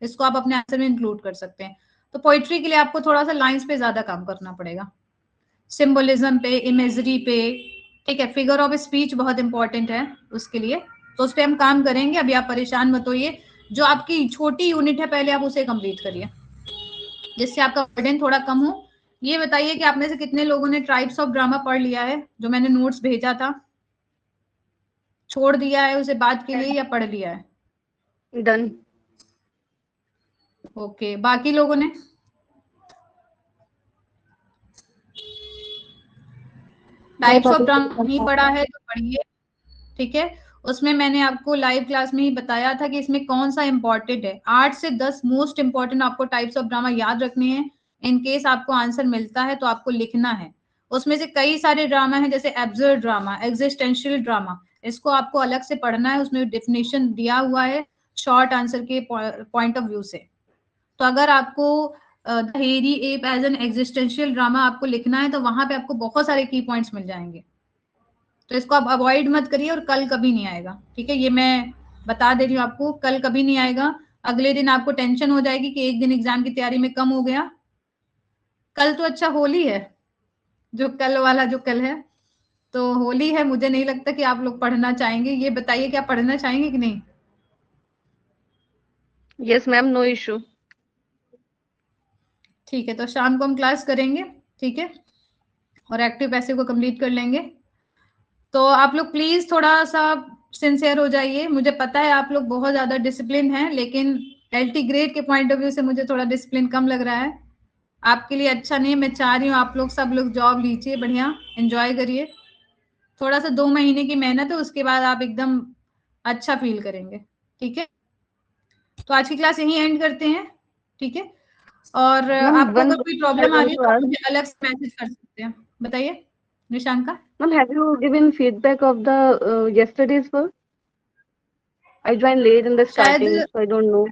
इसको आप अपने आंसर में इंक्लूड कर सकते हैं। तो पोइट्री के लिए आपको थोड़ा सा लाइंस पे ज्यादा काम करना पड़ेगा, सिंबलिज्म पे, इमेजरी पे, ठीक है। फिगर ऑफ स्पीच बहुत इंपॉर्टेंट है उसके लिए, तो उस पर हम काम करेंगे। अभी आप परेशान मत होइए, जो आपकी छोटी यूनिट है पहले आप उसे कंप्लीट करिए जिससे आपका बर्डन थोड़ा कम हो। ये बताइए कि आप में से कितने लोगों ने टाइप्स ऑफ ड्रामा पढ़ लिया है, जो मैंने नोट्स भेजा था, छोड़ दिया है उसे बाद के लिए या पढ़ लिया है? डन। ओके, बाकी लोगों ने? टाइप्स ऑफ ड्रामा नहीं पढ़ा है तो पढ़िए, ठीक है। उसमें मैंने आपको लाइव क्लास में ही बताया था कि इसमें कौन सा इंपॉर्टेंट है। 8 से 10 मोस्ट इंपॉर्टेंट आपको टाइप्स ऑफ ड्रामा याद रखने हैं। इन केस आपको आंसर मिलता है तो आपको लिखना है। उसमें से कई सारे ड्रामा है, जैसे एब्सर्ड ड्रामा, एग्जिस्टेंशियल ड्रामा, इसको आपको अलग से पढ़ना है, उसमें डेफिनेशन दिया हुआ है शॉर्ट आंसर के पॉइंट ऑफ व्यू से। तो अगर आपको hairy ape as an existential drama आपको लिखना है तो वहां पे आपको बहुत सारे की पॉइंट्स मिल जाएंगे, तो इसको आप अवॉइड मत करिए। और कल कभी नहीं आएगा, ठीक है, ये मैं बता दे रही हूँ आपको, कल कभी नहीं आएगा। अगले दिन आपको टेंशन हो जाएगी कि एक दिन एग्जाम की तैयारी में कम हो गया। कल तो अच्छा होली है, जो कल वाला जो कल है, तो होली है, मुझे नहीं लगता कि आप लोग पढ़ना चाहेंगे। ये बताइए कि आप पढ़ना चाहेंगे कि नहीं? Yes ma'am, no issue. ठीक है, तो शाम को हम क्लास करेंगे, ठीक है, और एक्टिव पैसिव को कंप्लीट कर लेंगे। तो आप लोग प्लीज थोड़ा सा सिंसियर हो जाइए। मुझे पता है आप लोग बहुत ज्यादा डिसिप्लिन हैं, लेकिन एलटी ग्रेड के पॉइंट ऑफ व्यू से मुझे थोड़ा डिसिप्लिन कम लग रहा है। आपके लिए अच्छा नहीं है। मैं चाह रही हूँ आप लोग सब लोग जॉब लीजिए, बढ़िया एंजॉय करिए। थोड़ा सा 2 महीने की मेहनत है, उसके बाद आप एकदम अच्छा फील करेंगे, ठीक है। तो आज की क्लास यहीं एंड करते हैं, ठीक है। और मैम आपको वन अगर कोई प्रॉब्लम आ रही है तो क्वेश्चन, आप मुझे अलग से मैसेज कर सकते हैं। बताइए Nissanka. Ma'am have you given feedback of the yesterday's work? I joined late in the शायद starting, so I don't know.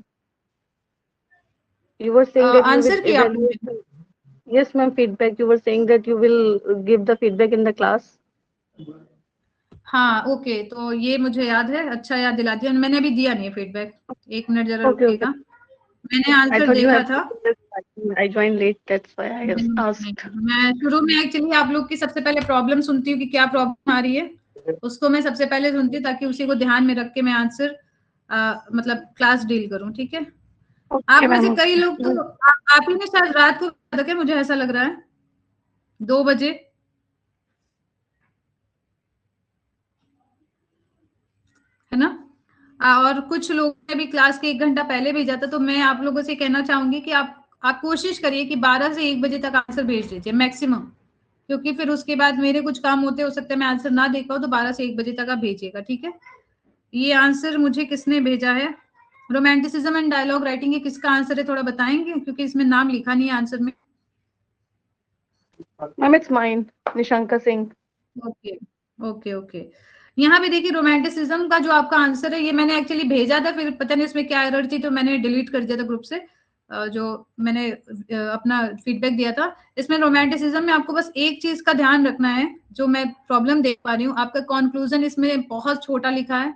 You were saying that you will answer किया आपने? evaluate. Yes, ma'am, feedback. You were saying that you will give the feedback in the class. हाँ okay, तो ये मुझे याद है, अच्छा याद दिला दिया। मैंने अभी दिया नहीं है फीडबैक, 1 मिनट जरा Okay, okay. रुकिएगा। मैंने I आंसर thought you देखा have था। given the starting. I joined late, that's why I नहीं, asked. मैं शुरू में एक्चुअली आप लोग की सबसे पहले प्रॉब्लम सुनती हूँ कि क्या प्रॉब्लम आ रही है, उसको मैं सबसे पहले सुनती हूँ ताकि उसी को ध्यान में रख के मैं आंसर मतलब क्लास डील करूँ, ठीक है। आप Okay, में से ma'am. कई लोग तो आप ही ने शायद रात को रखे, मुझे ऐसा लग रहा है 2 बजे, है ना। और कुछ लोगों ने भी क्लास के 1 घंटा पहले भेजा था। तो मैं आप लोगों से कहना चाहूंगी कि आप कोशिश करिए कि 12 से 1 बजे तक आंसर भेज दीजिए मैक्सिमम, क्योंकि फिर उसके बाद मेरे कुछ काम होते हो सकते हैं मैं आंसर ना दे पाऊँ। तो 12 से 1 बजे तक आप भेजिएगा, ठीक है। ये आंसर मुझे किसने भेजा है? रोमांटिसिज्म एंड डायलॉग राइटिंग, ये किसका आंसर है थोड़ा बताएंगे, क्योंकि इसमें नाम लिखा नहीं है आंसर में। Ma'am, it's mine, Nishanka Singh. Okay okay okay. यहाँ पे देखिए रोमांटिसिज्म का जो आपका आंसर है, ये मैंने एक्चुअली भेजा था, फिर पता नहीं इसमें क्या एरर थी तो मैंने डिलीट कर दिया था ग्रुप से। जो मैंने अपना फीडबैक दिया था, इसमें रोमांटिसिज्म में आपको बस एक चीज का ध्यान रखना है, जो मैं प्रॉब्लम देख पा रही हूँ। आपका कॉन्क्लूजन इसमें बहुत छोटा लिखा है,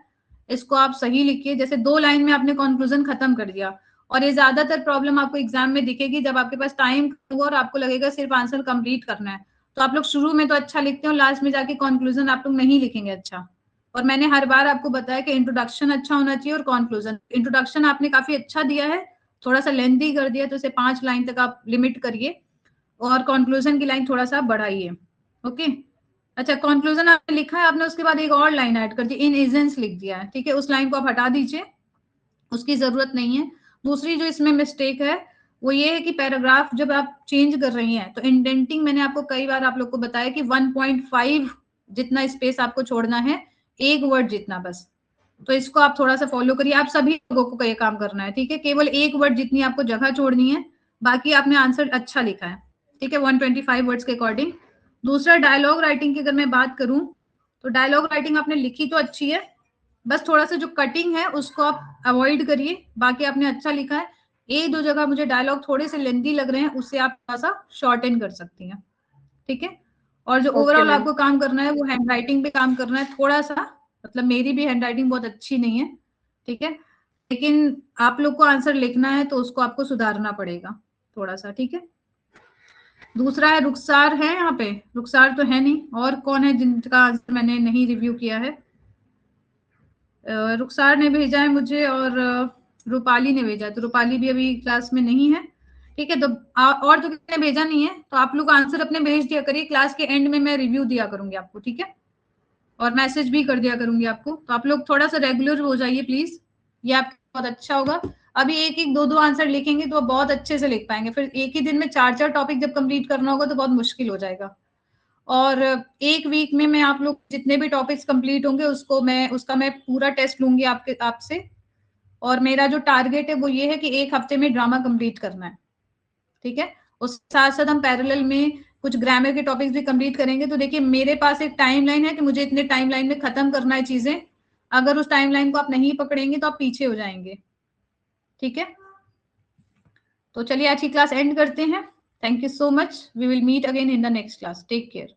इसको आप सही लिखिए। जैसे 2 लाइन में आपने कॉन्क्लूजन खत्म कर दिया, और ये ज्यादातर प्रॉब्लम आपको एग्जाम में दिखेगी जब आपके पास टाइम होगा और आपको लगेगा सिर्फ आंसर कंप्लीट करना है। तो आप लोग शुरू में तो अच्छा लिखते हो, लास्ट में जाके कंक्लूजन आप लोग नहीं लिखेंगे अच्छा। और मैंने हर बार आपको बताया कि इंट्रोडक्शन अच्छा होना चाहिए और कंक्लूजन। इंट्रोडक्शन आपने काफी अच्छा दिया है, थोड़ा सा लेंथी कर दिया, तो इसे 5 लाइन तक आप लिमिट करिए, और कंक्लूजन की लाइन थोड़ा सा बढ़ाइए, ओके। अच्छा, कंक्लूजन आपने लिखा है, आपने उसके बाद एक और लाइन ऐड कर दी, इन एजेंट्स लिख दिया है, ठीक है। उस लाइन को आप हटा दीजिए, उसकी जरूरत नहीं है। दूसरी जो इसमें मिस्टेक है वो ये है कि पैराग्राफ जब आप चेंज कर रही हैं तो इंडेंटिंग, मैंने आपको कई बार आप लोग को बताया कि 1.5 जितना स्पेस आपको छोड़ना है, 1 वर्ड जितना बस। तो इसको आप थोड़ा सा फॉलो करिए, आप सभी लोगों को ये काम करना है, ठीक है। केवल 1 वर्ड जितनी आपको जगह छोड़नी है, बाकी आपने आंसर अच्छा लिखा है, ठीक है, 125 वर्ड्स के अकॉर्डिंग। दूसरा, डायलॉग राइटिंग की अगर मैं बात करूं तो डायलॉग राइटिंग आपने लिखी तो अच्छी है, बस थोड़ा सा जो कटिंग है उसको आप अवॉइड करिए, बाकी आपने अच्छा लिखा है। 1-2 जगह मुझे डायलॉग थोड़े से लेंथी लग रहे हैं, उससे आप थोड़ा सा शॉर्टन कर सकती हैं, ठीक है। और जो Okay, ओवरऑल ma'am. आपको काम करना है वो हैंड राइटिंग पे काम करना है थोड़ा सा, मतलब मेरी भी हैंड राइटिंग बहुत अच्छी नहीं है, ठीक है, लेकिन आप लोग को आंसर लिखना है तो उसको आपको सुधारना पड़ेगा थोड़ा सा, ठीक है। दूसरा है रुखसार, है यहाँ पे? रुखसार तो है नहीं, और कौन है जिनका आंसर मैंने नहीं रिव्यू किया है? रुखसार ने भेजा है मुझे, और रूपाली ने भेजा है, तो रूपाली भी अभी क्लास में नहीं है, ठीक है। तो और तो किसी ने भेजा नहीं है, तो आप लोग आंसर अपने भेज दिया करिए, क्लास के एंड में मैं रिव्यू दिया करूंगी आपको, ठीक है, और मैसेज भी कर दिया करूंगी आपको। तो आप लोग थोड़ा सा रेगुलर हो जाइए प्लीज, ये आपका बहुत अच्छा होगा। अभी 1-1, 2-2 आंसर लिखेंगे तो बहुत अच्छे से लिख पाएंगे, फिर एक ही दिन में 4-4 टॉपिक जब कंप्लीट करना होगा तो बहुत मुश्किल हो जाएगा। और 1 वीक में मैं आप लोग जितने भी टॉपिक्स कंप्लीट होंगे उसका मैं पूरा टेस्ट लूंगी आपसे। और मेरा जो टारगेट है वो ये है कि 1 हफ्ते में ड्रामा कंप्लीट करना है, ठीक है। उस साथ साथ हम पैरेलल में कुछ ग्रामर के टॉपिक्स भी कंप्लीट करेंगे। तो देखिए मेरे पास एक टाइमलाइन है कि मुझे इतने टाइमलाइन में खत्म करना है चीजें, अगर उस टाइमलाइन को आप नहीं पकड़ेंगे तो आप पीछे हो जाएंगे, ठीक है। तो चलिए आज की क्लास एंड करते हैं। Thank you so much, we will meet again in the next class, take care.